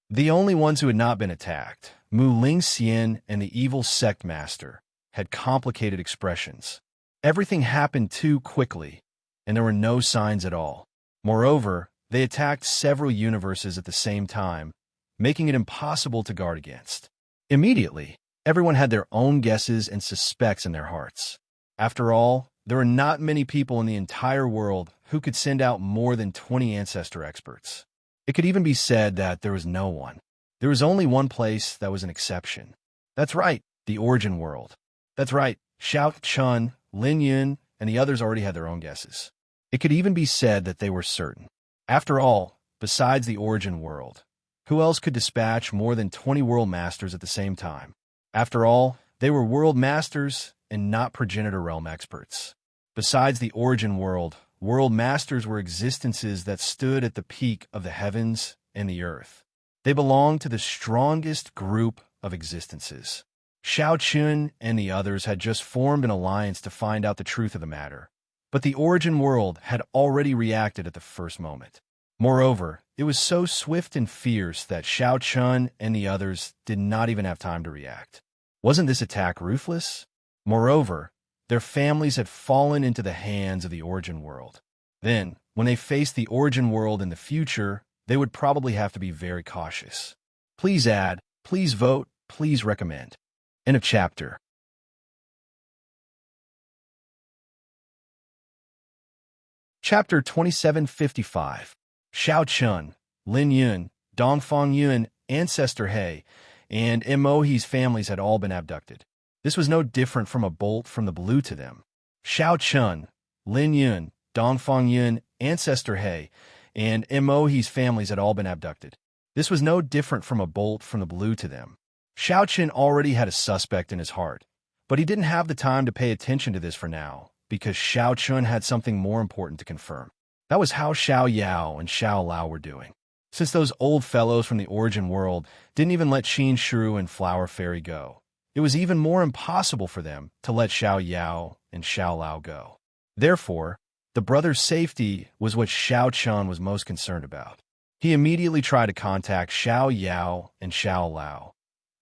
The only ones who had not been attacked, Mu Ling Xian and the evil sect master, had complicated expressions. Everything happened too quickly, and there were no signs at all. Moreover, they attacked several universes at the same time, making it impossible to guard against. Immediately, everyone had their own guesses and suspects in their hearts. After all, there were not many people in the entire world who could send out more than 20 ancestor experts. It could even be said that there was no one. There was only one place that was an exception. That's right, the origin world. That's right, Xiao Chun, Lin Yun, and the others already had their own guesses. It could even be said that they were certain. After all, besides the origin world, who else could dispatch more than 20 world masters at the same time? After all, they were world masters and not progenitor realm experts. Besides the origin world, world masters were existences that stood at the peak of the heavens and the earth. They belonged to the strongest group of existences. Xiao Chun and the others had just formed an alliance to find out the truth of the matter, but the origin world had already reacted at the first moment. Moreover, it was so swift and fierce that Xiao Chun and the others did not even have time to react. Wasn't this attack ruthless? Moreover, their families had fallen into the hands of the origin world. Then, when they faced the origin world in the future, they would probably have to be very cautious. Please add, please vote, please recommend. End of chapter. Chapter 2755. Xiao Chun, Lin Yun, Dongfang Yun, Ancestor He, and Mohe's families had all been abducted. This was no different from a bolt from the blue to them. Xiao Chun, Lin Yun, Dongfang Yun, Ancestor He, and Mohe's families had all been abducted. This was no different from a bolt from the blue to them. Xiao Chun already had a suspect in his heart, but he didn't have the time to pay attention to this for now, because Xiao Chun had something more important to confirm. That was how Xiao Yao and Xiao Lao were doing. Since those old fellows from the origin world didn't even let Qin Shru and Flower Fairy go, it was even more impossible for them to let Xiao Yao and Xiao Lao go. Therefore, the brothers' safety was what Xiao Chun was most concerned about. He immediately tried to contact Xiao Yao and Xiao Lao.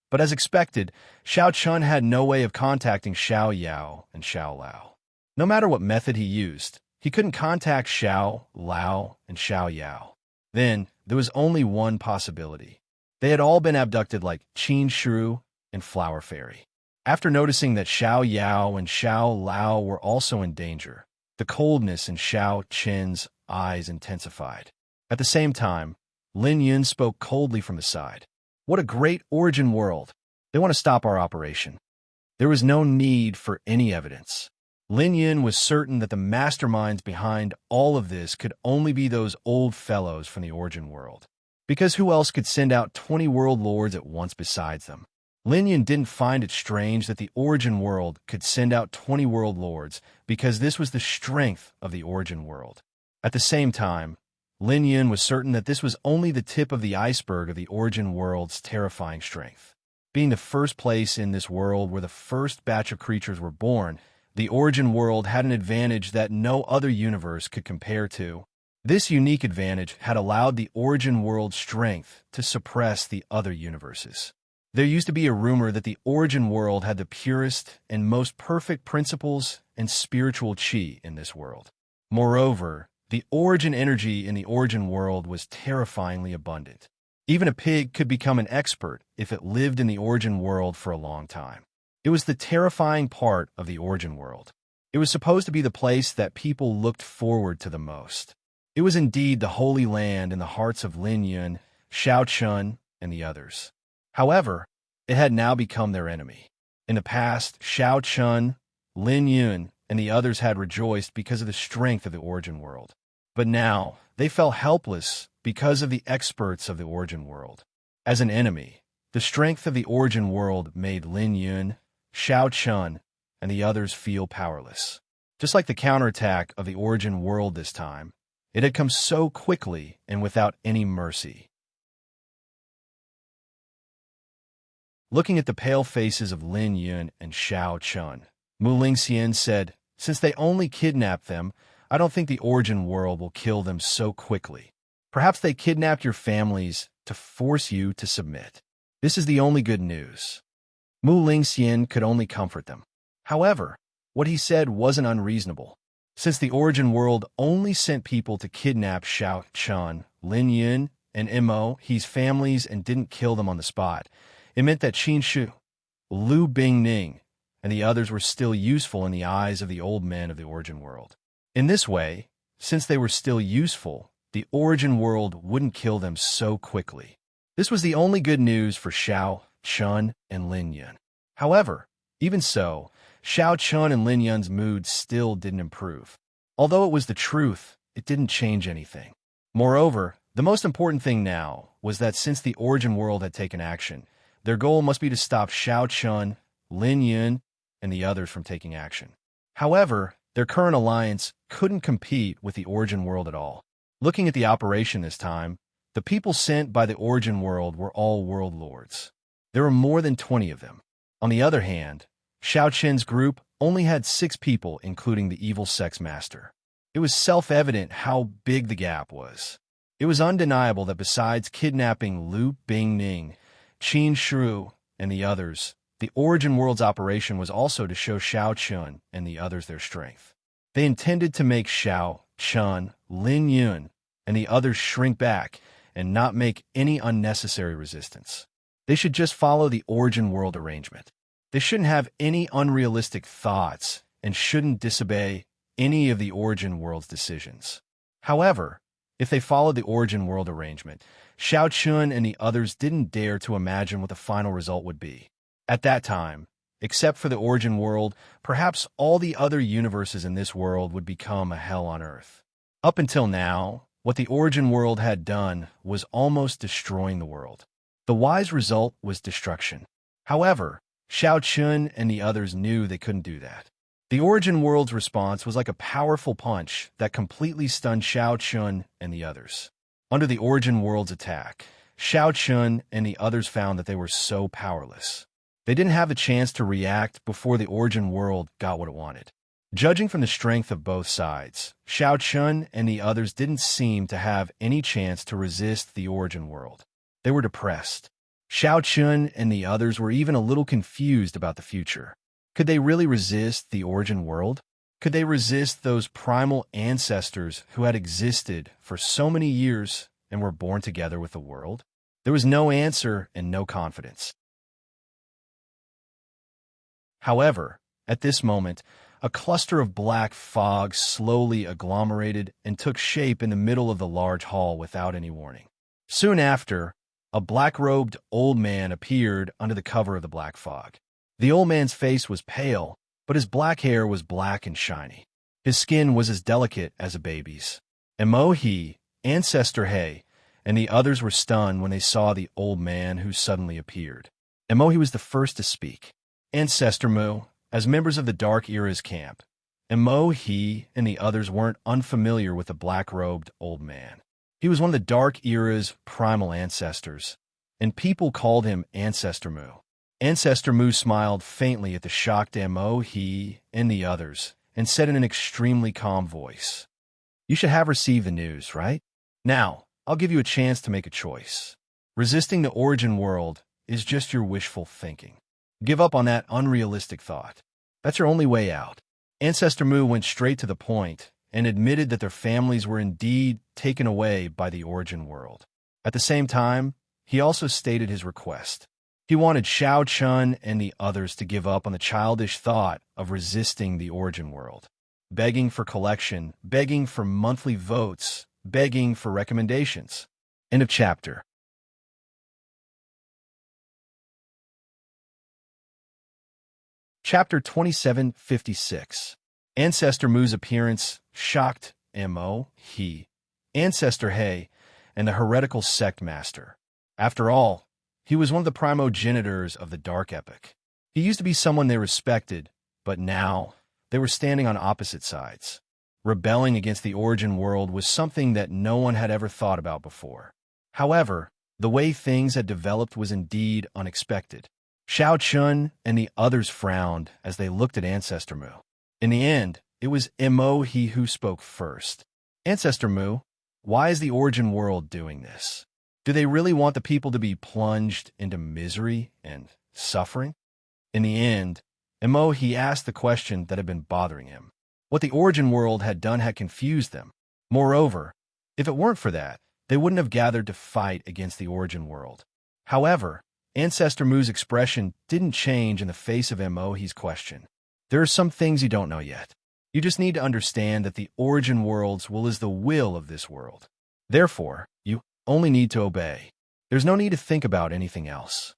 But as expected, Xiao Chun had no way of contacting Xiao Yao and Xiao Lao. No matter what method he used, he couldn't contact Xiao, Lao, and Xiao Yao. Then, there was only one possibility. They had all been abducted like Qin Shru and Flower Fairy. After noticing that Xiao Yao and Xiao Lao were also in danger, the coldness in Xiao Chen's eyes intensified. At the same time, Lin Yun spoke coldly from the side. What a great origin world! They want to stop our operation. There was no need for any evidence. Lin Yun was certain that the masterminds behind all of this could only be those old fellows from the origin world. Because who else could send out 20 world lords at once besides them? Lin Yun didn't find it strange that the origin world could send out 20 world lords, because this was the strength of the origin world. At the same time, Lin Yun was certain that this was only the tip of the iceberg of the origin world's terrifying strength. Being the first place in this world where the first batch of creatures were born, the origin world had an advantage that no other universe could compare to. This unique advantage had allowed the origin world's strength to suppress the other universes. There used to be a rumor that the origin world had the purest and most perfect principles and spiritual chi in this world. Moreover, the origin energy in the origin world was terrifyingly abundant. Even a pig could become an expert if it lived in the origin world for a long time. It was the terrifying part of the origin world. It was supposed to be the place that people looked forward to the most. It was indeed the holy land in the hearts of Lin Yun, Xiao Chun, and the others. However, it had now become their enemy. In the past, Xiao Chun, Lin Yun, and the others had rejoiced because of the strength of the origin world. But now, they felt helpless because of the experts of the origin world. As an enemy, The strength of the origin world made Lin Yun, Xiao Chun, and the others feel powerless. Just like the counterattack of the origin world this time, it had come so quickly and without any mercy. Looking at the pale faces of Lin Yun and Xiao Chun, Mu Lingxian said, "Since they only kidnapped them, I don't think the origin world will kill them so quickly. Perhaps they kidnapped your families to force you to submit. This is the only good news." Mu Lingxian could only comfort them. However, what he said wasn't unreasonable. Since the origin world only sent people to kidnap Xiao Chun, Lin Yun, and Mo, his families, and didn't kill them on the spot, it meant that Qin Shu, Lu Bingning, and the others were still useful in the eyes of the old men of the origin world. In this way, since they were still useful, the origin world wouldn't kill them so quickly. This was the only good news for Xiao Chun and Lin Yun. However, even so, Xiao Chun and Lin Yun's mood still didn't improve. Although it was the truth, it didn't change anything. Moreover, the most important thing now was that since the origin world had taken action, their goal must be to stop Xiao Chun, Lin Yun, and the others from taking action. However, their current alliance couldn't compete with the origin world at all. Looking at the operation this time, the people sent by the origin world were all world lords. There were more than 20 of them. On the other hand, Xiao Chen's group only had 6 people, including the evil sex master. It was self-evident how big the gap was. It was undeniable that besides kidnapping Lu Bingning, Qin Shu, and the others, the origin world's operation was also to show Xiao Chun and the others their strength. They intended to make Xiao Chun, Lin Yun, and the others shrink back and not make any unnecessary resistance. They should just follow the origin world arrangement. They shouldn't have any unrealistic thoughts and shouldn't disobey any of the origin world's decisions. However, if they followed the origin world arrangement, Xiao Chun and the others didn't dare to imagine what the final result would be. At that time, except for the origin world, perhaps all the other universes in this world would become a hell on earth. Up until now, what the origin world had done was almost destroying the world. The wise result was destruction. However, Xiao Chun and the others knew they couldn't do that. The origin world's response was like a powerful punch that completely stunned Xiao Chun and the others. Under the origin world's attack, Xiao Chun and the others found that they were so powerless. They didn't have the chance to react before the origin world got what it wanted. Judging from the strength of both sides, Xiao Chun and the others didn't seem to have any chance to resist the origin world. They were depressed. Xiao Chun and the others were even a little confused about the future. Could they really resist the origin world? Could they resist those primal ancestors who had existed for so many years and were born together with the world? There was no answer and no confidence. However, at this moment, a cluster of black fog slowly agglomerated and took shape in the middle of the large hall without any warning. Soon after, a black-robed old man appeared under the cover of the black fog. The old man's face was pale, but his black hair was black and shiny. His skin was as delicate as a baby's. Mo He, Ancestor He, and the others were stunned when they saw the old man who suddenly appeared. Mo He was the first to speak. Ancestor Mu, as members of the Dark Era's camp, Mo He and the others weren't unfamiliar with the black-robed old man. He was one of the Dark Era's primal ancestors, and people called him Ancestor Mu. Ancestor Mu smiled faintly at the shocked Mo He and the others, and said in an extremely calm voice, "You should have received the news, right? Now, I'll give you a chance to make a choice. Resisting the origin world is just your wishful thinking. Give up on that unrealistic thought. That's your only way out." Ancestor Mu went straight to the point and admitted that their families were indeed taken away by the origin world. At the same time, he also stated his request. He wanted Xiao Chun and the others to give up on the childish thought of resisting the origin world. Begging for collection, begging for monthly votes, begging for recommendations. End of chapter. Chapter 2756. Ancestor Mu's appearance shocked Mo He, Ancestor He, and the heretical sect master. After all, He was one of the primogenitors of the Dark Epoch. He used to be someone they respected, but now they were standing on opposite sides. Rebelling against the origin world was something that no one had ever thought about before. However, the way things had developed was indeed unexpected. Shao Chun and the others frowned as they looked at Ancestor Mu. In the end, it was Mo who spoke first. Ancestor Mu, why is the origin world doing this? Do they really want the people to be plunged into misery and suffering? In the end, Mo asked the question that had been bothering him. What the origin world had done had confused them. Moreover, if it weren't for that, they wouldn't have gathered to fight against the origin world. However, Ancestor Mu's expression didn't change in the face of Mo's question. There are some things you don't know yet. You just need to understand that the origin world's will is the will of this world. Therefore, you only need to obey. There's no need to think about anything else.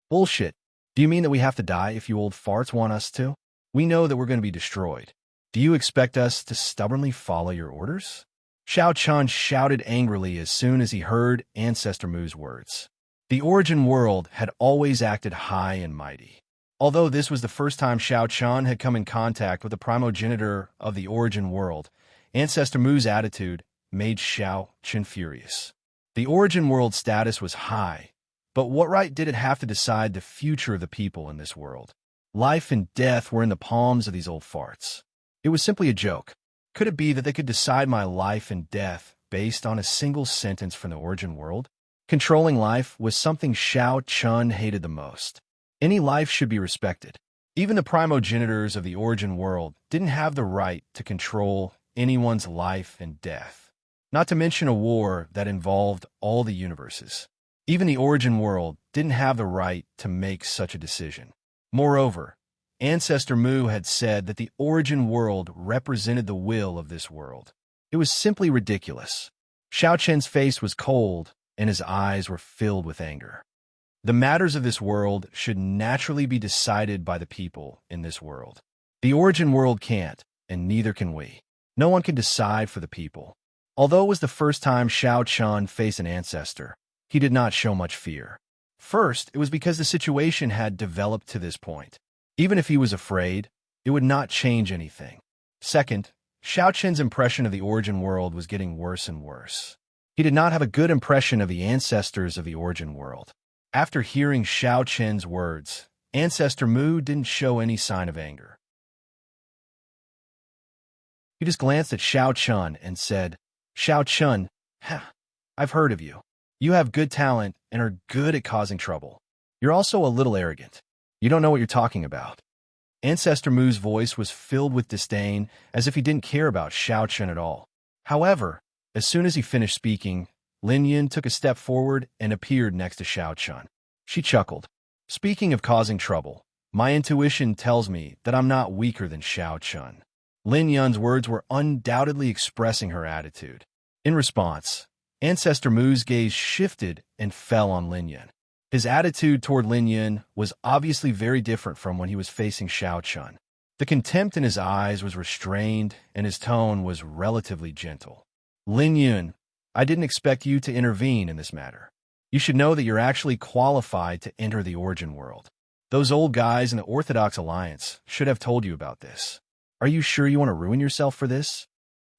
Bullshit. Do you mean that we have to die if you old farts want us to? We know that we're going to be destroyed. Do you expect us to stubbornly follow your orders? Shao Chun shouted angrily as soon as he heard Ancestor Mu's words. The origin world had always acted high and mighty. Although this was the first time Shao Chun had come in contact with the primogenitor of the origin world, Ancestor Mu's attitude made Shao Chun furious. The origin world status was high, but what right did it have to decide the future of the people in this world? Life and death were in the palms of these old farts. It was simply a joke. Could it be that they could decide my life and death based on a single sentence from the origin world? Controlling life was something Shao Chun hated the most. Any life should be respected. Even the primogenitors of the origin world didn't have the right to control anyone's life and death. Not to mention a war that involved all the universes. Even the origin world didn't have the right to make such a decision. Moreover, Ancestor Mu had said that the origin world represented the will of this world. It was simply ridiculous. Shao Chun's face was cold, and his eyes were filled with anger. The matters of this world should naturally be decided by the people in this world. The origin world can't, and neither can we. No one can decide for the people. Although it was the first time Shao Chun faced an ancestor, he did not show much fear. First, it was because the situation had developed to this point. Even if he was afraid, it would not change anything. Second, Shao Chun's impression of the origin world was getting worse and worse. He did not have a good impression of the ancestors of the origin world. After hearing Shao Chun's words, Ancestor Mu didn't show any sign of anger. He just glanced at Shao Chun and said, "Shao Chun, I've heard of you. You have good talent and are good at causing trouble. You're also a little arrogant. You don't know what you're talking about." Ancestor Mu's voice was filled with disdain, as if he didn't care about Shao Chun at all. However, as soon as he finished speaking, Lin Yun took a step forward and appeared next to Shao Chun. She chuckled. "Speaking of causing trouble, my intuition tells me that I'm not weaker than Shao Chun." Lin Yun's words were undoubtedly expressing her attitude. In response, Ancestor Mu's gaze shifted and fell on Lin Yun. His attitude toward Lin Yun was obviously very different from when he was facing Shao Chun. The contempt in his eyes was restrained, and his tone was relatively gentle. "Lin Yun, I didn't expect you to intervene in this matter. You should know that you're actually qualified to enter the origin world. Those old guys in the Orthodox Alliance should have told you about this. Are you sure you want to ruin yourself for this?"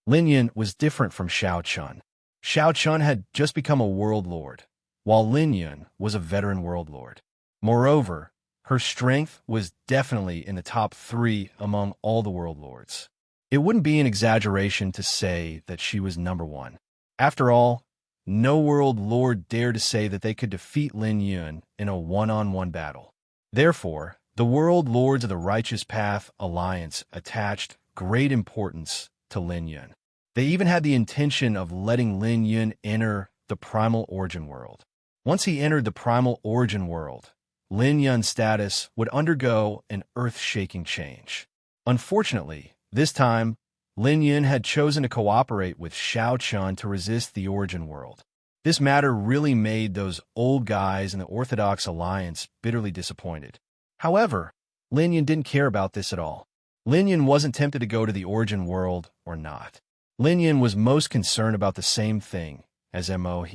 Lin Yun was different from Shao Chun. Shao Chun had just become a world lord, while Lin Yun was a veteran world lord. Moreover, her strength was definitely in the top 3 among all the world lords. It wouldn't be an exaggeration to say that she was number 1. After all, no world lord dared to say that they could defeat Lin Yun in a one-on-one battle. Therefore, the world lords of the Righteous Path Alliance attached great importance to Lin Yun. They even had the intention of letting Lin Yun enter the primal origin world. Once he entered the primal origin world, Lin Yun's status would undergo an earth-shaking change. Unfortunately, this time, Lin Yun had chosen to cooperate with Shao Chun to resist the origin world. This matter really made those old guys in the Orthodox Alliance bitterly disappointed. However, Lin Yun didn't care about this at all. Lin Yun wasn't tempted to go to the origin world or not. Lin Yun was most concerned about the same thing as Mo.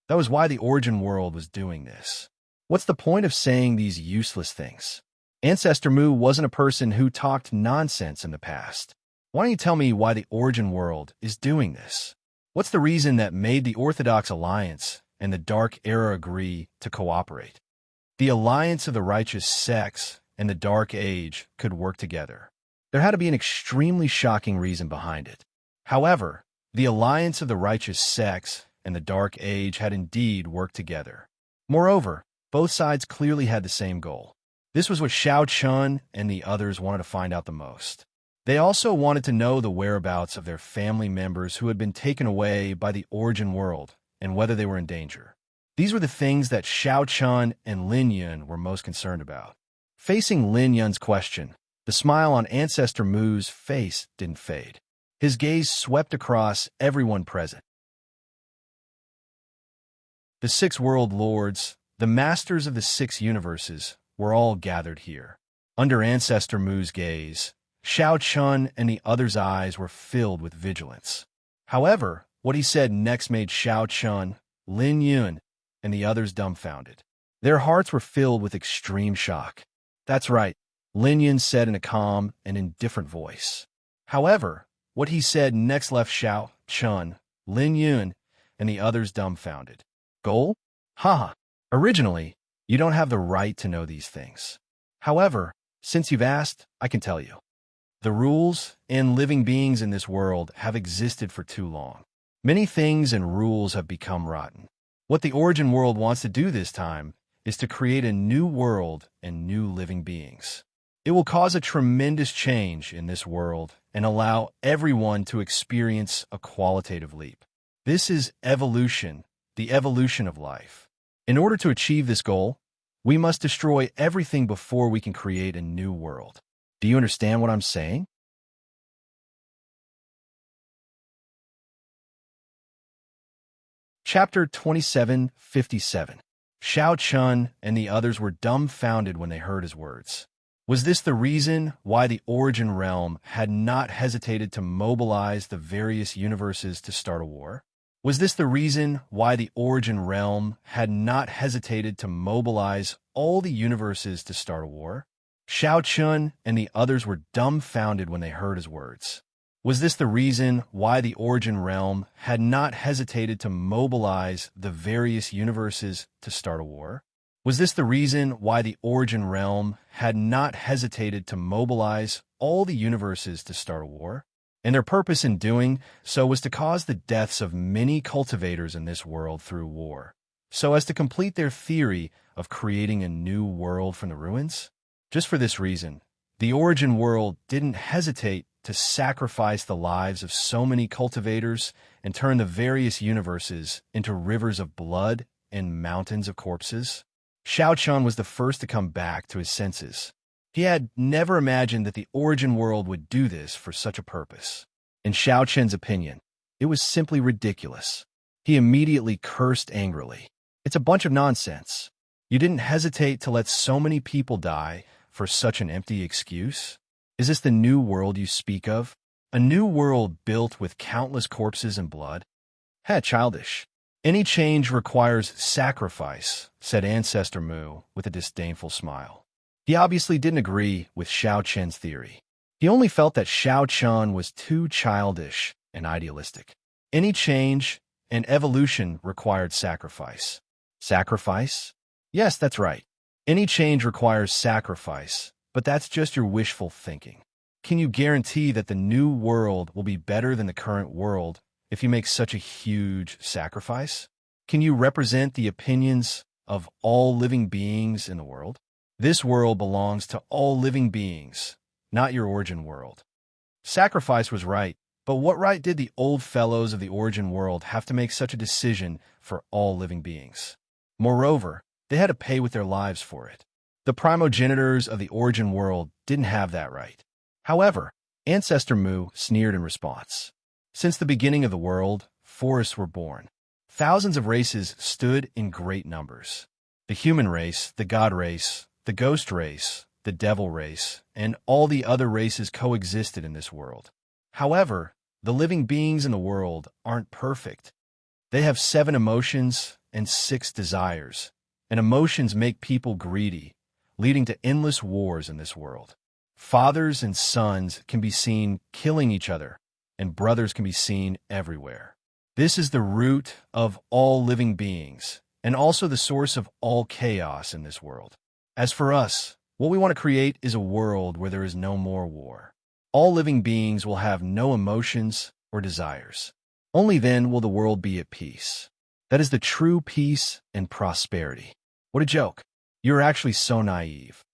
That was why the origin world was doing this. What's the point of saying these useless things? Ancestor Mu wasn't a person who talked nonsense in the past. Why don't you tell me why the origin world is doing this? What's the reason that made the Orthodox Alliance and the Dark Era agree to cooperate? The Alliance of the Righteous Sects and the Dark Age could work together. There had to be an extremely shocking reason behind it. However, the Alliance of the Righteous Sects and the Dark Age had indeed worked together. Moreover, both sides clearly had the same goal. This was what Xiao Chun and the others wanted to find out the most. They also wanted to know the whereabouts of their family members who had been taken away by the origin world and whether they were in danger. These were the things that Xiao Chun and Lin Yun were most concerned about. Facing Lin Yun's question, the smile on Ancestor Mu's face didn't fade. His gaze swept across everyone present. The 6 world lords, the masters of the 6 universes, were all gathered here. Under Ancestor Mu's gaze, Xiao Chun and the others' eyes were filled with vigilance. However, what he said next made Xiao Chun, Lin Yun, and the others dumbfounded. Their hearts were filled with extreme shock. That's right, Lin Yun said in a calm and indifferent voice. However, what he said next left Xiao Chun, Lin Yun, and the others dumbfounded. Goal? Haha. Originally, you don't have the right to know these things. However, since you've asked, I can tell you. The rules and living beings in this world have existed for too long. Many things and rules have become rotten. What the origin world wants to do this time is to create a new world and new living beings. It will cause a tremendous change in this world and allow everyone to experience a qualitative leap. This is evolution, the evolution of life. In order to achieve this goal, we must destroy everything before we can create a new world. Do you understand what I'm saying? Chapter 2757. Xiao Chun and the others were dumbfounded when they heard his words. Was this the reason why the origin realm had not hesitated to mobilize the various universes to start a war? Was this the reason why the origin realm had not hesitated to mobilize all the universes to start a war? Xiao Chun and the others were dumbfounded when they heard his words. Was this the reason why the origin realm had not hesitated to mobilize the various universes to start a war? Was this the reason why the origin realm had not hesitated to mobilize all the universes to start a war? And their purpose in doing so was to cause the deaths of many cultivators in this world through war, so as to complete their theory of creating a new world from the ruins? Just for this reason, the origin world didn't hesitate to sacrifice the lives of so many cultivators and turn the various universes into rivers of blood and mountains of corpses. Xiao Chun was the first to come back to his senses. He had never imagined that the origin world would do this for such a purpose. In Xiao Chun's opinion, it was simply ridiculous. He immediately cursed angrily. It's a bunch of nonsense. You didn't hesitate to let so many people die for such an empty excuse? Is this the new world you speak of? A new world built with countless corpses and blood? Childish. Any change requires sacrifice, said Ancestor Mu with a disdainful smile. He obviously didn't agree with Xiao Chun's theory. He only felt that Xiao Chun was too childish and idealistic. Any change and evolution required sacrifice. Sacrifice? Yes, that's right. Any change requires sacrifice, but that's just your wishful thinking. Can you guarantee that the new world will be better than the current world if you make such a huge sacrifice? Can you represent the opinions of all living beings in the world? This world belongs to all living beings, not your origin world. Sacrifice was right, but what right did the old fellows of the origin world have to make such a decision for all living beings? Moreover, they had to pay with their lives for it. The primogenitors of the origin world didn't have that right. However, Ancestor Mu sneered in response. Since the beginning of the world, forests were born. Thousands of races stood in great numbers. The human race, the god race, the ghost race, the devil race, and all the other races coexisted in this world. However, the living beings in the world aren't perfect. They have 7 emotions and 6 desires, and emotions make people greedy, leading to endless wars in this world. Fathers and sons can be seen killing each other, and brothers can be seen everywhere. This is the root of all living beings, and also the source of all chaos in this world. As for us, what we want to create is a world where there is no more war. All living beings will have no emotions or desires. Only then will the world be at peace. That is the true peace and prosperity. What a joke. You're actually so naive.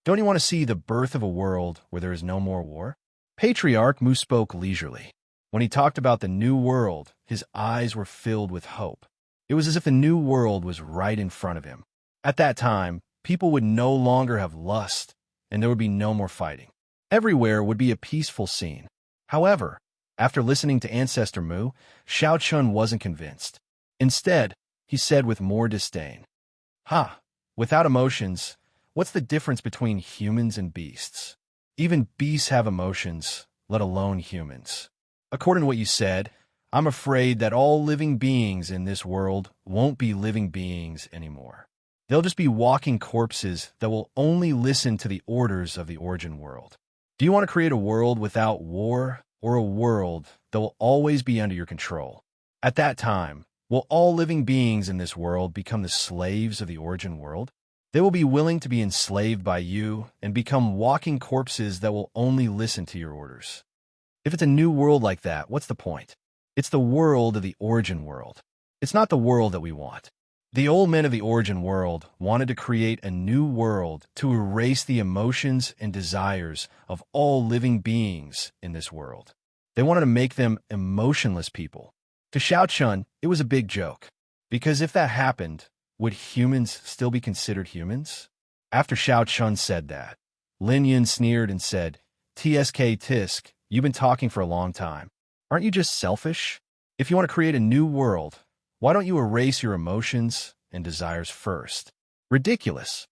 Don't you want to see the birth of a world where there is no more war? Patriarch Mu spoke leisurely. When he talked about the new world, his eyes were filled with hope. It was as if the new world was right in front of him. At that time, people would no longer have lust, and there would be no more fighting. Everywhere would be a peaceful scene. However, after listening to Ancestor Mu, Xiao Chun wasn't convinced. Instead, he said with more disdain, without emotions, what's the difference between humans and beasts? Even beasts have emotions, let alone humans. According to what you said, I'm afraid that all living beings in this world won't be living beings anymore. They'll just be walking corpses that will only listen to the orders of the origin world. Do you want to create a world without war, or a world that will always be under your control? At that time, will all living beings in this world become the slaves of the origin world? They will be willing to be enslaved by you and become walking corpses that will only listen to your orders. If it's a new world like that, what's the point? It's the world of the origin world. It's not the world that we want. The old men of the origin world wanted to create a new world to erase the emotions and desires of all living beings in this world. They wanted to make them emotionless people. To Xiao Chun, it was a big joke, because if that happened, would humans still be considered humans? After Xiao Chun said that, Lin Yun sneered and said, "TSK Tisk, you've been talking for a long time. Aren't you just selfish? If you want to create a new world, why don't you erase your emotions and desires first?" Ridiculous.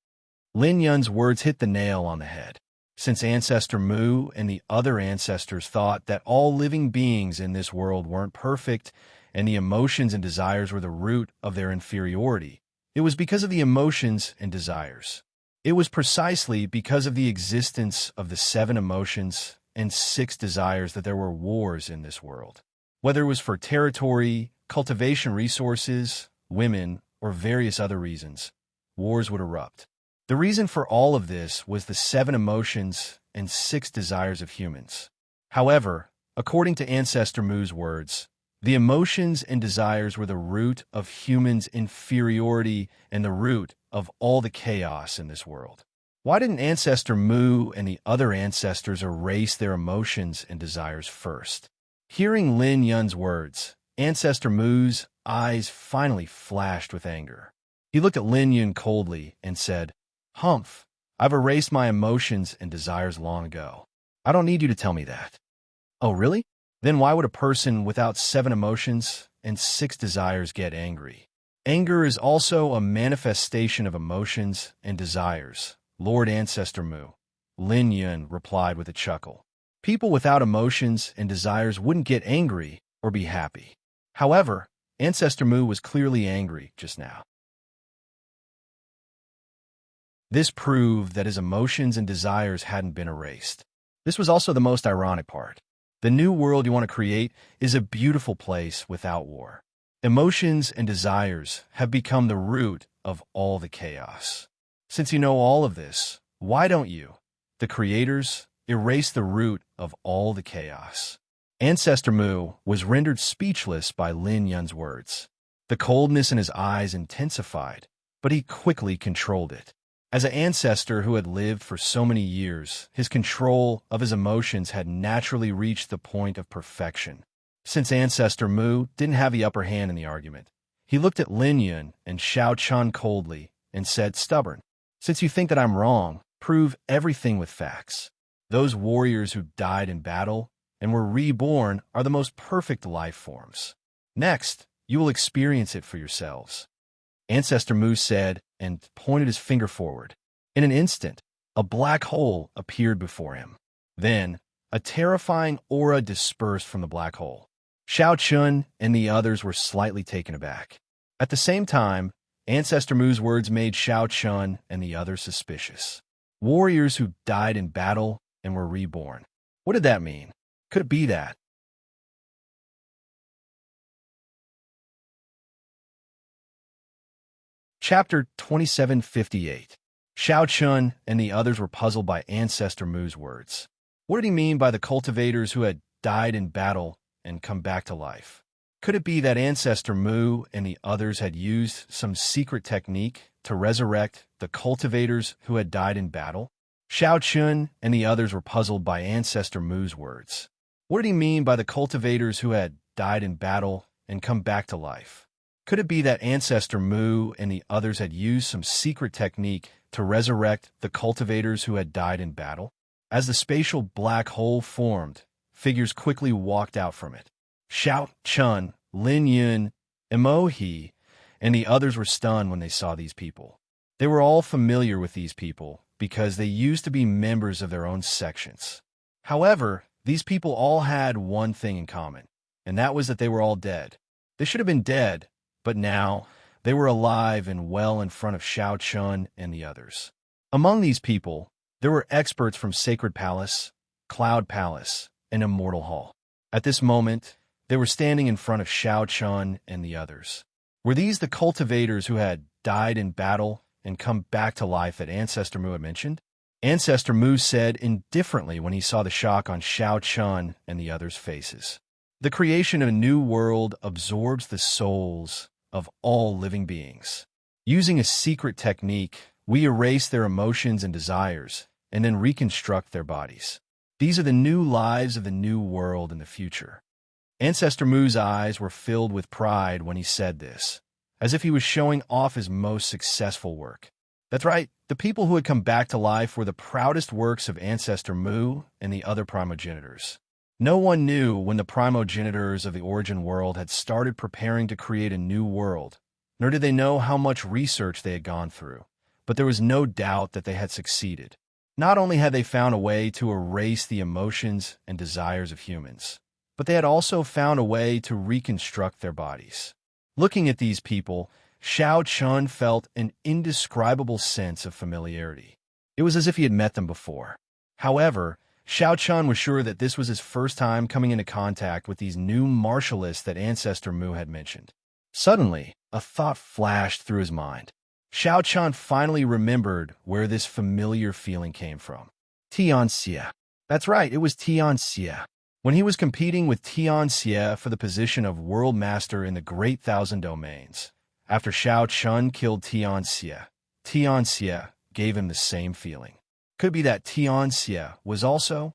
Lin Yun's words hit the nail on the head. Since Ancestor Mu and the other ancestors thought that all living beings in this world weren't perfect and the emotions and desires were the root of their inferiority, it was because of the emotions and desires. It was precisely because of the existence of the 7 emotions and 6 desires that there were wars in this world. Whether it was for territory, cultivation resources, women, or various other reasons, wars would erupt. The reason for all of this was the 7 emotions and 6 desires of humans. However, according to Ancestor Mu's words, the emotions and desires were the root of humans' inferiority and the root of all the chaos in this world. Why didn't Ancestor Mu and the other ancestors erase their emotions and desires first? Hearing Lin Yun's words, Ancestor Mu's eyes finally flashed with anger. He looked at Lin Yun coldly and said, "Humph, I've erased my emotions and desires long ago. I don't need you to tell me that." "Oh, really? Then why would a person without 7 emotions and 6 desires get angry?" "Anger is also a manifestation of emotions and desires, Lord Ancestor Mu," Lin Yun replied with a chuckle. People without emotions and desires wouldn't get angry or be happy. However, Ancestor Mu was clearly angry just now. This proved that his emotions and desires hadn't been erased. This was also the most ironic part. The new world you want to create is a beautiful place without war. Emotions and desires have become the root of all the chaos. Since you know all of this, why don't you, the creators, erase the root of all the chaos? Ancestor Mu was rendered speechless by Lin Yun's words. The coldness in his eyes intensified, but he quickly controlled it. As an ancestor who had lived for so many years, his control of his emotions had naturally reached the point of perfection. Since Ancestor Mu didn't have the upper hand in the argument, he looked at Lin Yun and Xiao Chun coldly and said, "Stubborn, since you think that I'm wrong, prove everything with facts. Those warriors who died in battle and were reborn are the most perfect life forms. Next, you will experience it for yourselves." Ancestor Mu said and pointed his finger forward. In an instant, a black hole appeared before him. Then, a terrifying aura dispersed from the black hole. Xiao Chun and the others were slightly taken aback. At the same time, Ancestor Mu's words made Shao Chun and the others suspicious. Warriors who died in battle and were reborn. What did that mean? Could it be that? Chapter 2758. Shao Chun and the others were puzzled by Ancestor Mu's words. What did he mean by the cultivators who had died in battle and come back to life? Could it be that Ancestor Mu and the others had used some secret technique to resurrect the cultivators who had died in battle? Shao Chun and the others were puzzled by Ancestor Mu's words. What did he mean by the cultivators who had died in battle and come back to life? Could it be that Ancestor Mu and the others had used some secret technique to resurrect the cultivators who had died in battle? As the spatial black hole formed, figures quickly walked out from it. Shao Chun, Lin Yun, Mo He, and the others were stunned when they saw these people. They were all familiar with these people because they used to be members of their own sections. However, these people all had one thing in common, and that was that they were all dead. They should have been dead, but now they were alive and well in front of Shao Chun and the others. Among these people, there were experts from Sacred Palace, Cloud Palace, and Immortal Hall. At this moment, they were standing in front of Shao Chun and the others. Were these the cultivators who had died in battle and come back to life that Ancestor Mu had mentioned? Ancestor Mu said indifferently when he saw the shock on Shao Chun and the others' faces. The creation of a new world absorbs the souls of all living beings. Using a secret technique, we erase their emotions and desires and then reconstruct their bodies. These are the new lives of the new world in the future. Ancestor Mu's eyes were filled with pride when he said this, as if he was showing off his most successful work. That's right, the people who had come back to life were the proudest works of Ancestor Mu and the other primogenitors. No one knew when the primogenitors of the origin world had started preparing to create a new world, nor did they know how much research they had gone through, but there was no doubt that they had succeeded. Not only had they found a way to erase the emotions and desires of humans, but they had also found a way to reconstruct their bodies. Looking at these people, Shao Chun felt an indescribable sense of familiarity. It was as if he had met them before. However, Shao Chun was sure that this was his first time coming into contact with these new martialists that Ancestor Mu had mentioned. Suddenly, a thought flashed through his mind. Shao Chun finally remembered where this familiar feeling came from. Tianxia. That's right, it was Tianxia. When he was competing with Tianxia for the position of World Master in the Great Thousand Domains, after Shao Chun killed Tianxia, Tianxia gave him the same feeling. Could be that Tianxia was also...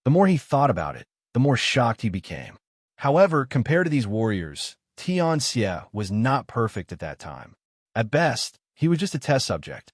The more he thought about it, the more shocked he became. However, compared to these warriors, Tianxia was not perfect at that time. At best, he was just a test subject.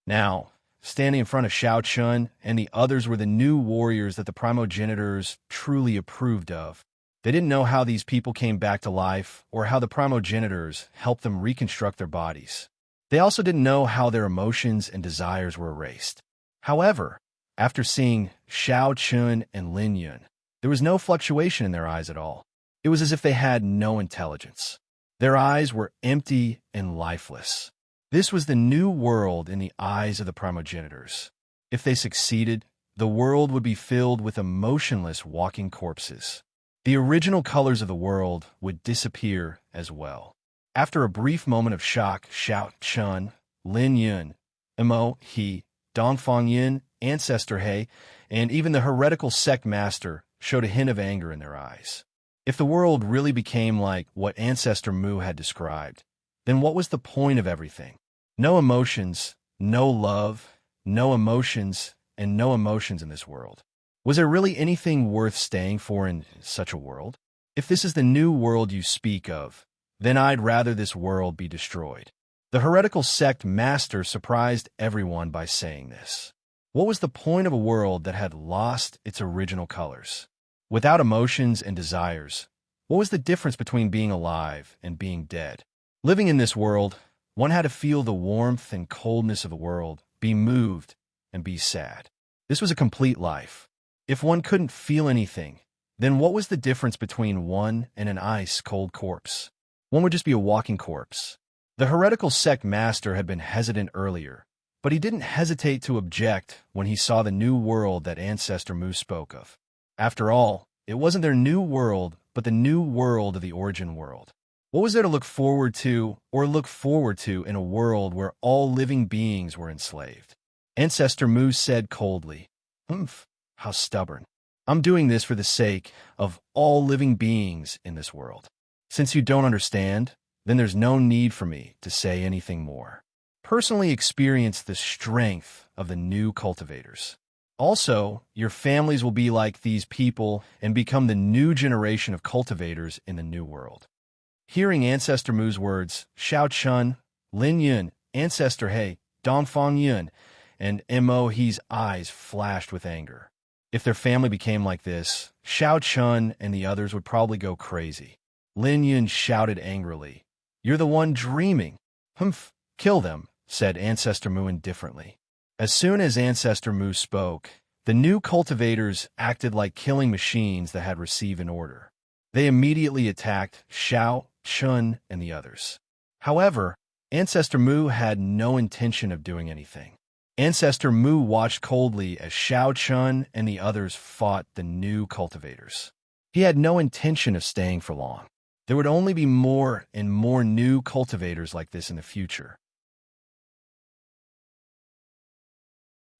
Now, standing in front of Shao Chun and the others were the new warriors that the primogenitors truly approved of. They didn't know how these people came back to life or how the primogenitors helped them reconstruct their bodies. They also didn't know how their emotions and desires were erased. However, after seeing Shao Chun and Lin Yun, there was no fluctuation in their eyes at all. It was as if they had no intelligence. Their eyes were empty and lifeless. This was the new world in the eyes of the primogenitors. If they succeeded, the world would be filled with emotionless walking corpses. The original colors of the world would disappear as well. After a brief moment of shock, Shao Chun, Lin Yun, Mo He, Dongfang Yin, Ancestor He, and even the heretical sect master showed a hint of anger in their eyes. If the world really became like what Ancestor Mu had described, then what was the point of everything? No emotions, no love, no emotions, and no emotions in this world. Was there really anything worth staying for in such a world? If this is the new world you speak of, then I'd rather this world be destroyed. The heretical sect master surprised everyone by saying this. What was the point of a world that had lost its original colors? Without emotions and desires, what was the difference between being alive and being dead? Living in this world, one had to feel the warmth and coldness of the world, be moved, and be sad. This was a complete life. If one couldn't feel anything, Then what was the difference between one and an ice-cold corpse? One would just be a walking corpse. The heretical sect master had been hesitant earlier, but he didn't hesitate to object when he saw the new world that Ancestor Mu spoke of. After all, it wasn't their new world, but the new world of the origin world. What was there to look forward to in a world where all living beings were enslaved? Ancestor Mu said coldly, "Humph, how stubborn. I'm doing this for the sake of all living beings in this world. Since you don't understand, then there's no need for me to say anything more. Personally experience the strength of the new cultivators. Also, your families will be like these people and become the new generation of cultivators in the new world." Hearing Ancestor Mu's words, Xiao Chun, Lin Yun, Ancestor He, Dongfang Yun, and Mo He's eyes flashed with anger. If their family became like this, Xiao Chun and the others would probably go crazy. Lin Yun shouted angrily, "You're the one dreaming." "Humph, kill them," said Ancestor Mu indifferently. As soon as Ancestor Mu spoke, the new cultivators acted like killing machines that had received an order. They immediately attacked Xiao Chun and the others. However, Ancestor Mu had no intention of doing anything. Ancestor Mu watched coldly as Xiao Chun and the others fought the new cultivators. He had no intention of staying for long. There would only be more and more new cultivators like this in the future.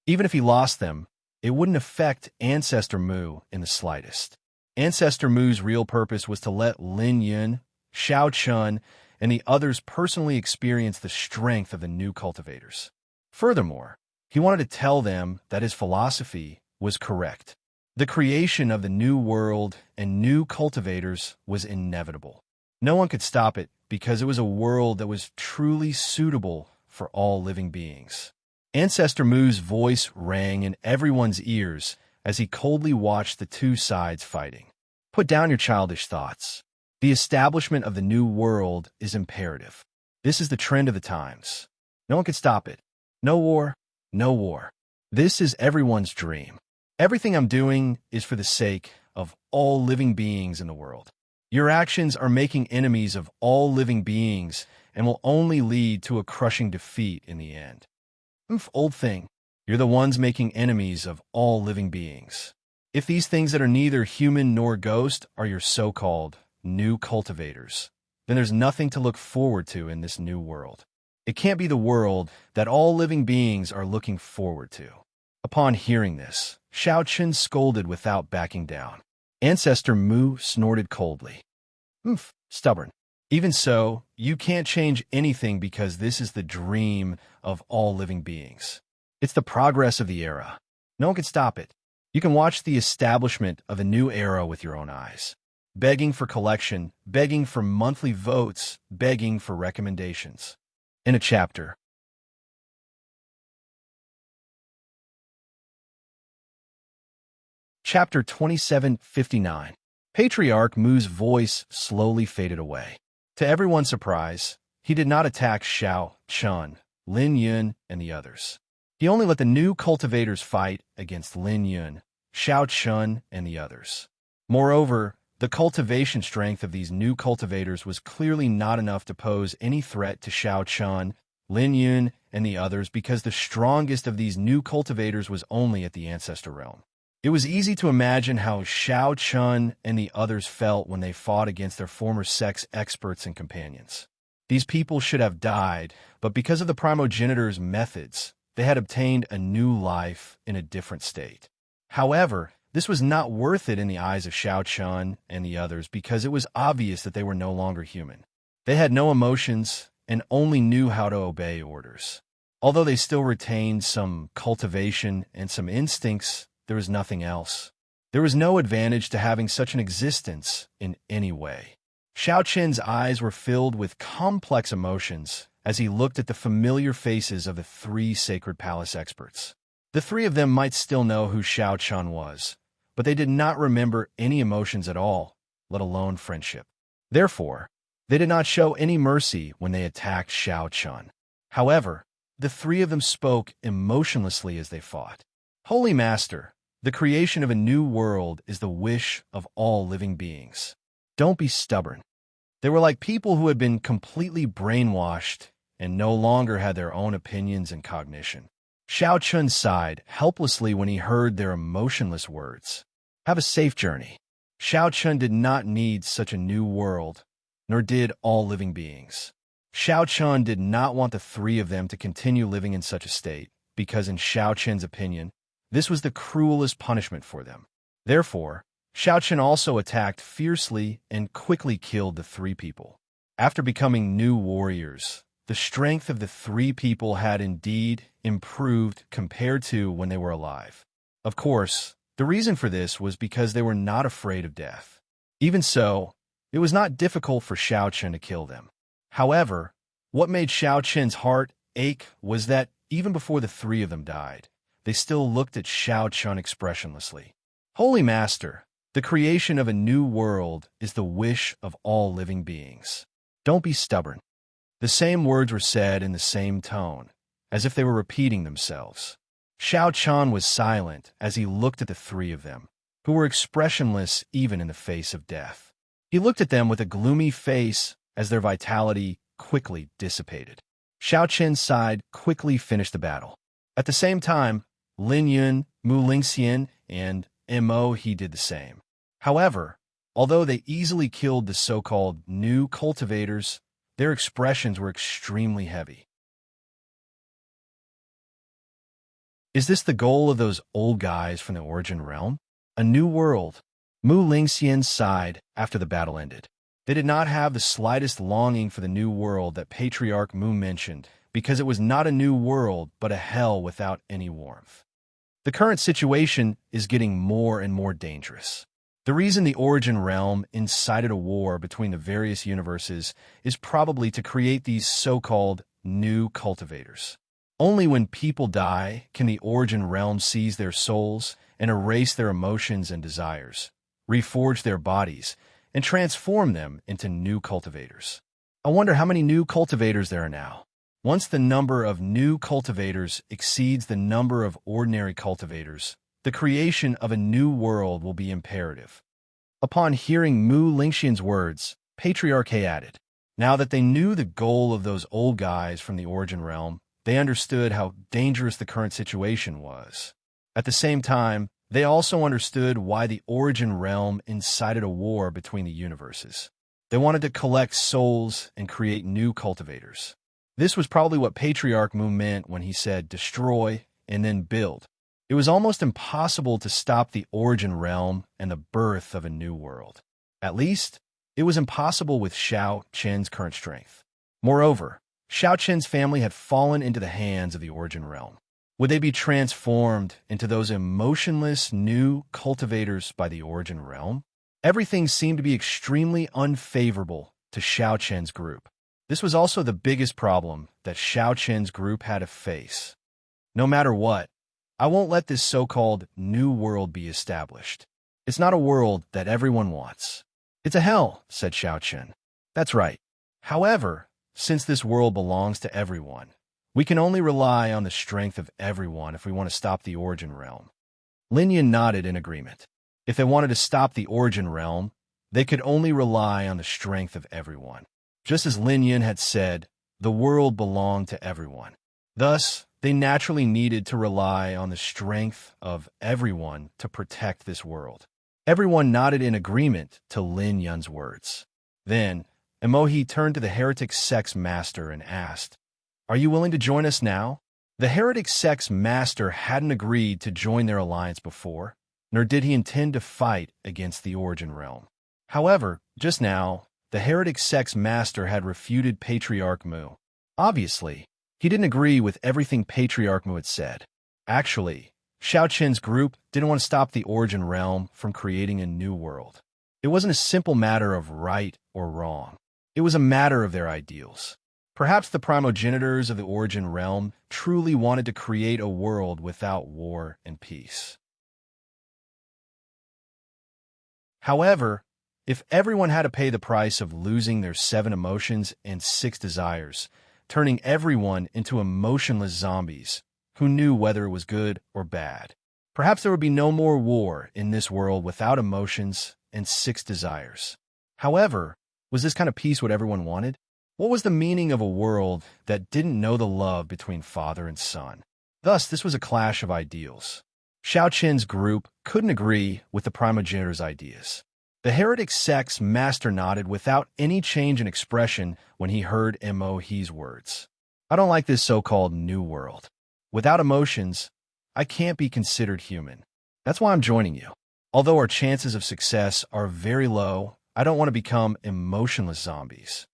Even if he lost them, it wouldn't affect Ancestor Mu in the slightest. Ancestor Mu's real purpose was to let Lin Yun, Xiao Chun, and the others personally experience the strength of the new cultivators. Furthermore, he wanted to tell them that his philosophy was correct. The creation of the new world and new cultivators was inevitable. No one could stop it because it was a world that was truly suitable for all living beings. Ancestor Mu's voice rang in everyone's ears as he coldly watched the two sides fighting. Put down your childish thoughts. The establishment of the new world is imperative. This is the trend of the times. No one can stop it. No war, no war. This is everyone's dream. Everything I'm doing is for the sake of all living beings in the world. Your actions are making enemies of all living beings and will only lead to a crushing defeat in the end. Old thing, you're the ones making enemies of all living beings. If these things that are neither human nor ghost are your so-called new cultivators, then there's nothing to look forward to in this new world. It can't be the world that all living beings are looking forward to. Upon hearing this, Xiao Chun scolded without backing down. Ancestor Mu snorted coldly. Stubborn. Even so, you can't change anything because this is the dream of all living beings. It's the progress of the era. No one can stop it. You can watch the establishment of a new era with your own eyes. Begging for collection, begging for monthly votes, begging for recommendations. In a chapter. Chapter 2759. Patriarch Mu's voice slowly faded away. To everyone's surprise, he did not attack Xiao Chun, Lin Yun, and the others. He only let the new cultivators fight against Lin Yun, Xiao Chun, and the others. Moreover, the cultivation strength of these new cultivators was clearly not enough to pose any threat to Xiao Chun, Lin Yun, and the others because the strongest of these new cultivators was only at the Ancestor Realm. It was easy to imagine how Xiao Chun and the others felt when they fought against their former sex experts and companions. These people should have died, but because of the primogenitor's methods, they had obtained a new life in a different state. However, this was not worth it in the eyes of Xiao Chun and the others because it was obvious that they were no longer human. They had no emotions and only knew how to obey orders. Although they still retained some cultivation and some instincts, there was nothing else. There was no advantage to having such an existence in any way. Xiao Chen's eyes were filled with complex emotions as he looked at the familiar faces of the three Sacred Palace experts. The three of them might still know who Xiao Chun was, but they did not remember any emotions at all, let alone friendship. Therefore, they did not show any mercy when they attacked Xiao Chun. However, the three of them spoke emotionlessly as they fought. "Holy Master, The creation of a new world is the wish of all living beings. Don't be stubborn. They were like people who had been completely brainwashed and no longer had their own opinions and cognition. Xiao Chun sighed helplessly when he heard their emotionless words. Have a safe journey. Xiao Chun did not need such a new world, nor did all living beings. Xiao Chun did not want the three of them to continue living in such a state, because in Xiao Chun's opinion, this was the cruelest punishment for them. Therefore, Xiao Chun also attacked fiercely and quickly killed the three people. After becoming new warriors, the strength of the three people had indeed improved compared to when they were alive. Of course, the reason for this was because they were not afraid of death. Even so, it was not difficult for Xiao Chun to kill them. However, what made Xiao Chun's heart ache was that even before the three of them died, they still looked at Xiao Chun expressionlessly. Holy Master, the creation of a new world is the wish of all living beings. Don't be stubborn. The same words were said in the same tone, as if they were repeating themselves. Xiao Chun was silent as he looked at the three of them, who were expressionless even in the face of death. He looked at them with a gloomy face as their vitality quickly dissipated. Xiao Chen's side quickly finished the battle. At the same time, Lin Yun, Mu Lingxian, and Mo He did the same. However, although they easily killed the so-called new cultivators, their expressions were extremely heavy. Is this the goal of those old guys from the Origin Realm? A new world? Mu Lingxian sighed after the battle ended. They did not have the slightest longing for the new world that Patriarch Mu mentioned, because it was not a new world but a hell without any warmth. The current situation is getting more and more dangerous. The reason the Origin Realm incited a war between the various universes is probably to create these so-called new cultivators. Only when people die can the Origin Realm seize their souls and erase their emotions and desires, reforge their bodies, and transform them into new cultivators. I wonder how many new cultivators there are now. Once the number of new cultivators exceeds the number of ordinary cultivators, the creation of a new world will be imperative. Upon hearing Mu Lingxian's words, Patriarch He added, now that they knew the goal of those old guys from the Origin Realm, they understood how dangerous the current situation was. At the same time, they also understood why the Origin Realm incited a war between the universes. They wanted to collect souls and create new cultivators. This was probably what Patriarch Mu meant when he said destroy and then build. It was almost impossible to stop the Origin Realm and the birth of a new world. At least, it was impossible with Xiao Chen's current strength. Moreover, Xiao Chen's family had fallen into the hands of the Origin Realm. Would they be transformed into those emotionless new cultivators by the Origin Realm? Everything seemed to be extremely unfavorable to Xiao Chen's group. This was also the biggest problem that Xiao Chen's group had to face. No matter what, I won't let this so-called new world be established. It's not a world that everyone wants. It's a hell, said Xiao Chen. That's right. However, since this world belongs to everyone, we can only rely on the strength of everyone if we want to stop the Origin Realm. Lin Yun nodded in agreement. If they wanted to stop the Origin Realm, they could only rely on the strength of everyone. Just as Lin Yun had said, the world belonged to everyone. Thus, they naturally needed to rely on the strength of everyone to protect this world. Everyone nodded in agreement to Lin Yun's words. Then, Emohi turned to the heretic sex master and asked, "Are you willing to join us now?" The heretic sex master hadn't agreed to join their alliance before, nor did he intend to fight against the Origin Realm. However, just now, the heretic sex master had refuted Patriarch Mu. Obviously, he didn't agree with everything Patriarch Mu had said. Actually, Xiao Chen's group didn't want to stop the Origin Realm from creating a new world. It wasn't a simple matter of right or wrong. It was a matter of their ideals. Perhaps the primogenitors of the Origin Realm truly wanted to create a world without war and peace. However, if everyone had to pay the price of losing their 7 emotions and 6 desires, turning everyone into emotionless zombies who knew whether it was good or bad, Perhaps there would be no more war in this world without emotions and 6 desires. However, was this kind of peace what everyone wanted? What was the meaning of a world that didn't know the love between father and son? Thus, this was a clash of ideals. Xiao Qin's group couldn't agree with the primogenitor's ideas. The heretic sect's master nodded without any change in expression when he heard Mo He's words. I don't like this so-called new world. Without emotions, I can't be considered human. That's why I'm joining you. Although our chances of success are very low, I don't want to become emotionless zombies.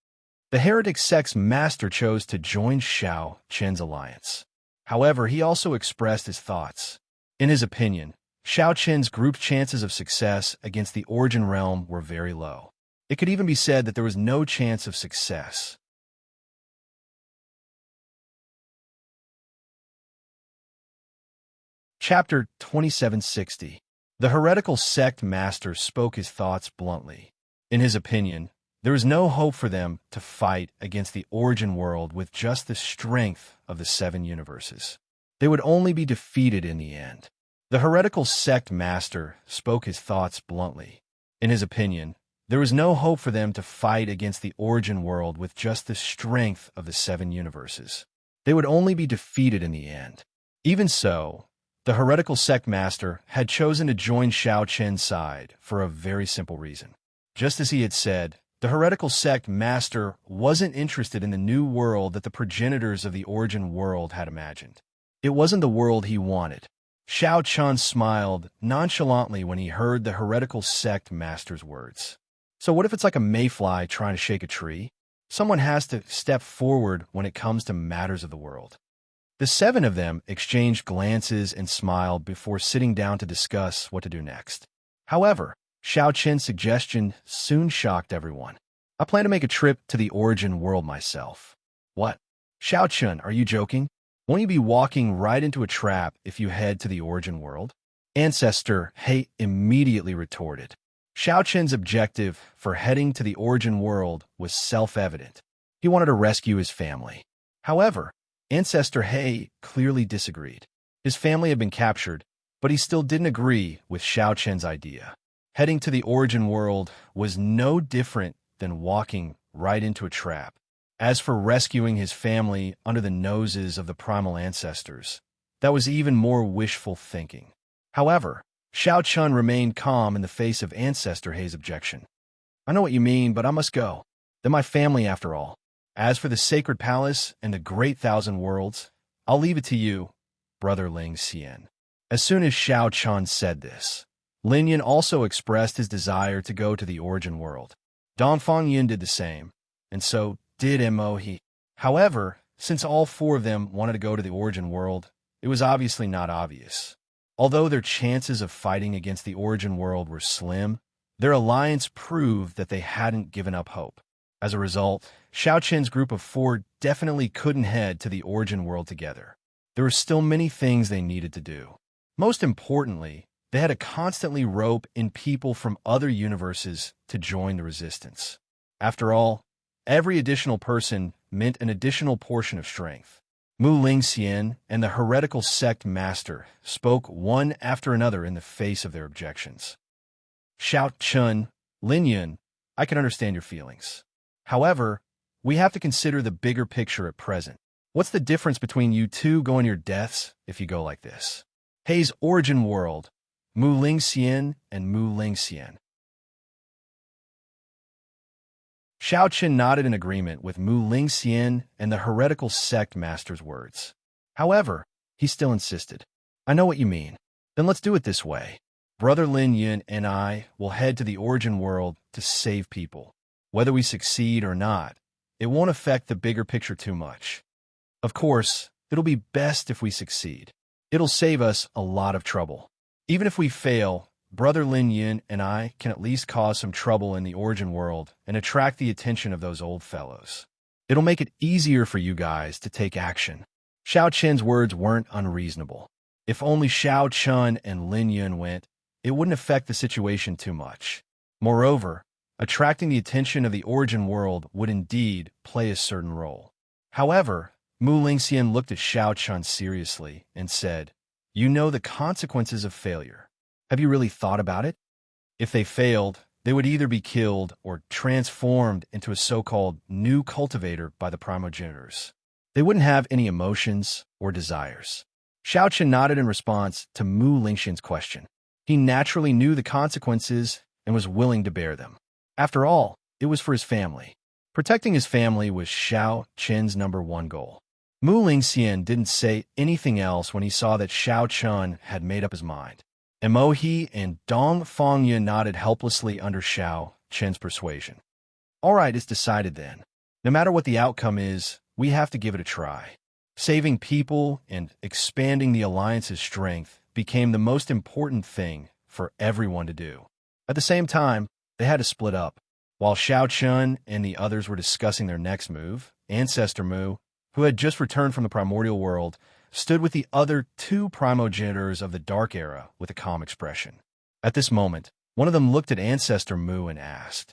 The heretic sect's master chose to join Xiao Qin's alliance. However, he also expressed his thoughts. In his opinion, Xiao Qin's group's chances of success against the Origin Realm were very low. It could even be said that there was no chance of success. Chapter 2760. The heretical sect master spoke his thoughts bluntly. In his opinion, there is no hope for them to fight against the Origin world with just the strength of the 7 universes. They would only be defeated in the end. The heretical sect master spoke his thoughts bluntly. In his opinion, there was no hope for them to fight against the Origin world with just the strength of the 7 universes. They would only be defeated in the end. Even so, the heretical sect master had chosen to join Xiao Qin's side for a very simple reason. Just as he had said, the heretical sect master wasn't interested in the new world that the progenitors of the Origin world had imagined. It wasn't the world he wanted. Xiao Qin smiled nonchalantly when he heard the heretical sect master's words. So what if it's like a mayfly trying to shake a tree? Someone has to step forward when it comes to matters of the world. The 7 of them exchanged glances and smiled before sitting down to discuss what to do next. However, Xiao Qin's suggestion soon shocked everyone. I plan to make a trip to the Origin world myself. What? Xiao Qin, are you joking? Won't you be walking right into a trap if you head to the Origin world? Ancestor He immediately retorted. Xiao Qin's objective for heading to the Origin world was self-evident. He wanted to rescue his family. However, Ancestor He clearly disagreed. His family had been captured, but he still didn't agree with Xiao Qin's idea. Heading to the Origin world was no different than walking right into a trap. As for rescuing his family under the noses of the primal ancestors, that was even more wishful thinking. However, Xiao Qin remained calm in the face of Ancestor He's objection. I know what you mean, but I must go. They're my family after all. As for the Sacred Palace and the Great Thousand Worlds, I'll leave it to you, Brother Ling Xian. As soon as Xiao Qin said this, Lin Yan also expressed his desire to go to the Origin world. Dongfang Yin did the same, and so did Mo He. However, since all 4 of them wanted to go to the Origin world, it was obviously not obvious. Although their chances of fighting against the Origin world were slim, their alliance proved that they hadn't given up hope. As a result, Xiao Qin's group of 4 definitely couldn't head to the Origin world together. There were still many things they needed to do. Most importantly, they had to constantly rope in people from other universes to join the resistance. After all, every additional person meant an additional portion of strength. Mu Lingxian and the heretical sect master spoke one after another in the face of their objections. Xiao Qin, Lin Yan, I can understand your feelings. However, we have to consider the bigger picture at present. What's the difference between you 2 going your deaths if you go like this? Hei's Origin world, Mu Lingxian and Mu Lingxian. Xiao Qin nodded in agreement with Mu Lingxian and the heretical sect master's words. However, he still insisted. I know what you mean. Then let's do it this way. Brother Lin Yan and I will head to the Origin world to save people. Whether we succeed or not, it won't affect the bigger picture too much. Of course, it'll be best if we succeed. It'll save us a lot of trouble. Even if we fail, Brother Lin Yan and I can at least cause some trouble in the Origin world and attract the attention of those old fellows. It'll make it easier for you guys to take action. Xiao Qin's words weren't unreasonable. If only Xiao Qin and Lin Yan went, it wouldn't affect the situation too much. Moreover, attracting the attention of the Origin world would indeed play a certain role. However, Mu Lingxian looked at Xiao Qin seriously and said, you know the consequences of failure. Have you really thought about it? If they failed, they would either be killed or transformed into a so-called new cultivator by the primogenitors. They wouldn't have any emotions or desires. Xiaochen nodded in response to Mu Lingxin's question. He naturally knew the consequences and was willing to bear them. After all, it was for his family. Protecting his family was Xiao Chen's #1 goal. Mu Lingxian didn't say anything else when he saw that Xiao Chen had made up his mind. Mo He and Dong Fangye nodded helplessly under Xiao Chen's persuasion. All right, it's decided then. No matter what the outcome is, we have to give it a try. Saving people and expanding the alliance's strength became the most important thing for everyone to do. At the same time, they had to split up. While Xiao Chen and the others were discussing their next move, Ancestor Mu, who had just returned from the primordial world, stood with the other 2 primogenitors of the Dark Era with a calm expression. At this moment, one of them looked at Ancestor Mu and asked,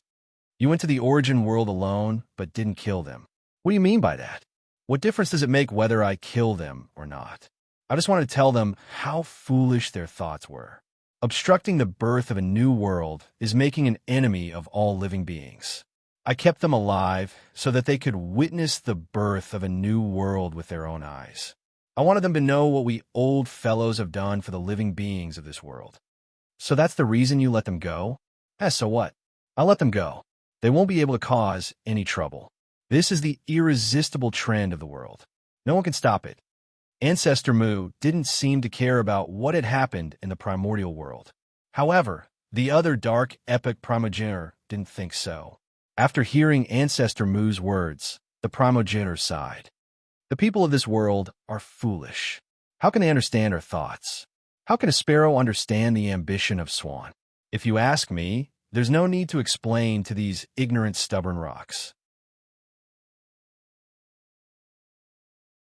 "You went to the origin world alone, but didn't kill them. What do you mean by that? What difference does it make whether I kill them or not?" I just wanted to tell them how foolish their thoughts were. Obstructing the birth of a new world is making an enemy of all living beings. I kept them alive so that they could witness the birth of a new world with their own eyes. I wanted them to know what we old fellows have done for the living beings of this world. So that's the reason you let them go? So what? I'll let them go. They won't be able to cause any trouble. This is the irresistible trend of the world. No one can stop it. Ancestor Mu didn't seem to care about what had happened in the primordial world. However, the other dark epic primogenitor didn't think so. After hearing Ancestor Mu's words, the primogenitor sighed. The people of this world are foolish. How can they understand our thoughts? How can a sparrow understand the ambition of swan? If you ask me, there's no need to explain to these ignorant, stubborn rocks.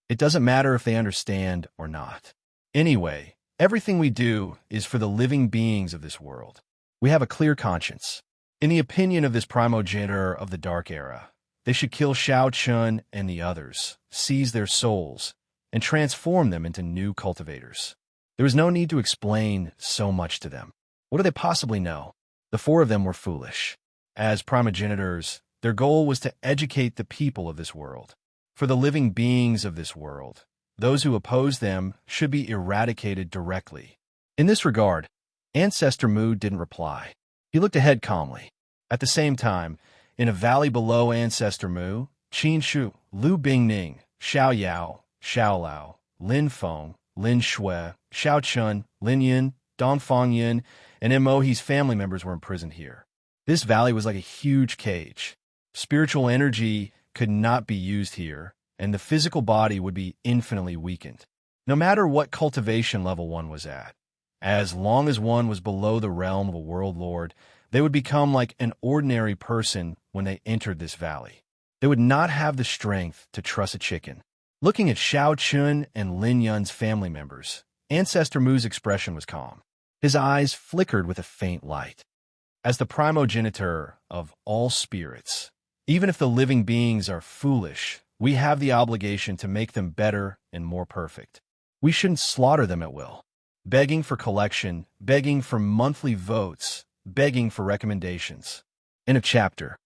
It doesn't matter if they understand or not. Anyway, everything we do is for the living beings of this world. We have a clear conscience. In the opinion of this primogenitor of the Dark Era, they should kill Xiao Chun and the others, seize their souls, and transform them into new cultivators. There is no need to explain so much to them. What do they possibly know? The 4 of them were foolish. As primogenitors, their goal was to educate the people of this world. For the living beings of this world, those who oppose them should be eradicated directly. In this regard, Ancestor Mu didn't reply. He looked ahead calmly. At the same time, in a valley below Ancestor Mu, Qin Shu, Lu Bingning, Xiao Yao, Xiao Lao, Lin Feng, Lin Shui, Xiao Chun, Lin Yin, Dong Fangyin, and Mo He's family members were imprisoned here. This valley was like a huge cage. Spiritual energy could not be used here, and the physical body would be infinitely weakened. No matter what cultivation level one was at, as long as one was below the realm of a world lord, they would become like an ordinary person when they entered this valley. They would not have the strength to truss a chicken. Looking at Xiao Chun and Lin Yun's family members, Ancestor Mu's expression was calm. His eyes flickered with a faint light. As the primogenitor of all spirits, even if the living beings are foolish, we have the obligation to make them better and more perfect. We shouldn't slaughter them at will, begging for collection, begging for monthly votes, begging for recommendations. End of chapter.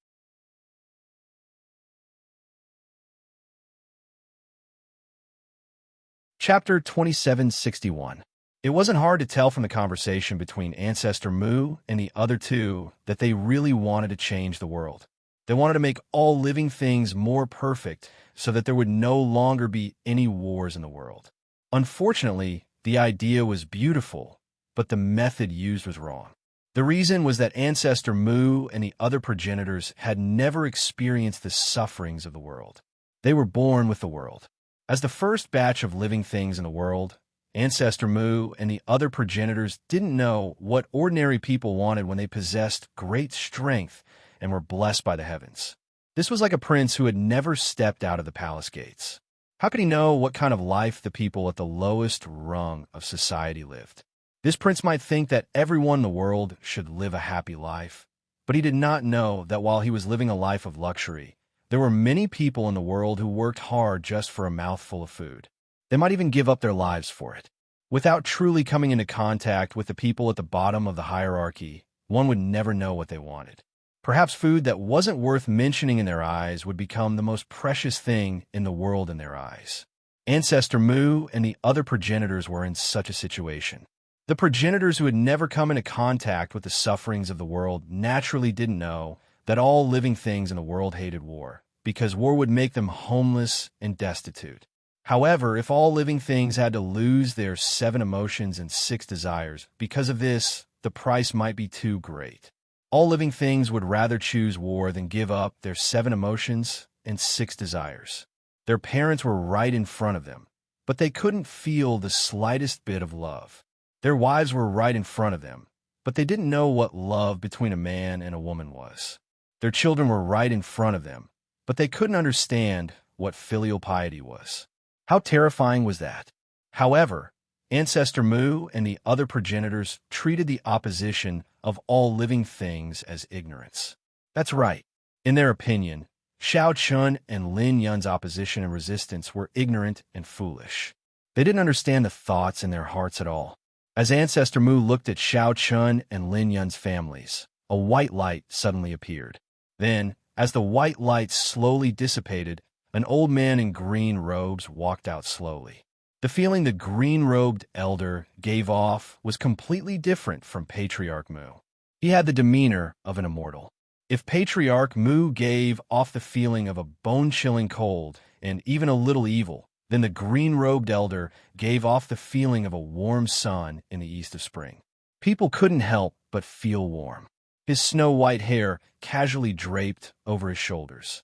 Chapter 2761. It wasn't hard to tell from the conversation between Ancestor Mu and the other 2 that they really wanted to change the world. They wanted to make all living things more perfect so that there would no longer be any wars in the world. Unfortunately, the idea was beautiful, but the method used was wrong. The reason was that Ancestor Mu and the other progenitors had never experienced the sufferings of the world. They were born with the world. As the first batch of living things in the world, Ancestor Mu and the other progenitors didn't know what ordinary people wanted when they possessed great strength and were blessed by the heavens. This was like a prince who had never stepped out of the palace gates. How could he know what kind of life the people at the lowest rung of society lived? This prince might think that everyone in the world should live a happy life, but he did not know that while he was living a life of luxury, there were many people in the world who worked hard just for a mouthful of food. They might even give up their lives for it. Without truly coming into contact with the people at the bottom of the hierarchy, one would never know what they wanted. Perhaps food that wasn't worth mentioning in their eyes would become the most precious thing in the world in their eyes. Ancestor Mu and the other progenitors were in such a situation. The progenitors who had never come into contact with the sufferings of the world naturally didn't know that all living things in the world hated war, because war would make them homeless and destitute. However, if all living things had to lose their 7 emotions and 6 desires, because of this, the price might be too great. All living things would rather choose war than give up their 7 emotions and 6 desires. Their parents were right in front of them, but they couldn't feel the slightest bit of love. Their wives were right in front of them, but they didn't know what love between a man and a woman was. Their children were right in front of them, but they couldn't understand what filial piety was. How terrifying was that? However, Ancestor Mu and the other progenitors treated the opposition of all living things as ignorance. That's right. In their opinion, Xiao Chun and Lin Yun's opposition and resistance were ignorant and foolish. They didn't understand the thoughts in their hearts at all. As Ancestor Mu looked at Xiao Chun and Lin Yun's families, a white light suddenly appeared. Then, as the white light slowly dissipated, an old man in green robes walked out slowly. The feeling the green-robed elder gave off was completely different from Patriarch Mu. He had the demeanor of an immortal. If Patriarch Mu gave off the feeling of a bone-chilling cold and even a little evil, then the green-robed elder gave off the feeling of a warm sun in the east of spring. People couldn't help but feel warm. His snow-white hair casually draped over his shoulders.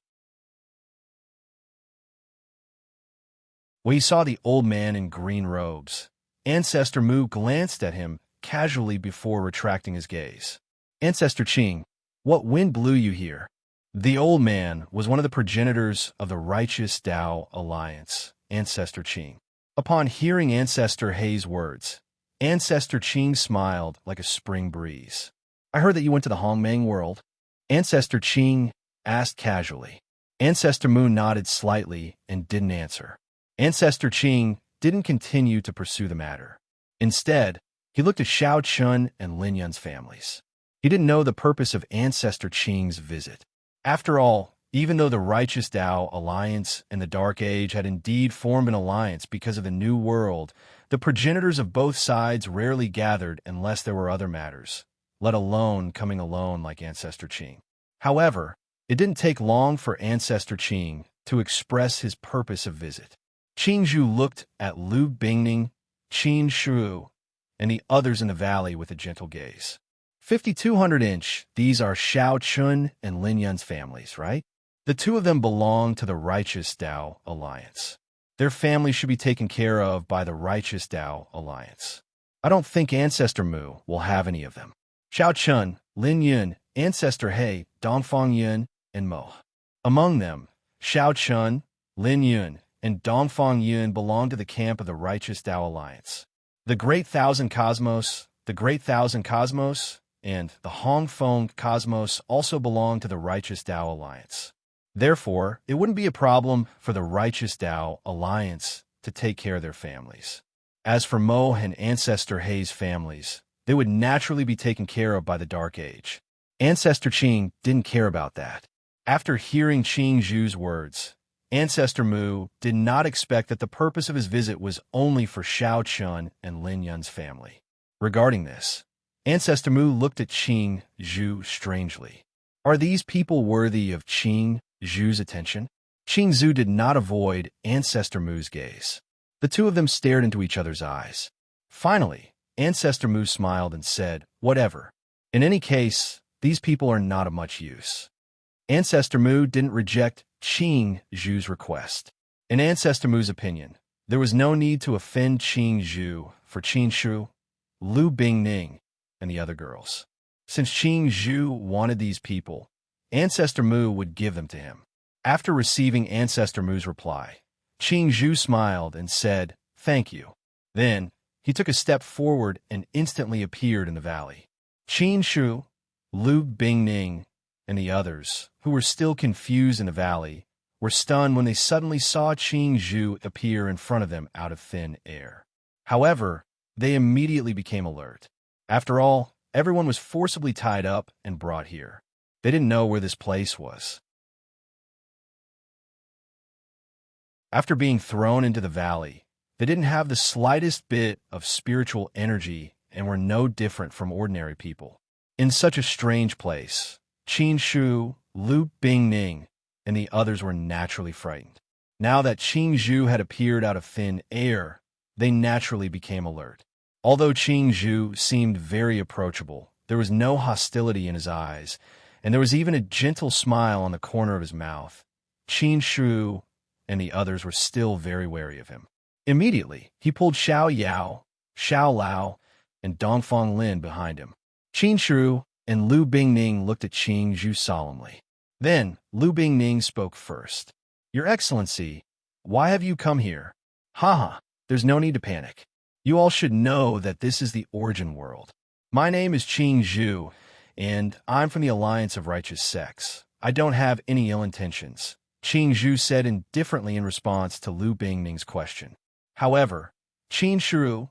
When he saw the old man in green robes, Ancestor Mu glanced at him casually before retracting his gaze. Ancestor Qing, what wind blew you here? The old man was one of the progenitors of the Righteous Tao Alliance, Ancestor Qing. Upon hearing Ancestor Hei's words, Ancestor Qing smiled like a spring breeze. I heard that you went to the Hongmeng world. Ancestor Qing asked casually. Ancestor Mu nodded slightly and didn't answer. Ancestor Qing didn't continue to pursue the matter. Instead, he looked at Xiao Chun and Lin Yun's families. He didn't know the purpose of Ancestor Qing's visit. After all, even though the Righteous Tao Alliance and the Dark Age had indeed formed an alliance because of the New World, the progenitors of both sides rarely gathered unless there were other matters, let alone coming alone like Ancestor Qing. However, it didn't take long for Ancestor Qing to express his purpose of visit. Qing Zhu looked at Lu Bingning, Qin Shu, and the others in the valley with a gentle gaze. 5,200 inch, these are Xiao Chun and Lin Yun's families, right? The two of them belong to the Righteous Tao Alliance. Their families should be taken care of by the Righteous Tao Alliance. I don't think Ancestor Mu will have any of them. Xiao Chun, Lin Yun, Ancestor Hei, Dongfang Yun, and Mo. Among them, Xiao Chun, Lin Yun, and Dongfang Yun belong to the camp of the Righteous Tao Alliance. The Great Thousand Cosmos, and the Hongfeng Cosmos also belong to the Righteous Tao Alliance. Therefore, it wouldn't be a problem for the Righteous Tao Alliance to take care of their families. As for Mo and Ancestor Hei's families, they would naturally be taken care of by the Dark Age. Ancestor Qing didn't care about that. After hearing Qing Zhu's words, Ancestor Mu did not expect that the purpose of his visit was only for Xiao Chun and Lin Yun's family. Regarding this, Ancestor Mu looked at Qing Zhu strangely. Are these people worthy of Qing Zhu's attention? Qing Zhu did not avoid Ancestor Mu's gaze. The two of them stared into each other's eyes. Finally, Ancestor Mu smiled and said, whatever. In any case, these people are not of much use. Ancestor Mu didn't reject Qing Zhu's request. In Ancestor Mu's opinion, there was no need to offend Qing Zhu for Qin Shu, Lu Bingning, and the other girls. Since Qing Zhu wanted these people, Ancestor Mu would give them to him. After receiving Ancestor Mu's reply, Qing Zhu smiled and said, thank you. Then, he took a step forward and instantly appeared in the valley. Qin Shu, Lu Bingning, and the others, who were still confused in the valley, were stunned when they suddenly saw Qing Zhu appear in front of them out of thin air. However, they immediately became alert. After all, everyone was forcibly tied up and brought here. They didn't know where this place was. After being thrown into the valley, they didn't have the slightest bit of spiritual energy and were no different from ordinary people. In such a strange place, Qin Shu, Lu Bingning, and the others were naturally frightened. Now that Qing Zhu had appeared out of thin air, they naturally became alert. Although Qing Zhu seemed very approachable, there was no hostility in his eyes, and there was even a gentle smile on the corner of his mouth. Qin Shu and the others were still very wary of him. Immediately, he pulled Xiao Yao, Xiao Lao, and Dongfang Lin behind him. Qin Shu and Lu Bingning looked at Qing Zhu solemnly. Then, Lu Bingning spoke first. "Your Excellency, why have you come here?" "Haha, there's no need to panic. You all should know that this is the origin world. My name is Qing Zhu, and I'm from the Alliance of Righteous Sects. I don't have any ill intentions," Qing Zhu said indifferently in response to Lu Bingning's question. However, Qin Shu,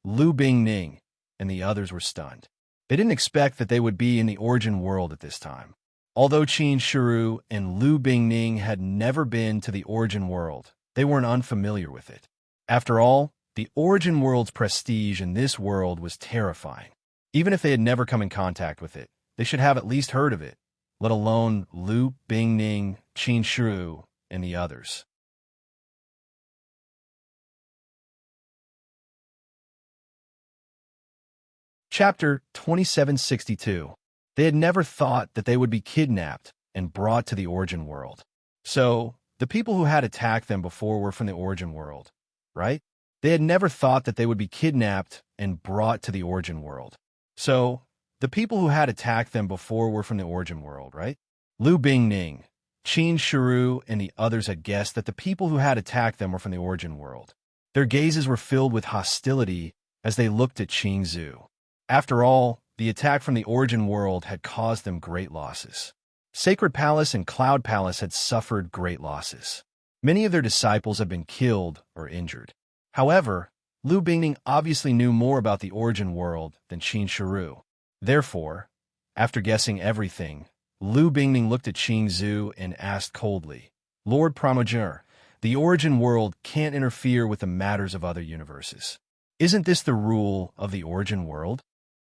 Lu Bingning, and the others were stunned. They didn't expect that they would be in the origin world at this time. Although Qin Shu and Lu Bingning had never been to the origin world, they weren't unfamiliar with it. After all, the origin world's prestige in this world was terrifying. Even if they had never come in contact with it, they should have at least heard of it, let alone Lu Bingning, Qin Shu, and the others. Chapter 2762. They had never thought that they would be kidnapped and brought to the origin world. So, the people who had attacked them before were from the origin world, right? They had never thought that they would be kidnapped and brought to the origin world. So, the people who had attacked them before were from the origin world, right? Lu Bingning, Qin Shu, and the others had guessed that the people who had attacked them were from the origin world. Their gazes were filled with hostility as they looked at Qing Zhu. After all, the attack from the origin world had caused them great losses. Sacred Palace and Cloud Palace had suffered great losses. Many of their disciples had been killed or injured. However, Lu Bingning obviously knew more about the origin world than Qin Shu. Therefore, after guessing everything, Lu Bingning looked at Qing Zhu and asked coldly, "Lord Promogeur, the origin world can't interfere with the matters of other universes. Isn't this the rule of the origin world?"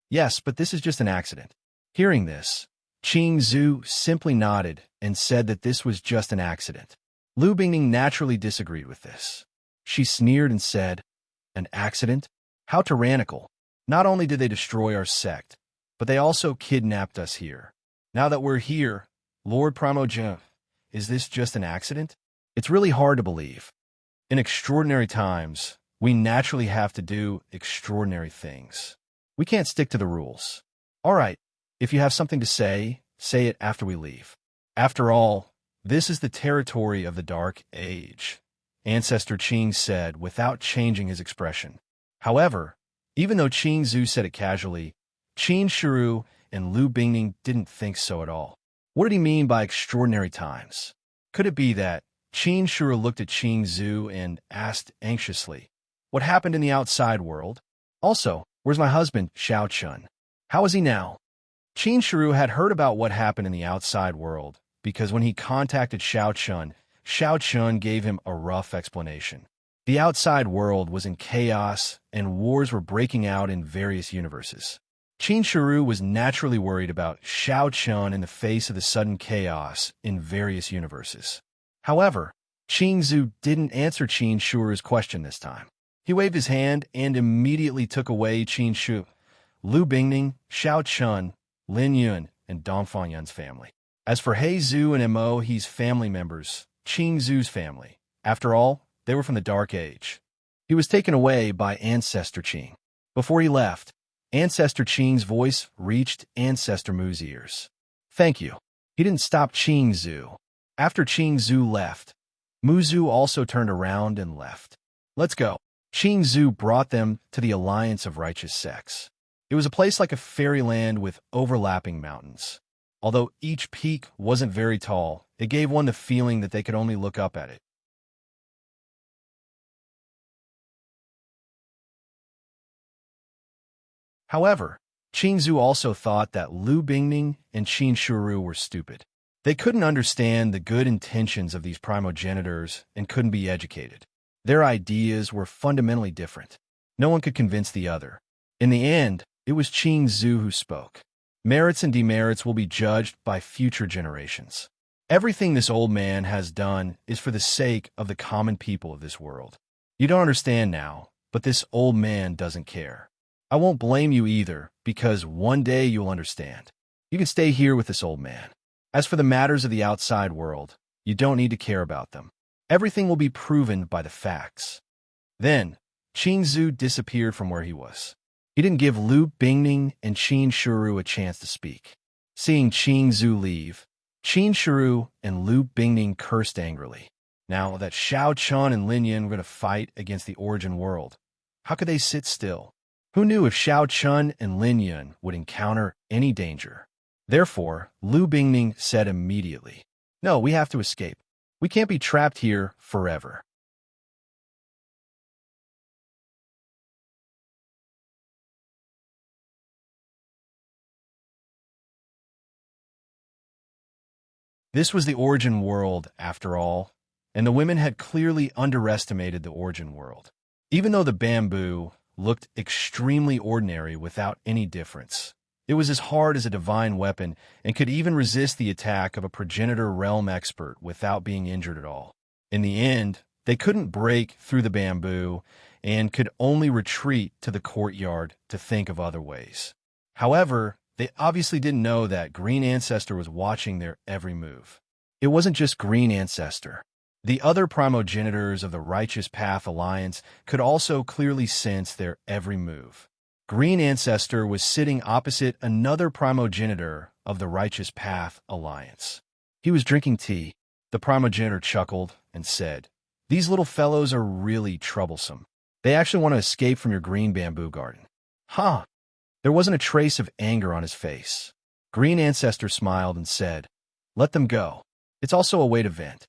"Yes, but this is just an accident." Hearing this, Qing Zhu simply nodded and said that this was just an accident. Lu Bingning naturally disagreed with this. She sneered and said, "An accident? How tyrannical. Not only did they destroy our sect, but they also kidnapped us here. Now that we're here, Lord Promogeur, is this just an accident? It's really hard to believe. In extraordinary times, we naturally have to do extraordinary things. We can't stick to the rules. All right, if you have something to say, say it after we leave. After all, this is the territory of the Dark Age," Ancestor Qing said without changing his expression. However, even though Qing Zhu said it casually, Qin Shu and Lu Bingning didn't think so at all. What did he mean by extraordinary times? Could it be that Qin Shu looked at Qing Zhu and asked anxiously, "What happened in the outside world? Also, where's my husband, Xiao Chun? How is he now?" Qin Shu had heard about what happened in the outside world because when he contacted Xiao Chun gave him a rough explanation. The outside world was in chaos and wars were breaking out in various universes. Qin Shu was naturally worried about Xiao Chun in the face of the sudden chaos in various universes. However, Qing Zhu didn't answer Qin Shu's question this time. He waved his hand and immediately took away Qin Shu, Lu Bingning, Xiao Chun, Lin Yun, and Dongfang Yun's family. As for He Zhu and Mo He's family members, Qing Zhu's family, after all, they were from the Dark Age. He was taken away by Ancestor Qing. Before he left, Ancestor Qing's voice reached Ancestor Mu's ears. "Thank you." He didn't stop Qing Zhu. After Qing Zhu left, Mu Zhu also turned around and left. "Let's go." Qing Zhu brought them to the Alliance of Righteous Sects. It was a place like a fairyland with overlapping mountains. Although each peak wasn't very tall, it gave one the feeling that they could only look up at it. However, Qingzu also thought that Lu Bingning and Qin Shuru were stupid. They couldn't understand the good intentions of these primogenitors and couldn't be educated. Their ideas were fundamentally different. No one could convince the other. In the end, it was Qingzu who spoke. Merits and demerits will be judged by future generations. Everything this old man has done is for the sake of the common people of this world. You don't understand now, but this old man doesn't care. I won't blame you either, because one day you'll understand. You can stay here with this old man. As for the matters of the outside world, you don't need to care about them. Everything will be proven by the facts. Then, Qingzu disappeared from where he was. He didn't give Lu Bingning and Qin Shuru a chance to speak. Seeing Qingzu leave, Qin Shuru and Lu Bingning cursed angrily. Now that Xiao Chun and Lin Yan were going to fight against the origin world, how could they sit still? Who knew if Xiao Chun and Lin Yan would encounter any danger? Therefore, Lu Bingning said immediately, "No, we have to escape. We can't be trapped here forever." This was the origin world, after all, and the women had clearly underestimated the origin world. Even though the bamboo looked extremely ordinary without any difference, it was as hard as a divine weapon and could even resist the attack of a progenitor realm expert without being injured at all. In the end, they couldn't break through the bamboo and could only retreat to the courtyard to think of other ways. However, they obviously didn't know that Green Ancestor was watching their every move. It wasn't just Green Ancestor. The other primogenitors of the Righteous Path Alliance could also clearly sense their every move. Green Ancestor was sitting opposite another primogenitor of the Righteous Path Alliance. He was drinking tea. The primogenitor chuckled and said, "These little fellows are really troublesome. They actually want to escape from your green bamboo garden." Huh! There wasn't a trace of anger on his face. Green Ancestor smiled and said, "Let them go. It's also a way to vent."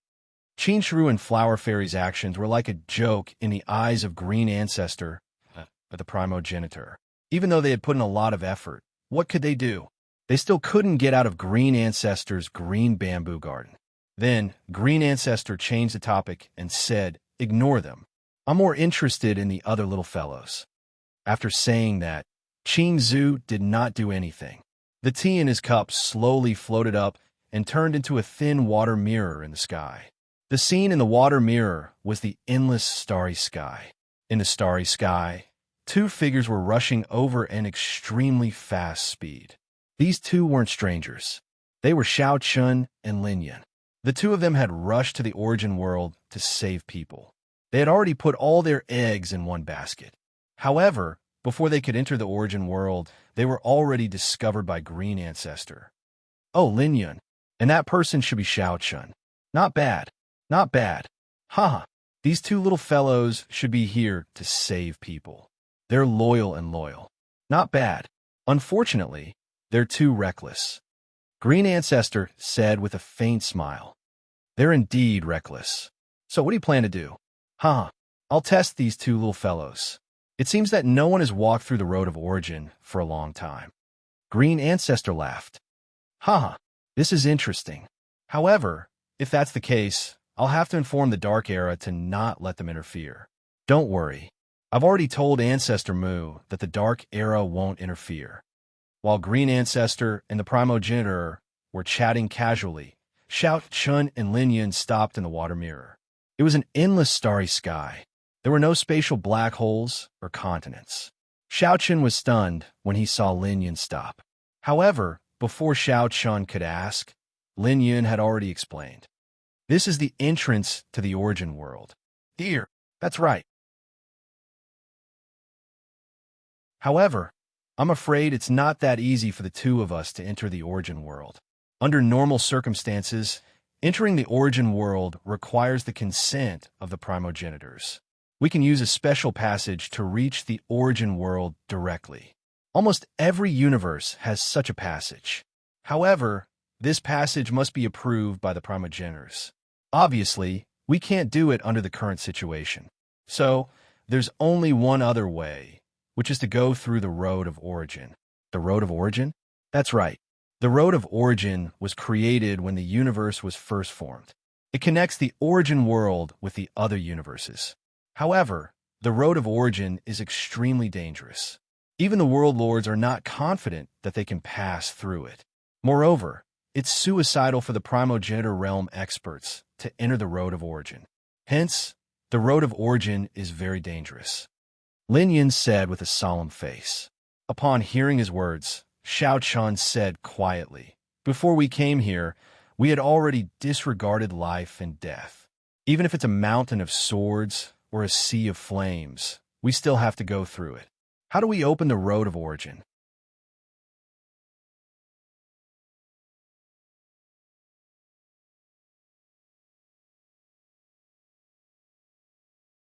Qin Shuru and Flower Fairy's actions were like a joke in the eyes of Green Ancestor, the primogenitor. Even though they had put in a lot of effort, what could they do? They still couldn't get out of Green Ancestor's green bamboo garden. Then, Green Ancestor changed the topic and said, "Ignore them. I'm more interested in the other little fellows." After saying that, Qingzu did not do anything. The tea in his cup slowly floated up and turned into a thin water mirror in the sky. The scene in the water mirror was the endless starry sky. In the starry sky, two figures were rushing over an extremely fast speed. These two weren't strangers. They were Xiao Chun and Lin Yan. The two of them had rushed to the origin world to save people. They had already put all their eggs in one basket. However, before they could enter the origin world, they were already discovered by Green Ancestor. "Oh, Lin Yan. And that person should be Xiao Chun. Not bad. Not bad. Haha. These two little fellows should be here to save people. They're loyal. Not bad. Unfortunately, they're too reckless." Green Ancestor said with a faint smile. "They're indeed reckless. So what do you plan to do?" I'll test these two little fellows. It seems that no one has walked through the road of origin for a long time." Green Ancestor laughed. This is interesting. However, if that's the case, I'll have to inform the Dark Era to not let them interfere. Don't worry. I've already told Ancestor Mu that the Dark Era won't interfere." While Green Ancestor and the primogenitor were chatting casually, Xiao Chun and Lin Yan stopped in the water mirror. It was an endless starry sky. There were no spatial black holes or continents. Xiao Chun was stunned when he saw Lin Yan stop. However, before Xiao Chun could ask, Lin Yan had already explained. "This is the entrance to the origin world." "Here, that's right." However, I'm afraid it's not that easy for the two of us to enter the origin world. Under normal circumstances, entering the origin world requires the consent of the primogenitors. We can use a special passage to reach the origin world directly. Almost every universe has such a passage. However, this passage must be approved by the primogenitors. Obviously, we can't do it under the current situation. So, there's only one other way. which is to go through the road of origin. The road of origin? That's right. The road of origin was created when the universe was first formed. It connects the origin world with the other universes. However, the road of origin is extremely dangerous. Even the world lords are not confident that they can pass through it. Moreover, it's suicidal for the primogenitor realm experts to enter the road of origin. Hence, the road of origin is very dangerous. Lin Yin said with a solemn face. Upon hearing his words, Xiao Chun said quietly, "Before we came here, we had already disregarded life and death. Even if it's a mountain of swords or a sea of flames, we still have to go through it. How do we open the road of origin?"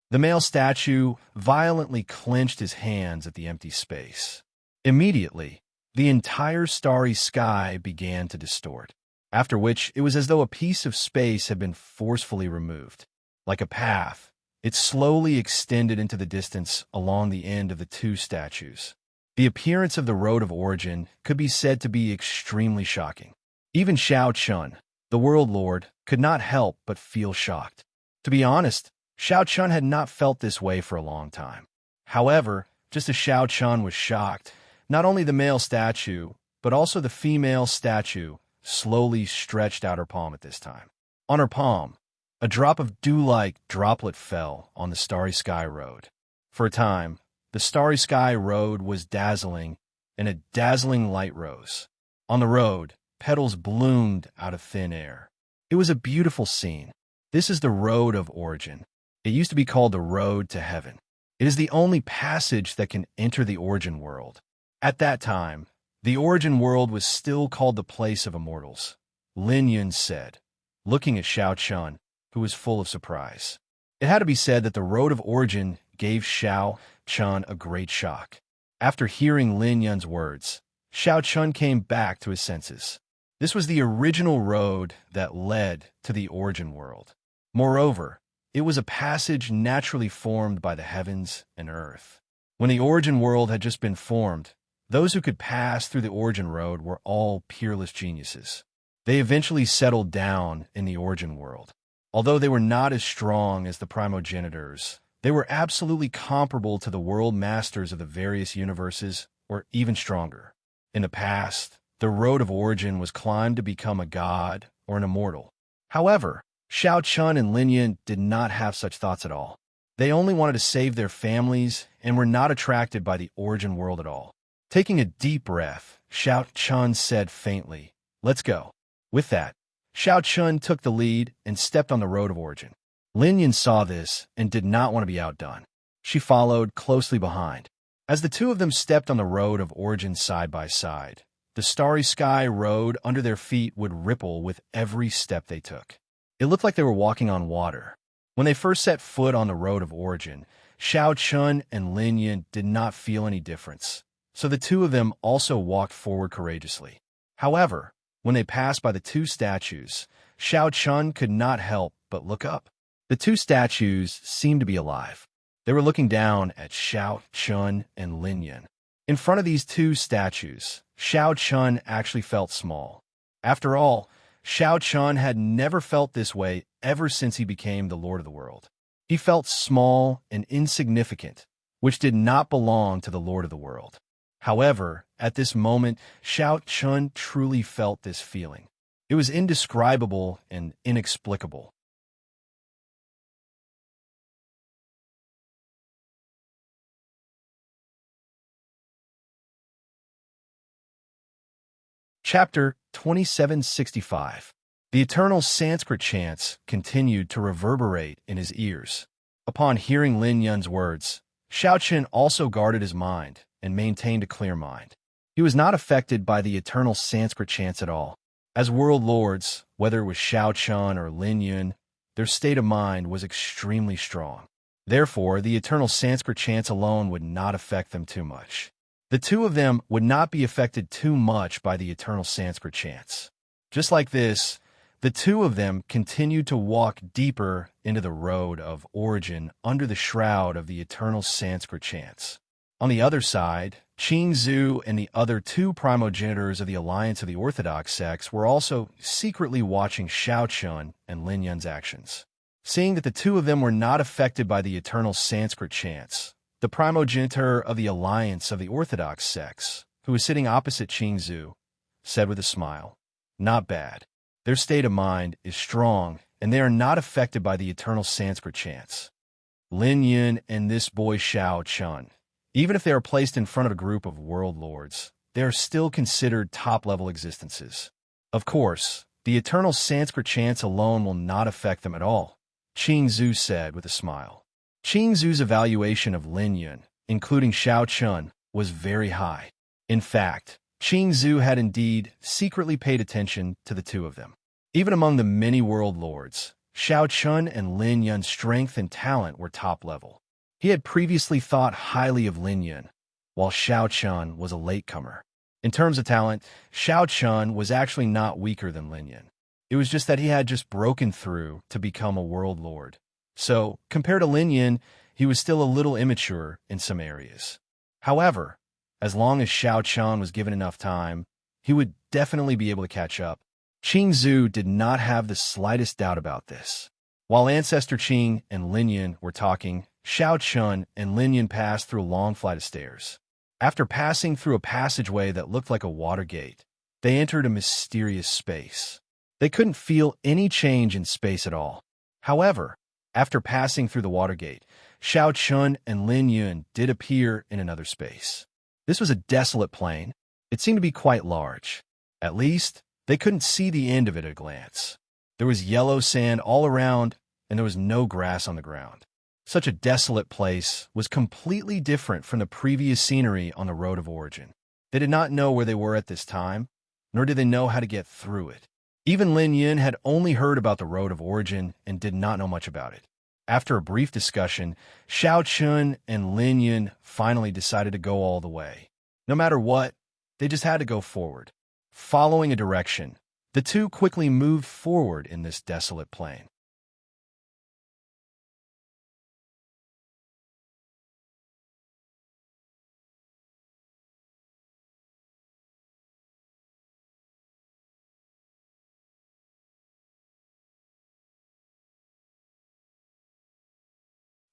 The male statue violently clenched his hands at the empty space. Immediately, the entire starry sky began to distort, after which it was as though a piece of space had been forcefully removed. Like a path, it slowly extended into the distance along the end of the two statues. The appearance of the road of origin could be said to be extremely shocking. Even Xiao Chun, the world lord, could not help but feel shocked. To be honest, Xiao Chun had not felt this way for a long time. However, just as Xiao Chun was shocked, not only the male statue, but also the female statue slowly stretched out her palm at this time. On her palm, a drop of dew-like droplet fell on the starry sky road. For a time, the starry sky road was dazzling, and a dazzling light rose. On the road, petals bloomed out of thin air. It was a beautiful scene. This is the road of origin. It used to be called the road to heaven. It is the only passage that can enter the origin world. At that time, the origin world was still called the place of immortals, Lin Yun said, looking at Xiao Chun, who was full of surprise. It had to be said that the road of origin gave Xiao Chun a great shock. After hearing Lin Yun's words, Xiao Chun came back to his senses. This was the original road that led to the origin world. Moreover, it was a passage naturally formed by the heavens and earth. When the origin world had just been formed, those who could pass through the origin road were all peerless geniuses. They eventually settled down in the origin world. Although they were not as strong as the primogenitors, they were absolutely comparable to the world masters of the various universes, or even stronger. In the past, the road of origin was climbed to become a god or an immortal. However, Xiao Chun and Lin Yin did not have such thoughts at all. They only wanted to save their families and were not attracted by the origin world at all. Taking a deep breath, Xiao Chun said faintly, "Let's go." With that, Xiao Chun took the lead and stepped on the road of origin. Lin Yin saw this and did not want to be outdone. She followed closely behind. As the two of them stepped on the road of origin side by side, the starry sky road under their feet would ripple with every step they took. It looked like they were walking on water. When they first set foot on the road of origin, Xiao Chun and Lin Yin did not feel any difference, so the two of them also walked forward courageously. However, when they passed by the two statues, Xiao Chun could not help but look up. The two statues seemed to be alive. They were looking down at Xiao Chun and Lin Yin. In front of these two statues, Xiao Chun actually felt small. After all, Xiao Chun had never felt this way ever since he became the Lord of the World. He felt small and insignificant, which did not belong to the Lord of the World. However, at this moment, Xiao Chun truly felt this feeling. It was indescribable and inexplicable. Chapter 2765. The eternal Sanskrit chants continued to reverberate in his ears. Upon hearing Lin Yun's words, Xiao Chun also guarded his mind and maintained a clear mind. He was not affected by the eternal Sanskrit chants at all. As world lords, whether it was Xiao Chun or Lin Yun, their state of mind was extremely strong. Therefore, the eternal Sanskrit chants alone would not affect them too much. The two of them would not be affected too much by the eternal Sanskrit chants. Just like this, the two of them continued to walk deeper into the road of origin under the shroud of the eternal Sanskrit chants. On the other side, Qing Zhu and the other two primogenitors of the Alliance of the Orthodox Sects were also secretly watching Xiao Chun and Lin Yun's actions. Seeing that the two of them were not affected by the eternal Sanskrit chants, the primogenitor of the Alliance of the Orthodox Sects, who was sitting opposite Qing Zhu, said with a smile, "Not bad. Their state of mind is strong, and they are not affected by the eternal Sanskrit chants. Lin Yun and this boy Xiao Chun, even if they are placed in front of a group of world lords, they are still considered top-level existences. Of course, the eternal Sanskrit chants alone will not affect them at all," Qing Zhu said with a smile. Qing Zhu's evaluation of Lin Yun, including Xiao Chun, was very high. In fact, Qing Zhu had indeed secretly paid attention to the two of them. Even among the many world lords, Xiao Chun and Lin Yun's strength and talent were top-level. He had previously thought highly of Lin Yun, while Xiao Chun was a latecomer. In terms of talent, Xiao Chun was actually not weaker than Lin Yun. It was just that he had just broken through to become a world lord. So, compared to Lin Yun, he was still a little immature in some areas. However, as long as Xiao Chun was given enough time, he would definitely be able to catch up. Qing Zhu did not have the slightest doubt about this. While Ancestor Qing and Lin Yun were talking, Xiao Chun and Lin Yun passed through a long flight of stairs. After passing through a passageway that looked like a water gate, they entered a mysterious space. They couldn't feel any change in space at all. However, after passing through the water gate, Xiao Chun and Lin Yun did appear in another space. This was a desolate plain. It seemed to be quite large. At least, they couldn't see the end of it at a glance. There was yellow sand all around, and there was no grass on the ground. Such a desolate place was completely different from the previous scenery on the Road of Origin. They did not know where they were at this time, nor did they know how to get through it. Even Lin Yun had only heard about the Road of Origin and did not know much about it. After a brief discussion, Xiao Chun and Lin Yun finally decided to go all the way. No matter what, they just had to go forward. Following a direction, the two quickly moved forward in this desolate plain.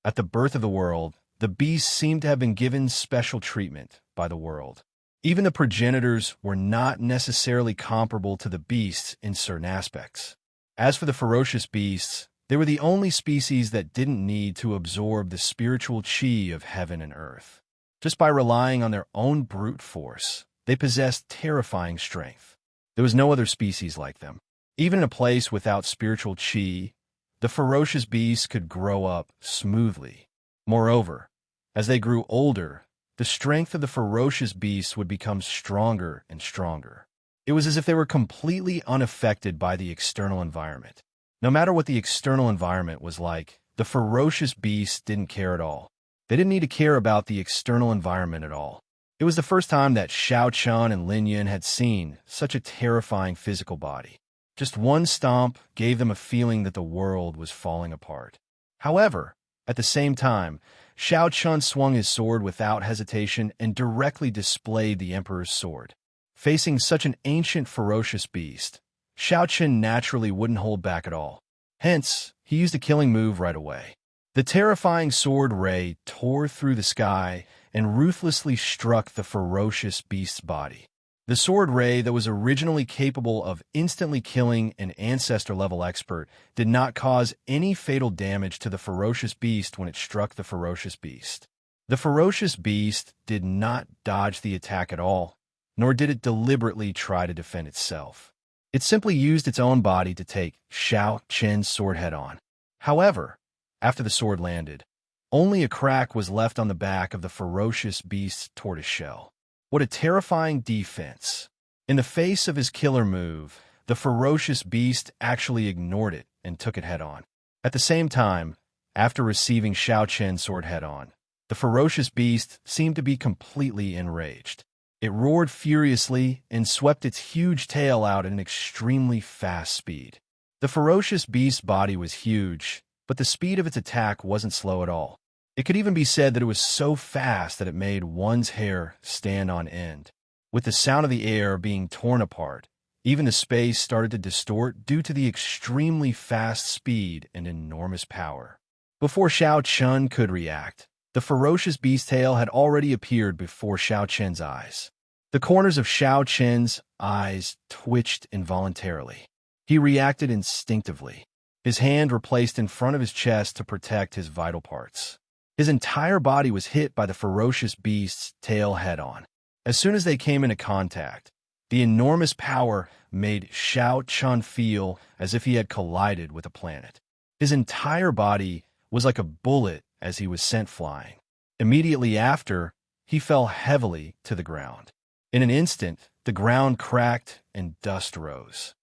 At the birth of the world, the beasts seemed to have been given special treatment by the world. Even the progenitors were not necessarily comparable to the beasts in certain aspects. As for the ferocious beasts, they were the only species that didn't need to absorb the spiritual chi of heaven and earth. Just by relying on their own brute force, they possessed terrifying strength. There was no other species like them. Even in a place without spiritual chi, the ferocious beasts could grow up smoothly. Moreover, as they grew older, the strength of the ferocious beasts would become stronger and stronger. It was as if they were completely unaffected by the external environment. No matter what the external environment was like, the ferocious beasts didn't care at all. They didn't need to care about the external environment at all. It was the first time that Xiao Chun and Lin Yun had seen such a terrifying physical body. Just one stomp gave them a feeling that the world was falling apart. However, at the same time, Xiao Chun swung his sword without hesitation and directly displayed the Emperor's sword. Facing such an ancient, ferocious beast, Xiao Chun naturally wouldn't hold back at all. Hence, he used a killing move right away. The terrifying sword ray tore through the sky and ruthlessly struck the ferocious beast's body. The sword ray that was originally capable of instantly killing an ancestor-level expert did not cause any fatal damage to the ferocious beast when it struck the ferocious beast. The ferocious beast did not dodge the attack at all, nor did it deliberately try to defend itself. It simply used its own body to take Xiao Chun's sword head-on. However, after the sword landed, only a crack was left on the back of the ferocious beast's tortoise shell. What a terrifying defense. In the face of his killer move, the ferocious beast actually ignored it and took it head-on. At the same time, after receiving Xiao Chun's sword head-on, the ferocious beast seemed to be completely enraged. It roared furiously and swept its huge tail out at an extremely fast speed. The ferocious beast's body was huge, but the speed of its attack wasn't slow at all. It could even be said that it was so fast that it made one's hair stand on end. With the sound of the air being torn apart, even the space started to distort due to the extremely fast speed and enormous power. Before Xiao Chun could react, the ferocious beast tail had already appeared before Xiao Chen's eyes. The corners of Xiao Chen's eyes twitched involuntarily. He reacted instinctively. His hand were placed in front of his chest to protect his vital parts. His entire body was hit by the ferocious beast's tail head-on. As soon as they came into contact, the enormous power made Xiao Chun feel as if he had collided with a planet. His entire body was like a bullet as he was sent flying. Immediately after, he fell heavily to the ground. In an instant, the ground cracked and dust rose.